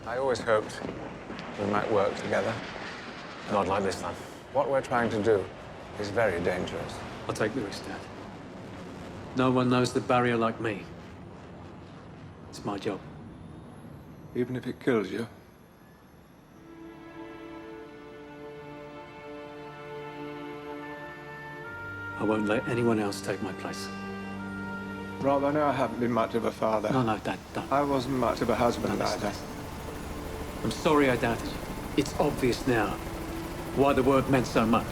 I always hoped we might work together. Not like this time. What we're trying to do is very dangerous. I'll take the risk, Dad. No one knows the barrier like me. It's my job. Even if it kills you? I won't let anyone else take my place. Rob, I know I haven't been much of a father. No, Dad, don't. I wasn't much of a husband either. I'm sorry I doubted you. It's obvious now why the work meant so much.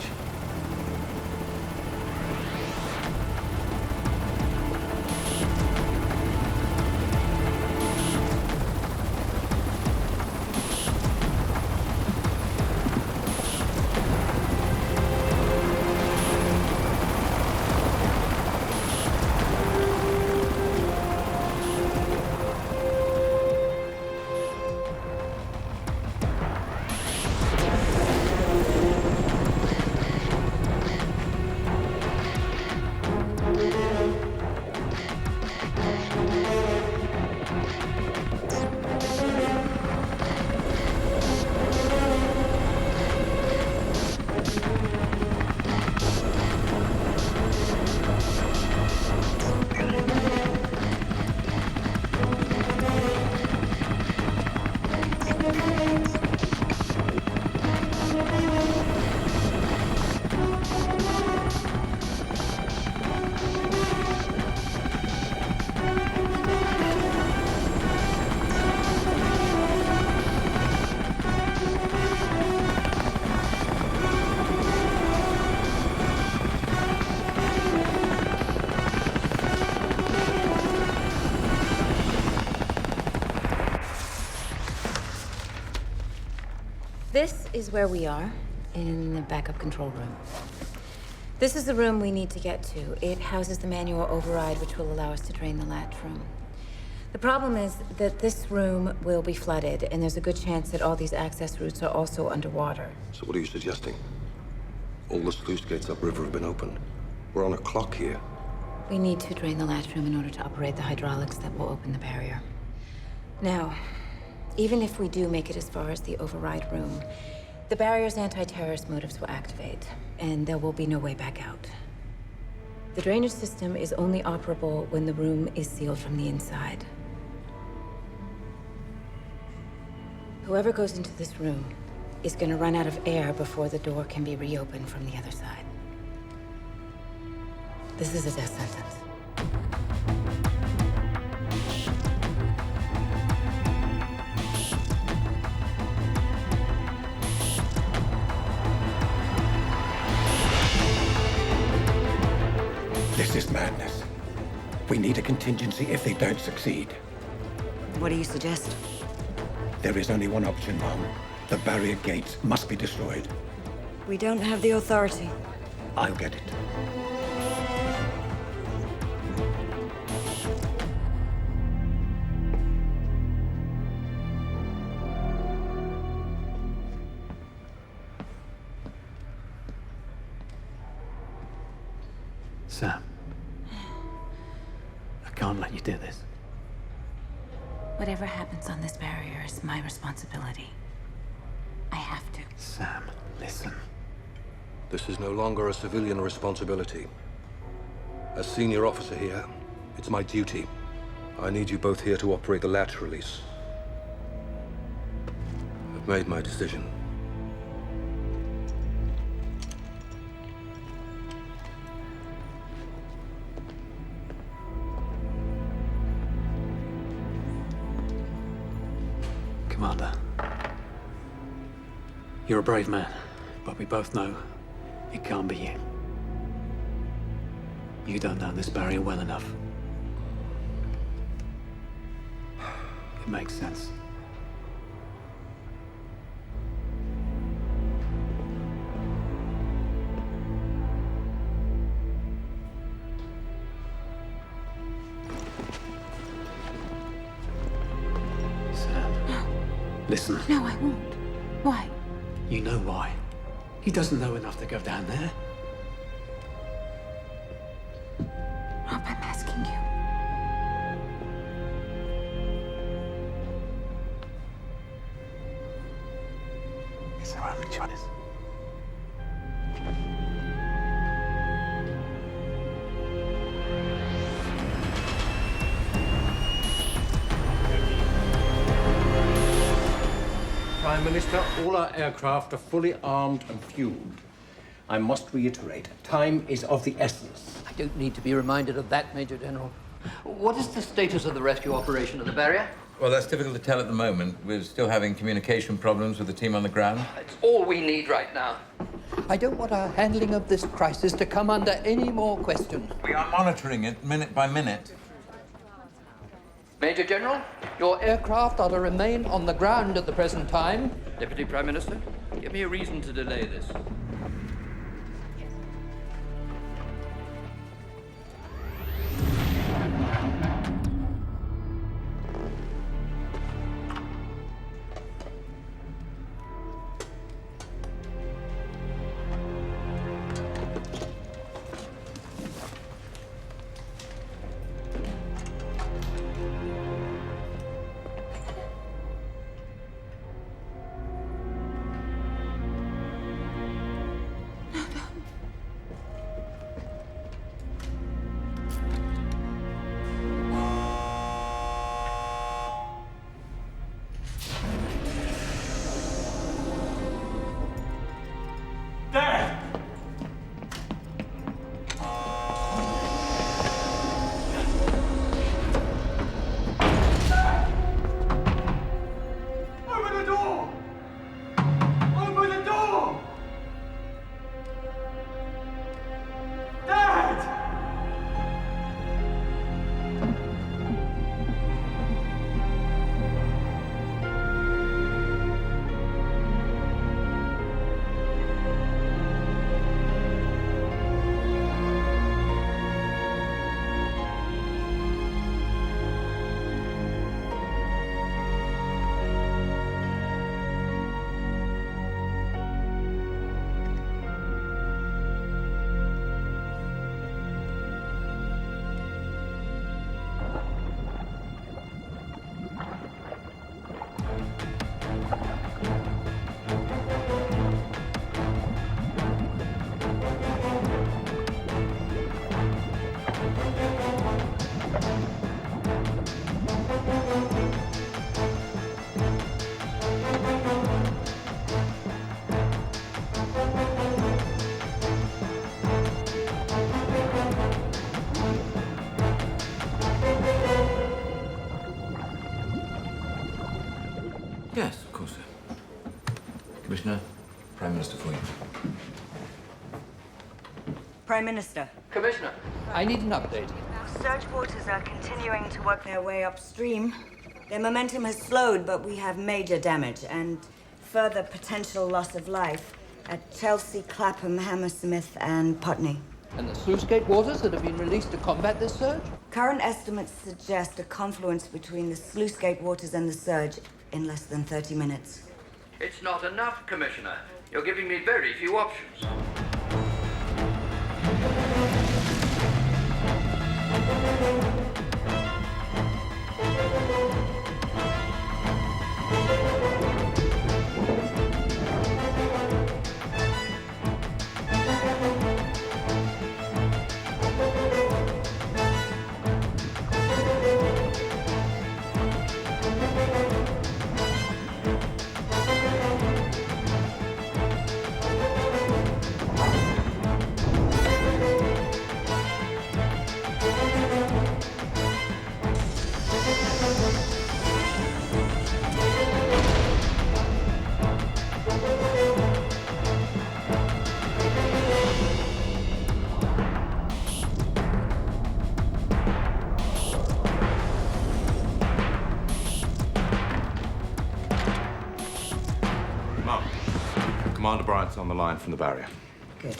This is where we are, in the backup control room. This is the room we need to get to. It houses the manual override, which will allow us to drain the latch room. The problem is that this room will be flooded, and there's a good chance that all these access routes are also underwater. So what are you suggesting? All the sluice gates upriver have been opened. We're on a clock here. We need to drain the latch room in order to operate the hydraulics that will open the barrier. Now, even if we do make it as far as the override room, the barrier's anti-terrorist motives will activate, and there will be no way back out. The drainage system is only operable when the room is sealed from the inside. Whoever goes into this room is going to run out of air before the door can be reopened from the other side. This is a death sentence. This is madness. We need a contingency if they don't succeed. What do you suggest? There is only one option, Mom. The barrier gates must be destroyed. We don't have the authority. I'll get it. Sam. I can't let you do this. Whatever happens on this barrier is my responsibility. I have to. Sam, listen. This is no longer a civilian responsibility. As senior officer here, it's my duty. I need you both here to operate the latch release. I've made my decision. Commander, you're a brave man, but we both know it can't be you. You don't know this barrier well enough. It makes sense. Listen. No, I won't. Why? You know why. He doesn't know enough to go down there. Rob, I'm asking you. It's our only choice. Prime Minister, all our aircraft are fully armed and fueled. I must reiterate, time is of the essence. I don't need to be reminded of that, Major General. What is the status of the rescue operation at the barrier? Well, that's difficult to tell at the moment. We're still having communication problems with the team on the ground. It's all we need right now. I don't want our handling of this crisis to come under any more question. We are monitoring it minute by minute. Major General, your aircraft are to remain on the ground at the present time. Deputy Prime Minister, give me a reason to delay this. Yes, of course, sir. Commissioner, Prime Minister for you. Prime Minister. Commissioner, I need an update. Surge waters are continuing to work their way upstream. Their momentum has slowed, but we have major damage and further potential loss of life at Chelsea, Clapham, Hammersmith, and Putney. And the sluice gate waters that have been released to combat this surge? Current estimates suggest a confluence between the sluice gate waters and the surge in less than 30 minutes. It's not enough, Commissioner. You're giving me very few options. Commander Bryant's on the line from the barrier. Good.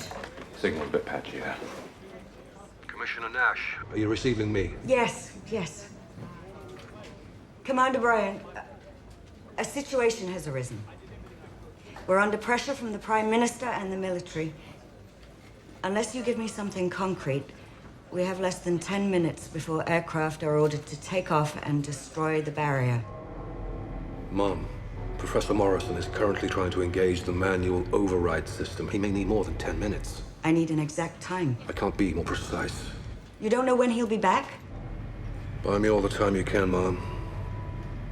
Signal's a bit patchy there. Commissioner Nash, are you receiving me? Yes, yes. Commander Bryant, a situation has arisen. We're under pressure from the Prime Minister and the military. Unless you give me something concrete, we have less than 10 minutes before aircraft are ordered to take off and destroy the barrier. Mom, Professor Morrison is currently trying to engage the manual override system. He may need more than 10 minutes. I need an exact time. I can't be more precise. You don't know when he'll be back? Buy me all the time you can, Mom.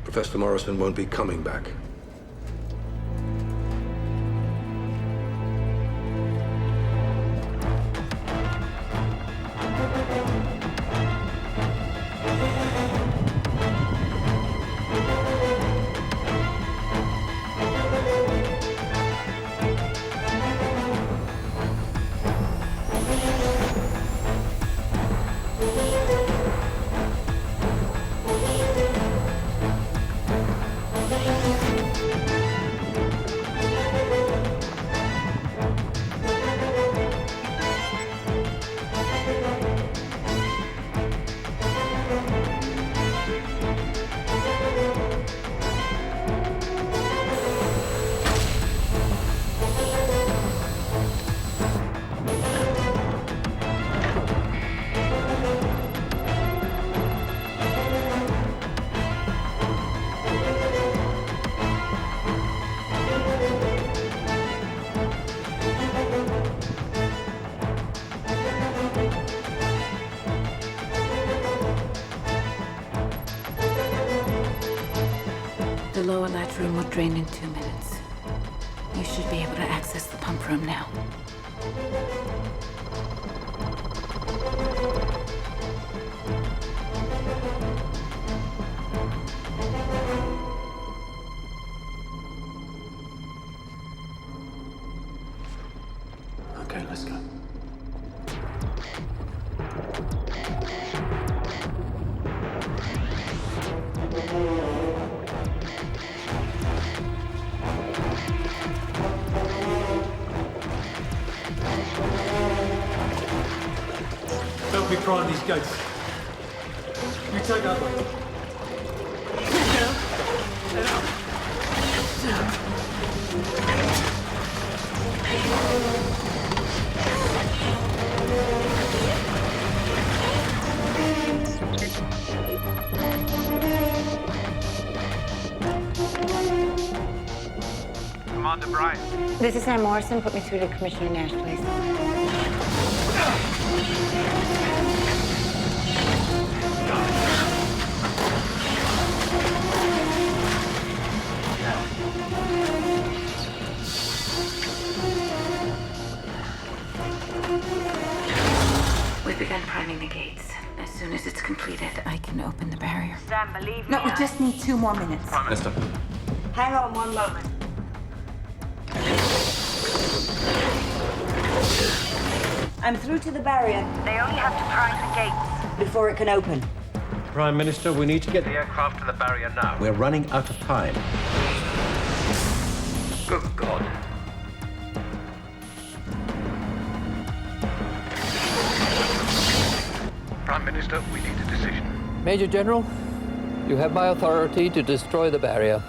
Professor Morrison won't be coming back. The lower latch room will drain in 2 minutes. You should be able to access the pump room now. Okay, let's go. Help me pry these gates. You take over. Down. And up. Commander Bryant. This is Sam Morrison. Put me through to Commissioner Nash, please. We've begun priming the gates. As soon as it's completed, I can open the barrier. Sam, believe me. No, we just need 2 more minutes. Prime Minister. Hang on one moment. I'm through to the barrier. They only have to prime the gates before it can open. Prime Minister, we need to get The aircraft to the barrier now. We're running out of time. Good God. Prime Minister, we need a decision. Major General, you have my authority to destroy the barrier.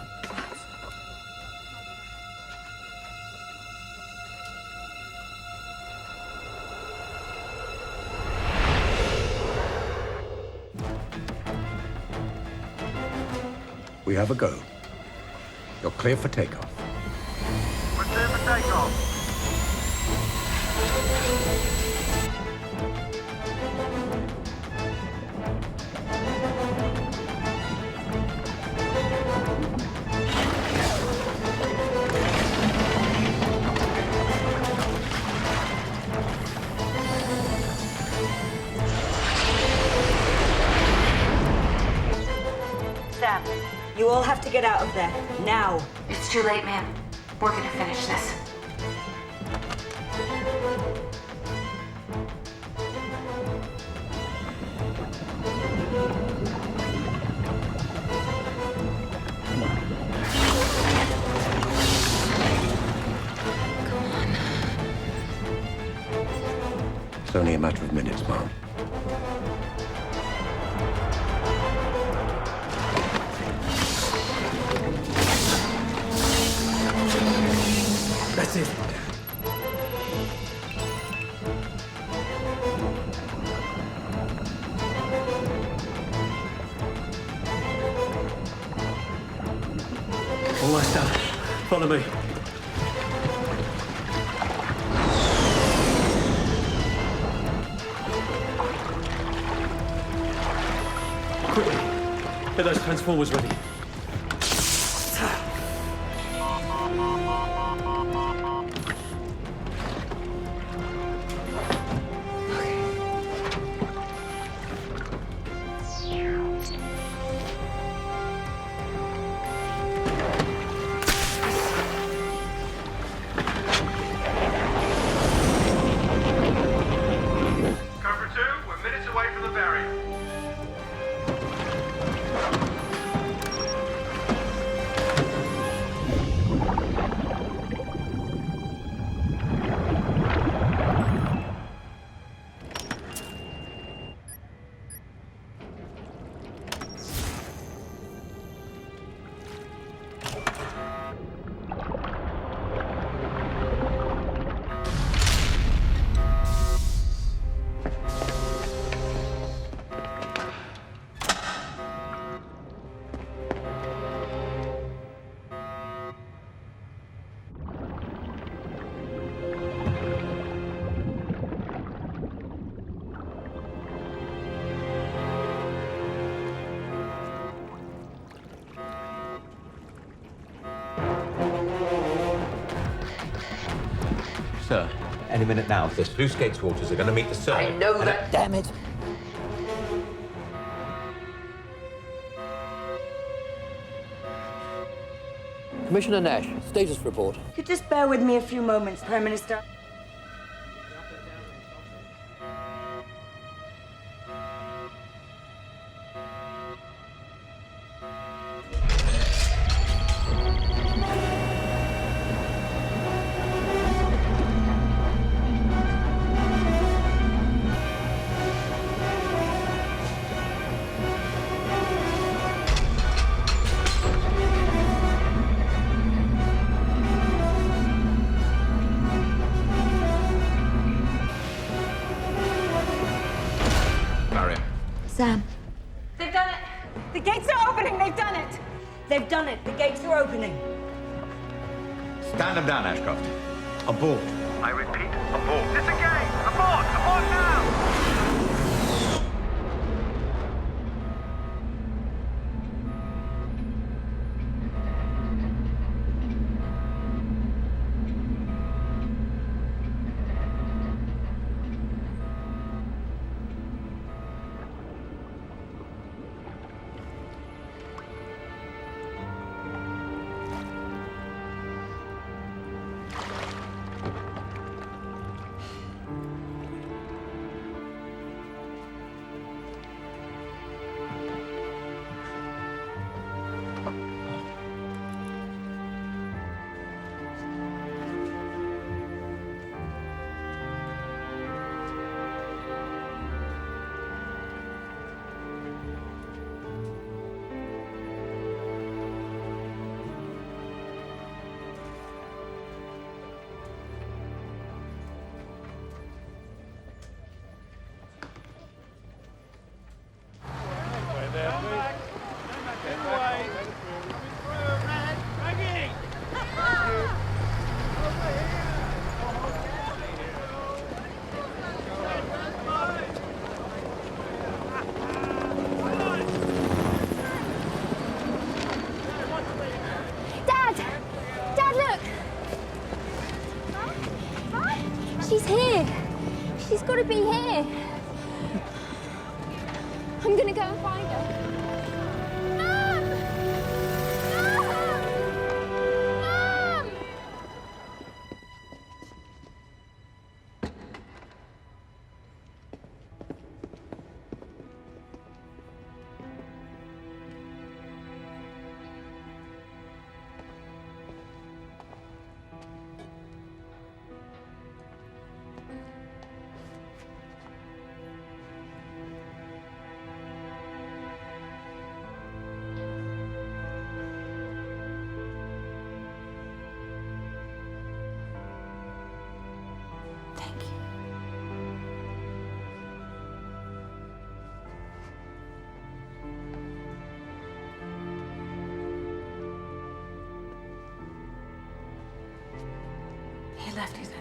We have a go. You're clear for takeoff. We're clear for takeoff. Sam, you all have to get out of there. Now. It's too late, ma'am. We're gonna finish this. only a matter of minutes, Mom. That's it. Almost done. Follow me. Quickly. Get those transformers ready. Cover 2, we're minutes away from the barrier. Sir, any minute now, the sluice gates waters are going to meet the surge. I know that, damn it. Commissioner Nash, status report. Could you just bear with me a few moments, Prime Minister? Barrier. Sam. They've done it. The gates are opening. They've done it. They've done it. The gates are opening. Stand them down, Ashcroft. Aboard. I repeat, abort. Disengage! Abort! Abort now! She's here. She's got to be here. I'm gonna go and find her. Mom! Mom! Mom! left you this.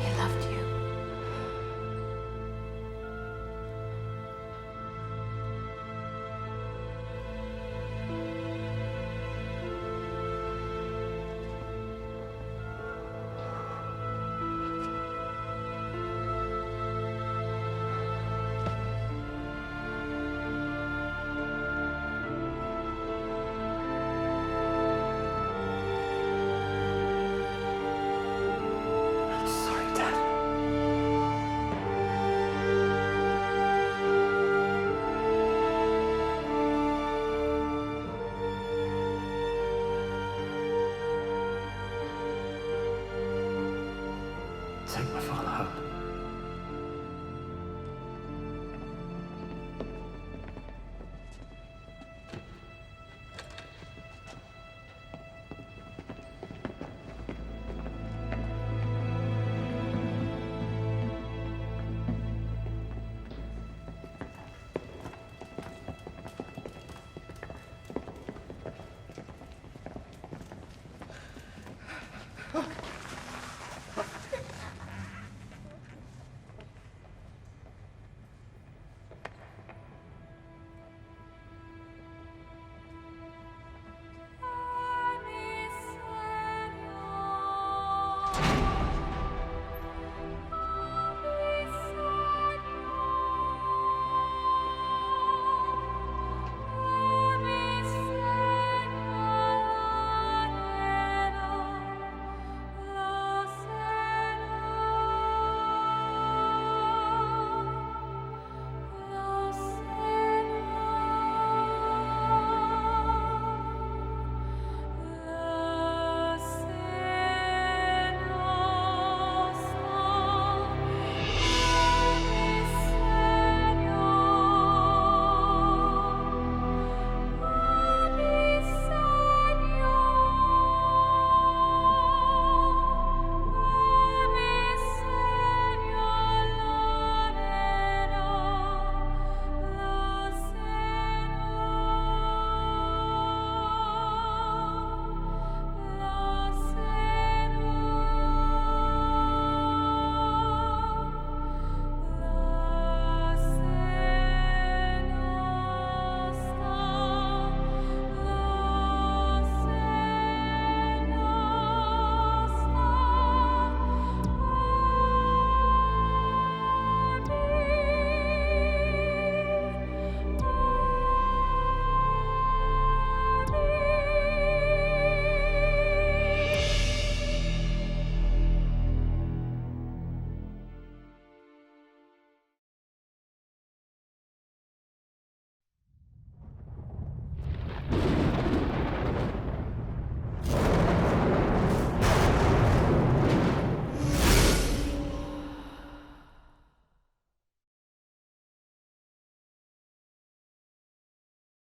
He loved you. Take my father home.